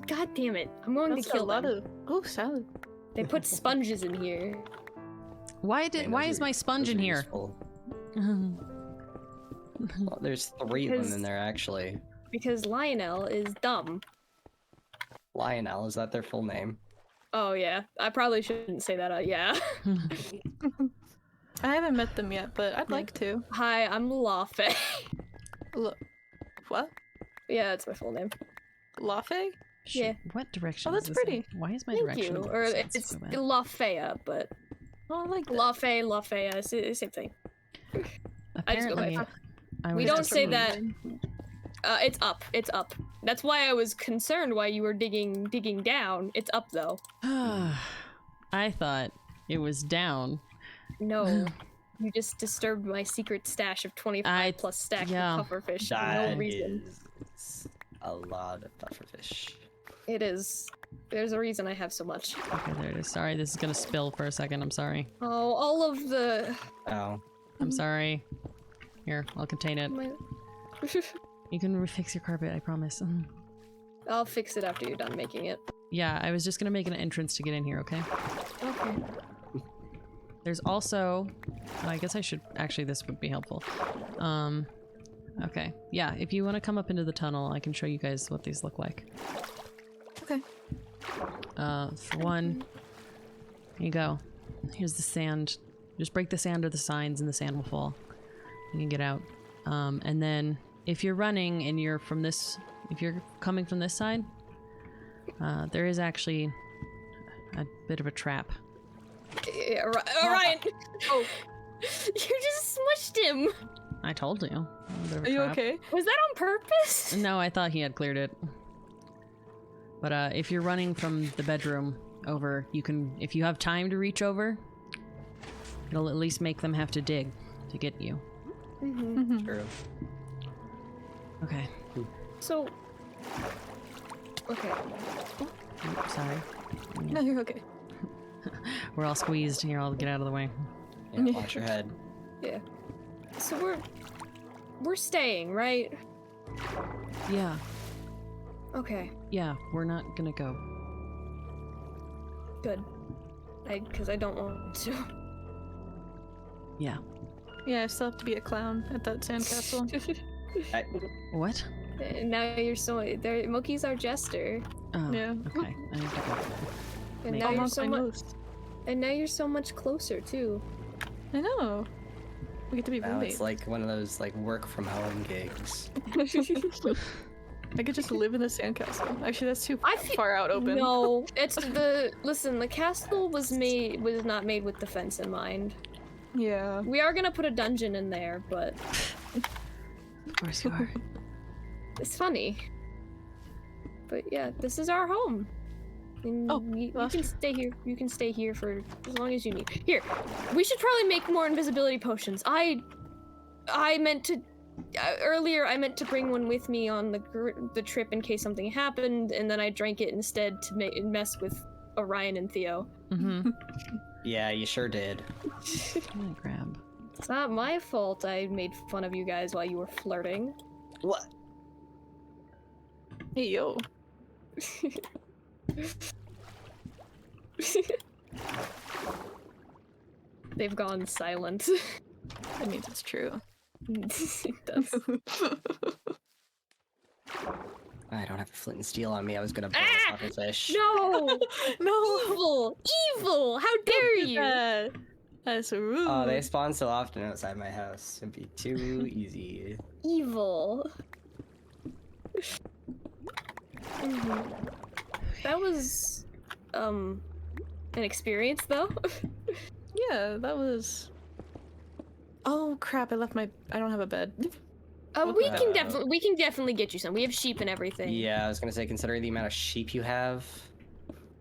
God damn it! I'm going That's to kill a lot them. of. Oh, salad. They put sponges in here. Why Man, why those is are- my sponge those in are here? useful. Well, there's 3 of them Because- in there actually. Because Lionel is dumb. Lionel, is that their full name? Oh yeah, I probably shouldn't say that. Yeah. I haven't met them yet, but I'd Yeah. like to. Hi, I'm Lafe. Look. What? Yeah, that's my full name. Lafe? Shoot, Yeah. What direction? Oh, is that's this pretty. in? Why is my Thank direction? you. of Or sense it's so bad? Lafaya, but Oh, I like that. Lafaya, it's the same thing. I just go by Apparently, Fa- I We was don't just say reading- that. It's up. It's up. That's why I was concerned why you were digging down. It's up though. I thought it was down. No. You just disturbed my secret stash of 25 I- plus stacks yeah. of pufferfish for That no reason. is a lot of pufferfish. It is. There's a reason I have so much. Okay, there it is. Sorry, this is gonna spill for a second. I'm sorry. Oh, all of the. Oh, I'm sorry. Here, I'll contain it. My... You can refix your carpet, I promise. I'll fix it after you're done making it. Yeah, I was just gonna make an entrance to get in here, okay? Okay. There's also... I guess I should... Actually, this would be helpful. Okay. Yeah, if you want to come up into the tunnel, I can show you guys what these look like. Okay. For one... Here you go. Here's the sand. Just break the sand or the signs and the sand will fall. You can get out. And then, if you're running and you're from this... If you're coming from this side, there is actually a bit of a trap. Yeah, Orion! Oh. You just smushed him! I told you. A bit of a Are you trap. okay? Was that on purpose? No, I thought he had cleared it. But if you're running from the bedroom over, you can, if you have time to reach over, it'll at least make them have to dig to get you. Mm-hmm. true. Okay. So. Okay. Oops, sorry. No, you're okay. We're all squeezed. Here, I'll get out of the way. Yeah, watch your head. Yeah. So we're staying, right? Yeah. Okay. Yeah, we're not gonna go. Good. Because I don't want to. Yeah. Yeah, I still have to be a clown at that sandcastle. What? And now you're so. Moki's our jester. Oh, Yeah. okay. I need to go. And Make now it. you're Almost so my much. nose. And now you're so much closer too. I know. We get to be Now roommates. it's like one of those like work from home gigs. I could just live in the sandcastle. Actually, that's too I feel- far out open. No, it's the listen. The castle was not made with defense in mind. Yeah. We are gonna put a dungeon in there, but Of course you are. it's funny. But yeah, this is our home. And Oh, you well, can stay here. You can stay here for as long as you need. Here, we should probably make more invisibility potions. I meant to earlier. I meant to bring one with me on the trip in case something happened, and then I drank it instead to mess with Orion and Theo. Mm-hmm. Yeah, you sure did. I'm gonna grab. It's not my fault I made fun of you guys while you were flirting. What? Hey, yo. They've gone silent. That means it's true. It does. I don't have a flint and steel on me. I was gonna burn Ah! this fucking fish. No! No! Evil! Evil! How dare you! That's rude. Oh, they spawn so often outside my house. It'd be too easy. Evil. That was an experience though. Yeah, that was... Oh crap, I don't have a bed. We can Okay. definitely get you some. We have sheep and everything. Yeah, I was gonna say, considering the amount of sheep you have.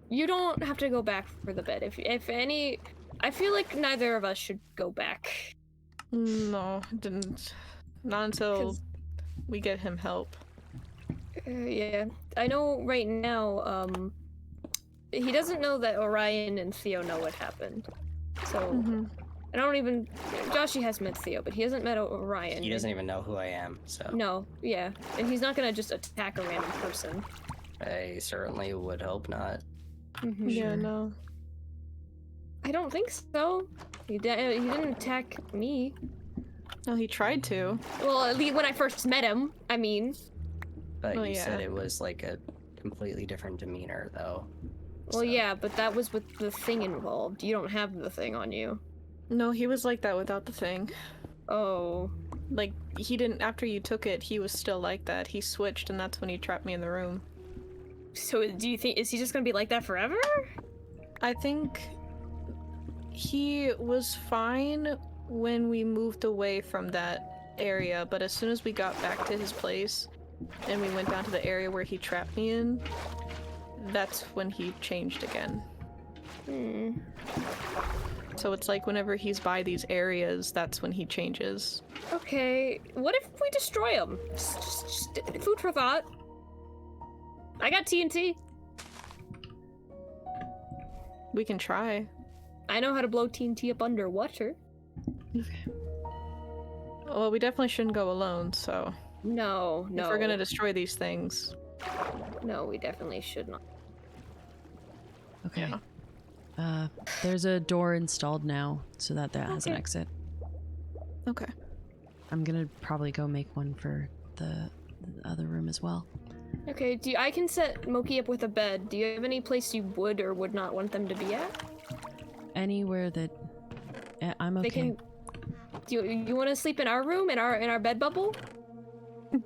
You don't have to go back for the bed. If any, I feel like neither of us should go back. No, didn't. Not until 'Cause- we get him help. Yeah, I know right now. He doesn't know that Orion and Theo know what happened. So Mm-hmm. I don't even. Joshy has met Theo, but he hasn't met Orion. He doesn't even know who I am, so No, yeah, and he's not gonna just attack a random person. I certainly would hope not. Mhm. Yeah, Sure. no. I don't think so. He didn't attack me. No, he tried to. Well, at least when I first met him. I mean, But Well, you said yeah. it was like a completely different demeanor, though. well, So- yeah, but that was with the thing involved. You don't have the thing on you. No, he was like that without the thing. Oh. Like, he didn't, after you took it, he was still like that. He switched, and that's when he trapped me in the room. So do you think, is he just gonna be like that forever? I think he was fine when we moved away from that area, but as soon as we got back to his place and we went down to the area where he trapped me in, that's when he changed again. Hmm. So it's like whenever he's by these areas, that's when he changes. Okay, what if we destroy him? Just food for thought. I got TNT. We can try. I know how to blow TNT up underwater. Well, we definitely shouldn't go alone, so No, no. if we're gonna destroy these things, No, we definitely should not. Okay. Yeah. There's a door installed now, so that has an Okay. exit. okay. I'm gonna probably go make one for the other room as well. Okay, I can set Moki up with a bed. Do you have any place you would or would not want them to be at? Anywhere that I'm okay. They can. Do you want to sleep in our room, in our bed bubble? Yeah,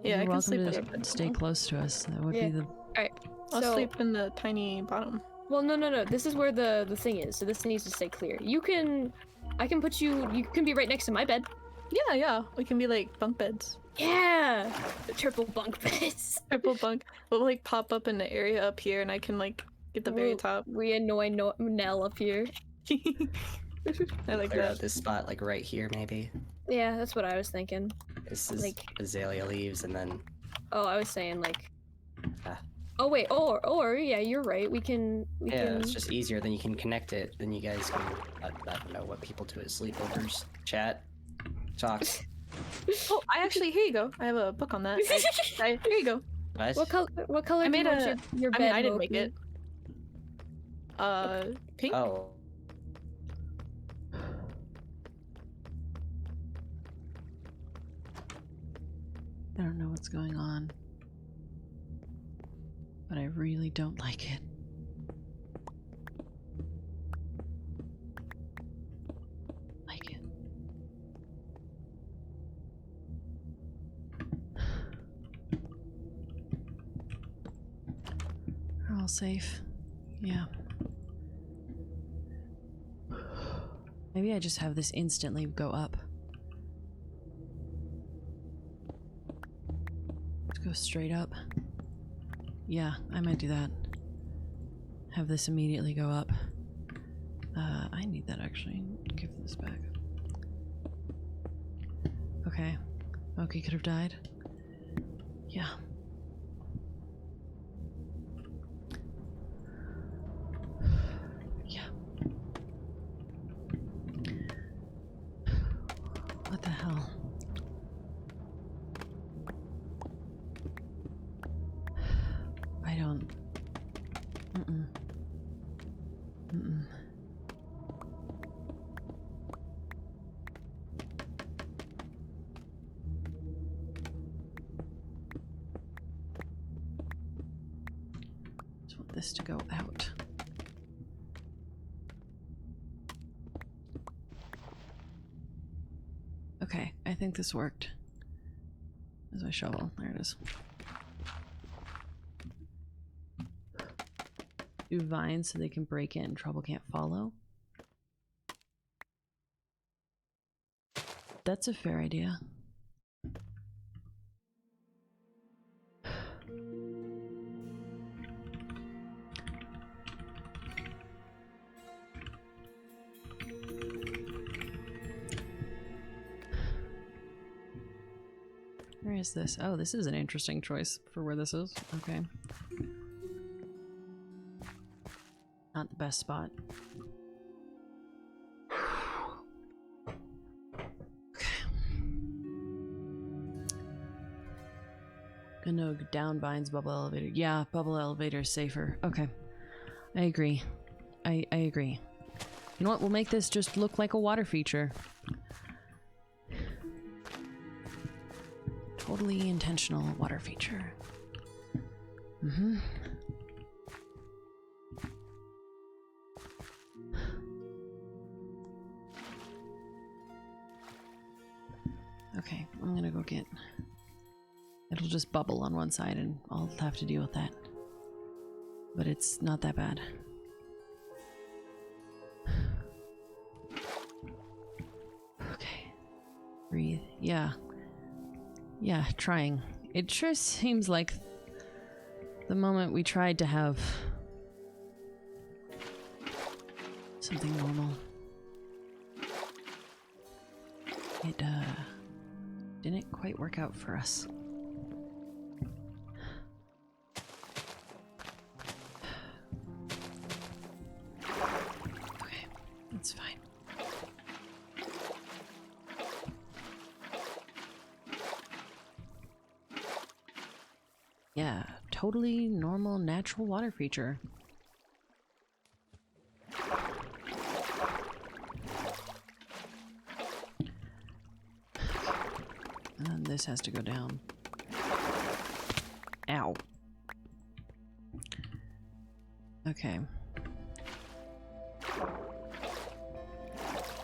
You're I can welcome sleep in to a bed. stay close to us. That would Yeah. be the. I'll So- sleep in the tiny bottom. Well, no. This is where the thing is. So this needs to stay clear. I can put you. You can be right next to my bed. Yeah. We can be like bunk beds. Yeah, the triple bunk beds. Triple bunk. We'll like pop up in the area up here, and I can like get the very We'll- top. We annoy Nell up here. I like Clear out that. this spot, like right here, maybe. Yeah, that's what I was thinking. This is Like- azalea leaves, and then Oh, I was saying like. Ah. Oh wait, or yeah, you're right. We can. yeah, it's just easier. Then you can connect it. Then you guys can. I don't know what people do at sleepovers. Chat, talk. Oh, here you go. I have a book on that. Here you go. What? What color? I do made you want a. your I bed? mean, I didn't make Moki? it. Pink. Oh, I don't know what's going on, but I really don't like it. Like it. safe. Yeah. Maybe I just have this instantly go up. Let's go straight up. Yeah, I might do that. Have this immediately go up. I need that actually. Give this back. Okay. Moki could have died. Yeah. Yeah. What the hell? I don't... Mm-mm. Mm-mm. Just want this to go out. Okay, I think this worked. There's my shovel. There it is. Do vines so they can break in. Trouble can't follow. That's a fair idea. Where is this? Oh, this is an interesting choice for where this is. Okay. Not the best spot. Okay. Gonna go down vines, bubble elevator. Yeah, bubble elevator is safer. Okay. I agree. I agree. You know what? We'll make this just look like a water feature. Totally intentional water feature. Mm-hmm. Okay, I'm gonna go get... It'll just bubble on one side and I'll have to deal with that. But it's not that bad. Okay. Breathe. Yeah. Yeah, trying. It sure seems like the moment we tried to have something normal, it didn't quite work out for us. Okay, that's fine. Yeah, totally normal, natural water feature. And then this has to go down. Ow. Okay.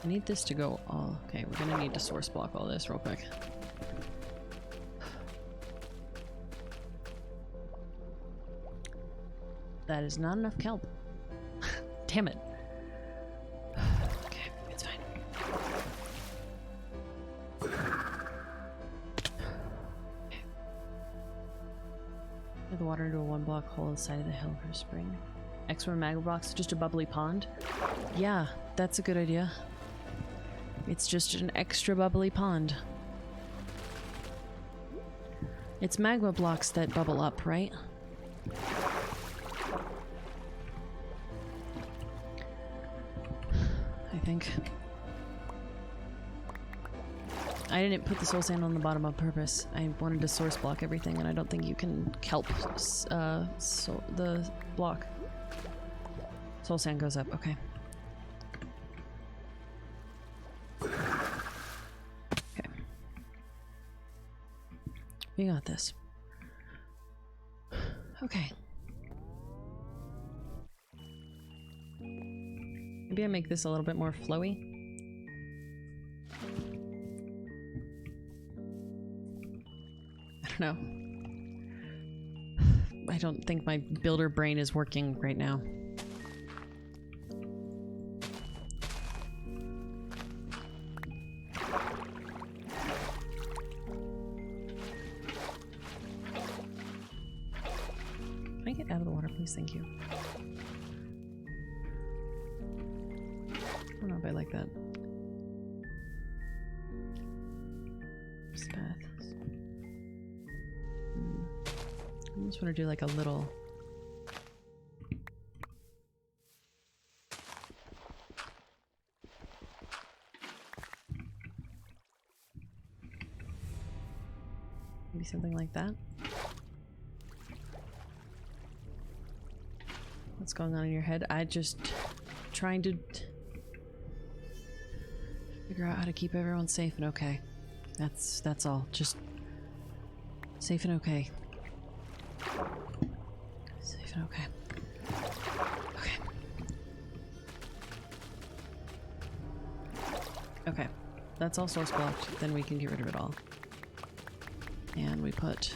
I need this to go all... Okay, we're gonna need to source block all this real quick. That is not enough kelp. Damn it. Okay, it's fine. Okay. Put the water into a one block hole on the side of the hill for a spring. Extra magma blocks, just a bubbly pond. Yeah, that's a good idea. It's just an extra bubbly pond. It's magma blocks that bubble up, right? I think. I didn't put the soul sand on the bottom on purpose. I wanted to source block everything, and I don't think you can kelp the block. Soul sand goes up, okay. Okay. We got this. Okay. Maybe I make this a little bit more flowy. I don't know. I don't think my builder brain is working right now. Can I get out of the water, please? Thank you. I don't know if I like that. Path. I just want to do like a little. Maybe something like that. What's going on in your head? I just trying to figure out how to keep everyone safe and okay. That's all. Just safe and okay. Safe and okay. Okay. Okay. That's all source blocked. Then we can get rid of it all. And we put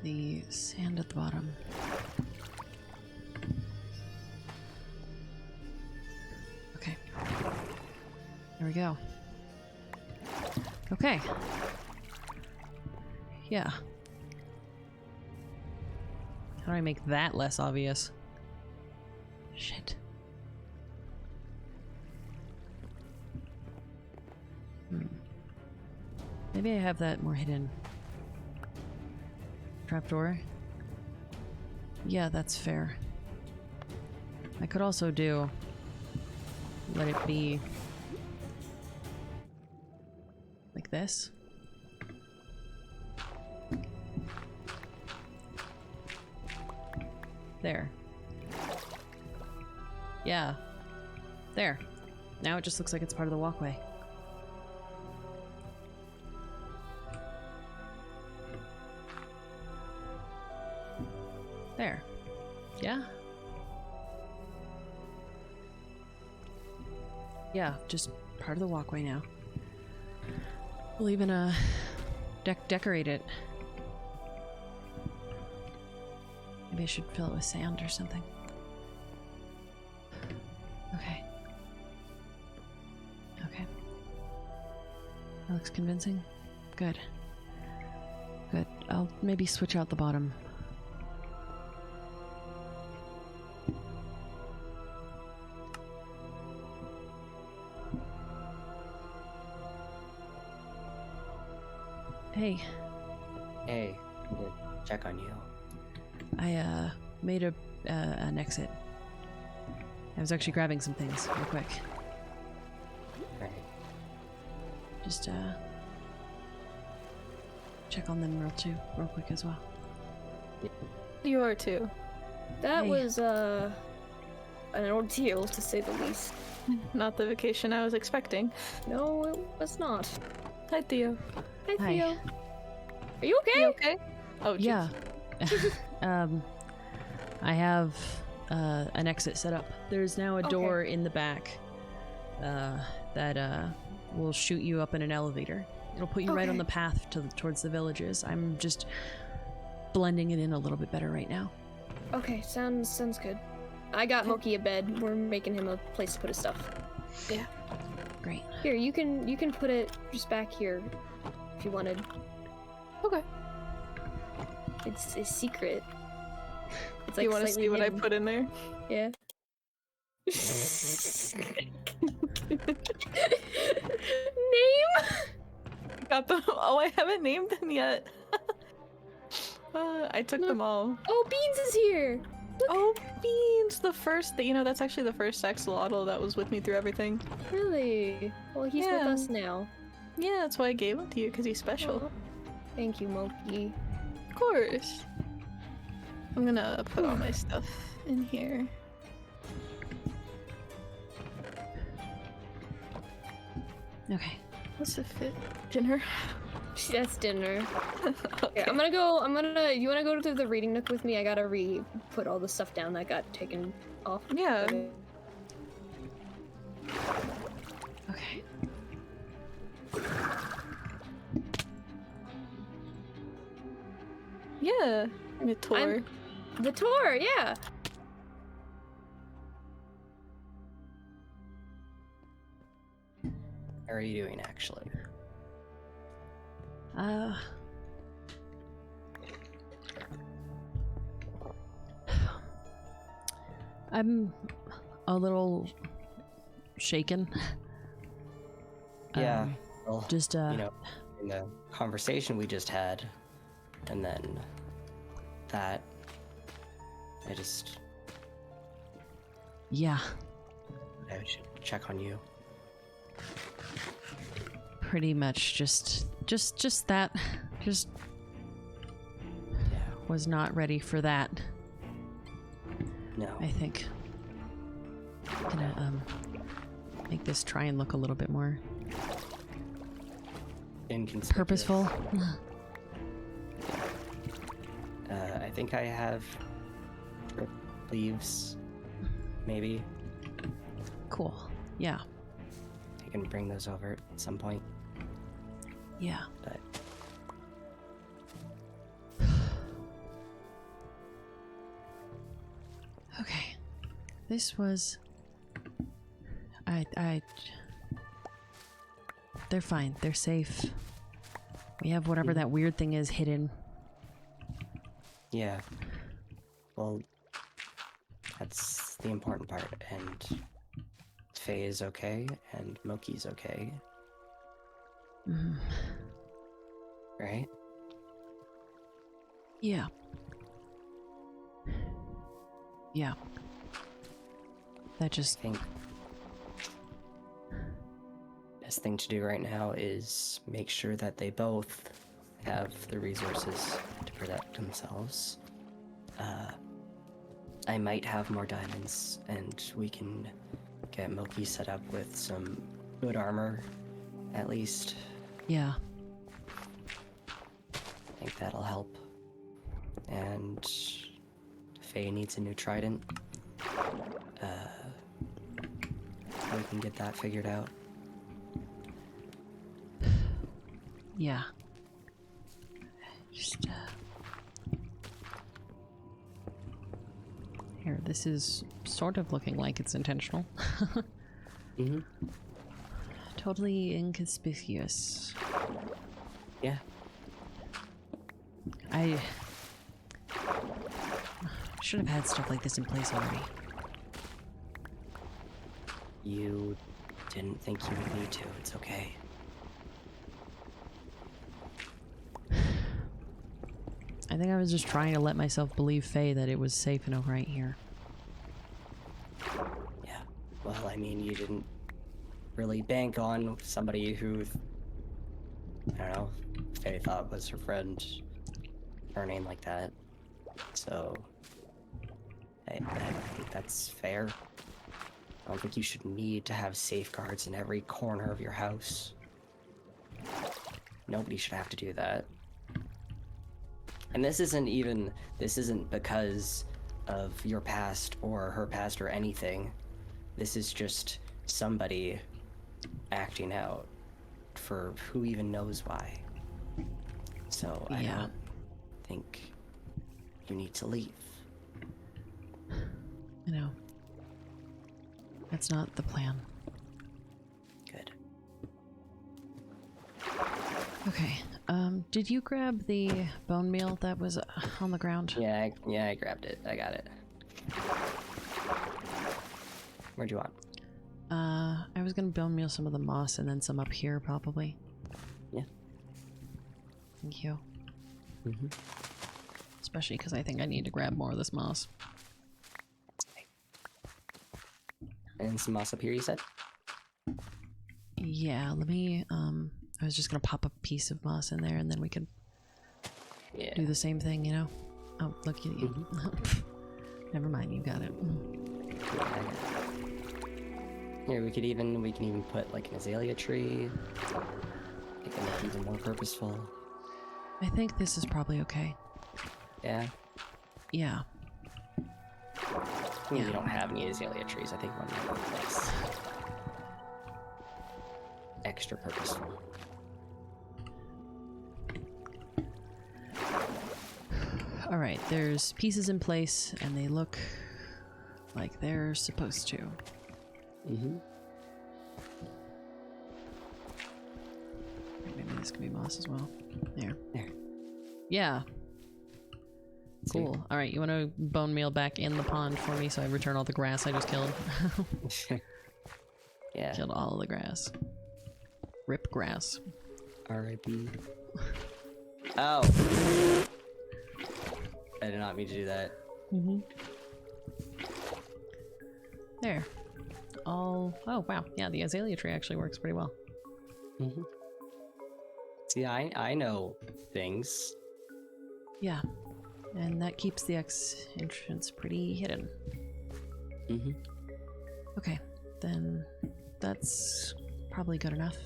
the sand at the bottom. Okay. There we go. Okay. Yeah. How do I make that less obvious? Shit. Maybe I have that more hidden. Trapdoor? Yeah, that's fair. I could also do... let it be... like this. There. Yeah. There. Now it just looks like it's part of the walkway. There. Yeah? Yeah, just part of the walkway now. We'll even, decorate it. Maybe I should fill it with sand or something. Okay. Okay. That looks convincing. Good. Good. I'll maybe switch out the bottom. Hey. Hey, I'm gonna check on you. I, made an exit. I was actually grabbing some things real quick. Right. Just, check on them real quick as well. You are too. That Hey. was, an ordeal, to say the least. Not the vacation I was expecting. No, it was not. Hi, Theo. Hi, Hi. Theo. Are you okay? You okay? Oh, geez. Yeah. I have an exit set up. There's now a Okay. door in the back that will shoot you up in an elevator. It'll put you right on Okay. the path towards the villages. I'm just blending it in a little bit better right now. Okay, sounds good. I got Moki a bed. We're making him a place to put his stuff. Great. Here, you can put it just back here if you wanted. Okay. It's a secret. It's Do you want to slightly see what I hidden. put in there? Yeah. Name? Got them. Oh, I haven't named them yet. I took No. them all. Oh, Beans is here. Oh, Beans! The first, that's actually the first axolotl that was with me through everything. Really? Well, he's with Yeah. us now. Yeah, that's why I gave him to you, because he's special. Aw. Thank you, Moki. Of course. I'm gonna put all my stuff in here. Okay. What's the fit? Dinner? That's dinner. Okay. Here, you wanna go to the reading nook with me? I gotta put all the stuff down that got taken off. Yeah. Okay. Okay. Yeah, the tour. The tour, yeah. How are you doing, actually? I'm a little shaken. Yeah. Well, Just you know, in the conversation we just had, and then that, I should check on you. pretty much just that. Just Yeah. was not ready for that. No. I think. Gonna make this try and look a little bit more Inconspicuous. purposeful. I think I have leaves, maybe. Cool. Yeah. I can bring those over at some point, Yeah. but Okay. This was they're fine. They're safe. We have whatever that weird thing is hidden. yeah. Well, that's the important part, and Faye is okay, and Moki's okay, Mhm. right? Yeah. Yeah. That I just think best thing to do right now is make sure that they both have the resources to protect themselves. I might have more diamonds, and we can get Moki set up with some good armor, at least. yeah. I think that'll help. And Faye needs a new trident. We can get that figured out. Yeah. Just here, this is sort of looking like it's intentional. Mm-hmm. Totally inconspicuous. Yeah. I should have had stuff like this in place already. You didn't think you would need to. It's okay. I think I was just trying to let myself believe Faye that it was safe enough right here. Yeah. Well, I mean, you didn't really bank on somebody who, I don't know, Faye thought was her friend turning like that. So, I think that's fair. I don't think you should need to have safeguards in every corner of your house. Nobody should have to do that. And this isn't because of your past or her past or anything. This is just somebody acting out for who even knows why. So I Yeah. don't think you need to leave. You know, that's not the plan. Good. Okay. Did you grab the bone meal that was on the ground? Yeah, I grabbed it. I got it. Where'd you want? I was gonna bone meal some of the moss and then some up here, probably. Yeah. Thank you. Mm-hmm. Especially because I think I need to grab more of this moss. And some moss up here, you said? Yeah, let me, I was just gonna pop a piece of moss in there and then we could Yeah. do the same thing, you know? Oh, look at you. Mhm. Never mind, you got it. Here, we can even put like an azalea tree. Make it look even more purposeful. I think this is probably okay. Yeah. Yeah. I mean, Yeah. you don't have any azalea trees. I think one might be nice. Extra purposeful. All right, there's pieces in place, and they look like they're supposed to. Mm-hmm. Maybe this could be moss as well. There. There. Yeah. Sweet. Cool. All right, you want to bone meal back in the pond for me so I return all the grass I just killed? Yeah. Killed all the grass. Rip grass. R.I.P. Oh. I did not mean to do that. Mm-hmm. There. All... Oh, wow. Yeah, the azalea tree actually works pretty well. Mm-hmm. See, I know things. Yeah. And that keeps the entrance pretty hidden. Mm-hmm. Okay, then that's probably good enough.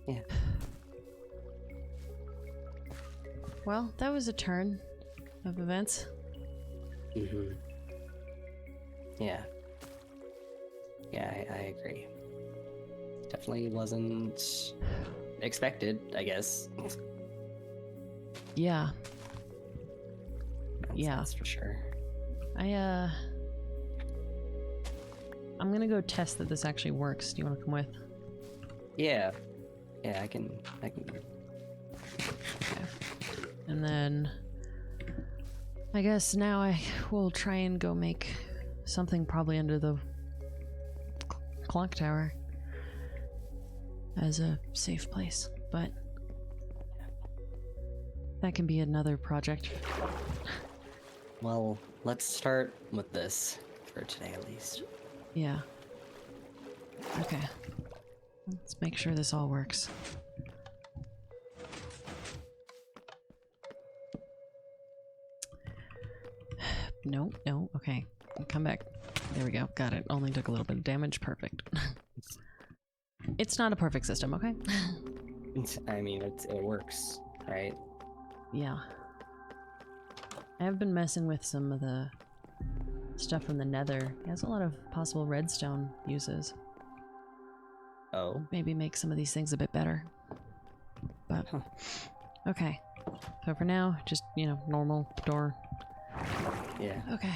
Yeah. Well, that was a turn of events. Mm-hmm. Yeah. Yeah, I agree. Definitely wasn't expected, I guess. Yeah. Yeah. That's for sure. I'm gonna go test that this actually works. Do you want to come with? Yeah. Yeah, I can. Okay. And then I guess now I will try and go make something probably under the clock tower as a safe place, but that can be another project. Well, let's start with this for today at least. Yeah. Okay. Let's make sure this all works. No, no, okay. Come back. There we go. Got it. Only took a little bit of damage. Perfect. It's not a perfect system, okay? I mean, it works, right? Yeah. I have been messing with some of the stuff from the nether. It has a lot of possible redstone uses. Oh. Maybe make some of these things a bit better. But, Huh. okay. So for now, just, you know, normal door. Yeah. Okay.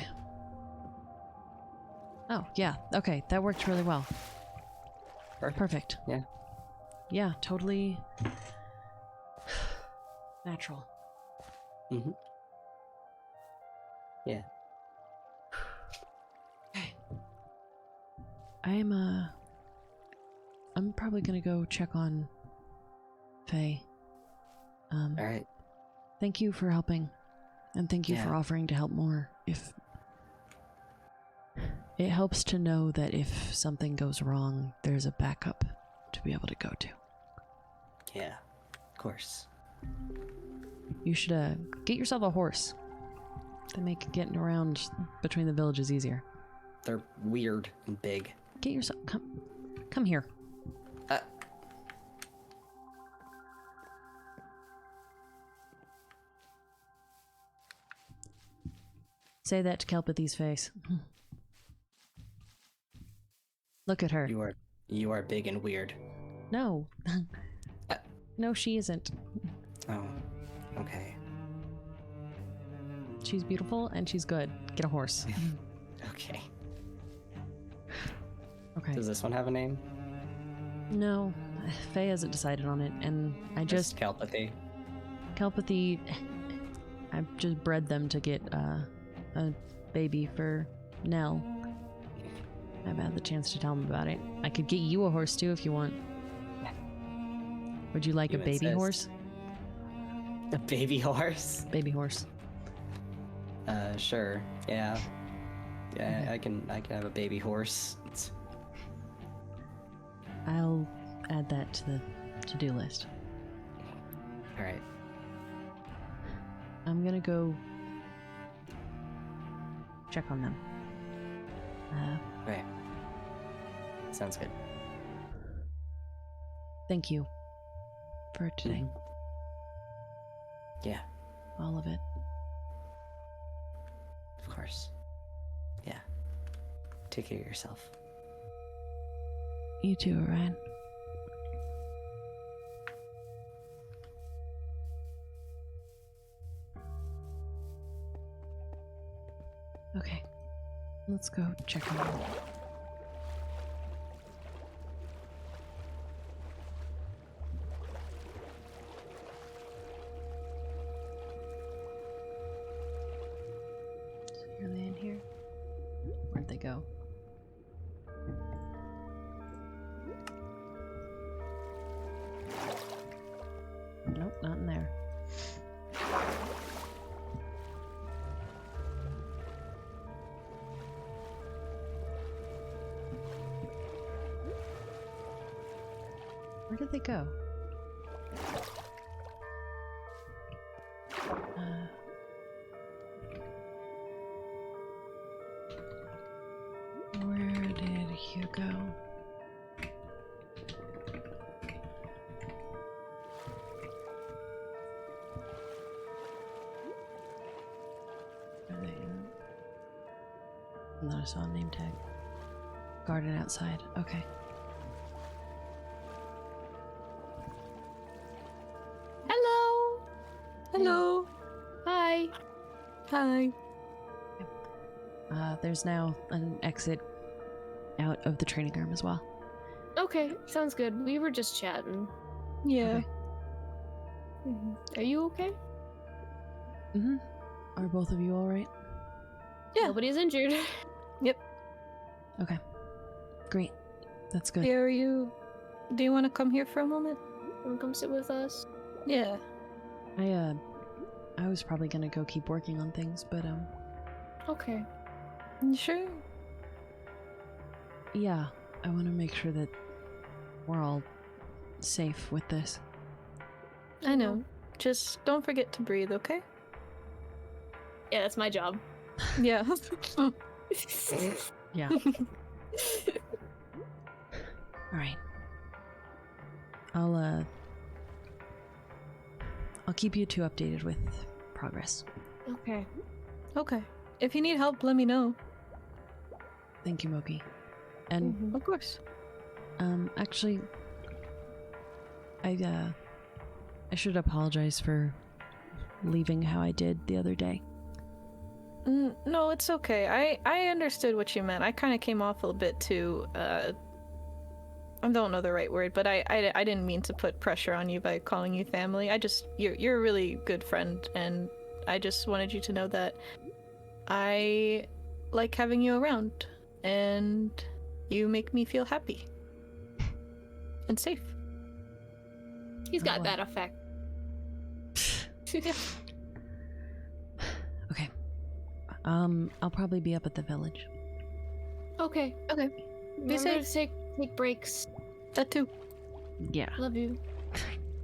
Oh, yeah. Okay, that worked really well. Perfect. Yeah. Yeah, totally natural. Mm-hmm. Yeah. Okay. I'm probably gonna go check on Faye. All right. Thank you for helping, and thank you Yeah. for offering to help more. If it helps to know that if something goes wrong, there's a backup to be able to go to. Yeah. Of course. You should get yourself a horse. They make getting around between the villages easier. They're weird and big. Get yourself come here. Say that to Kelpathy's face. Look at her. You are big and weird. No. No, she isn't. Oh. Okay. She's beautiful and she's good. Get a horse. Okay. Okay. Does this one have a name? No, Faye hasn't decided on it, and I just Calpathy. Kelpathy. I've just bred them to get a baby for Nell. I haven't had the chance to tell him about it. I could get you a horse too if you want. Would you like You a baby insist. horse? A baby horse? Baby horse. Sure. Yeah. Yeah, Okay. I can have a baby horse. It's... I'll add that to the to-do list. All right. I'm gonna go check on them. Right. Sounds good. Thank you for today. Mhm. Yeah, All of it. of course. Yeah. Take care of yourself. You too, Orion. Let's go check him out. Are they in here? Where'd they go? Nope, not in there. Where did they go? Where did you go? Are they in? I thought I saw a name tag. Garden outside. Okay. Hello. Hello. Hi. Hi. There's now an exit out of the training room as well. Okay, sounds good. We were just chatting. Yeah. Okay. Are you okay? Mm-hmm. Are both of you alright? Yeah. Nobody's injured. Okay. Great. That's good. Yeah, are you... Do you want to come here for a moment? Wanna come sit with us? Yeah. I was probably gonna go keep working on things, but Okay. You sure? yeah, I want to make sure that we're all safe with this. I know. Just don't forget to breathe, okay? Yeah, that's my job. Yeah. Yeah. All right. I'll keep you two updated with progress. Okay. Okay. If you need help, let me know. Thank you, Moki. And Of course. actually, I should apologize for leaving how I did the other day. No, it's okay. I understood what you meant. I kind of came off a little bit too, I don't know the right word, but I didn't mean to put pressure on you by calling you family. You're a really good friend, and I just wanted you to know that I like having you around, and you make me feel happy and safe. He's got Oh, that effect. Okay. I'll probably be up at the village. Okay. Okay. Remember to take breaks. That too. Yeah, Love you.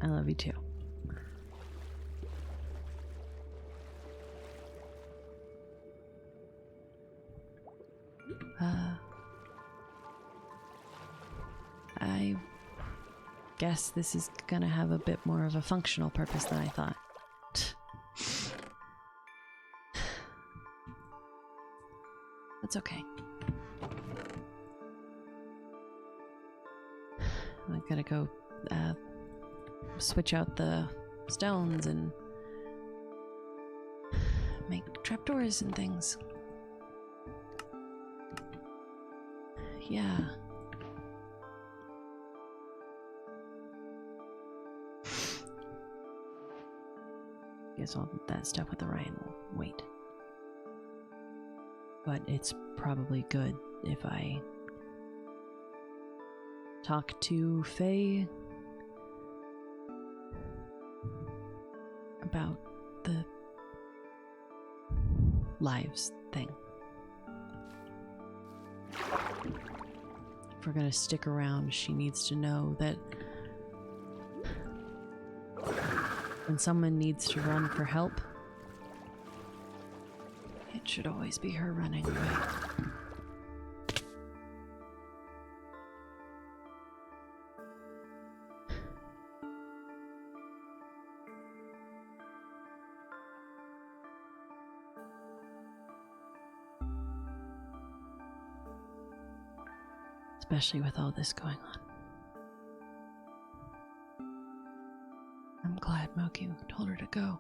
I love you too. I guess this is gonna have a bit more of a functional purpose than I thought. That's okay. I gotta go switch out the stones and make trapdoors and things. Yeah. Guess all that stuff with Orion will wait. But it's probably good if I talk to Faye about the lives thing. If we're gonna stick around, she needs to know that when someone needs to run for help, it should always be her running away. Especially with all this going on. I'm glad Moki told her to go.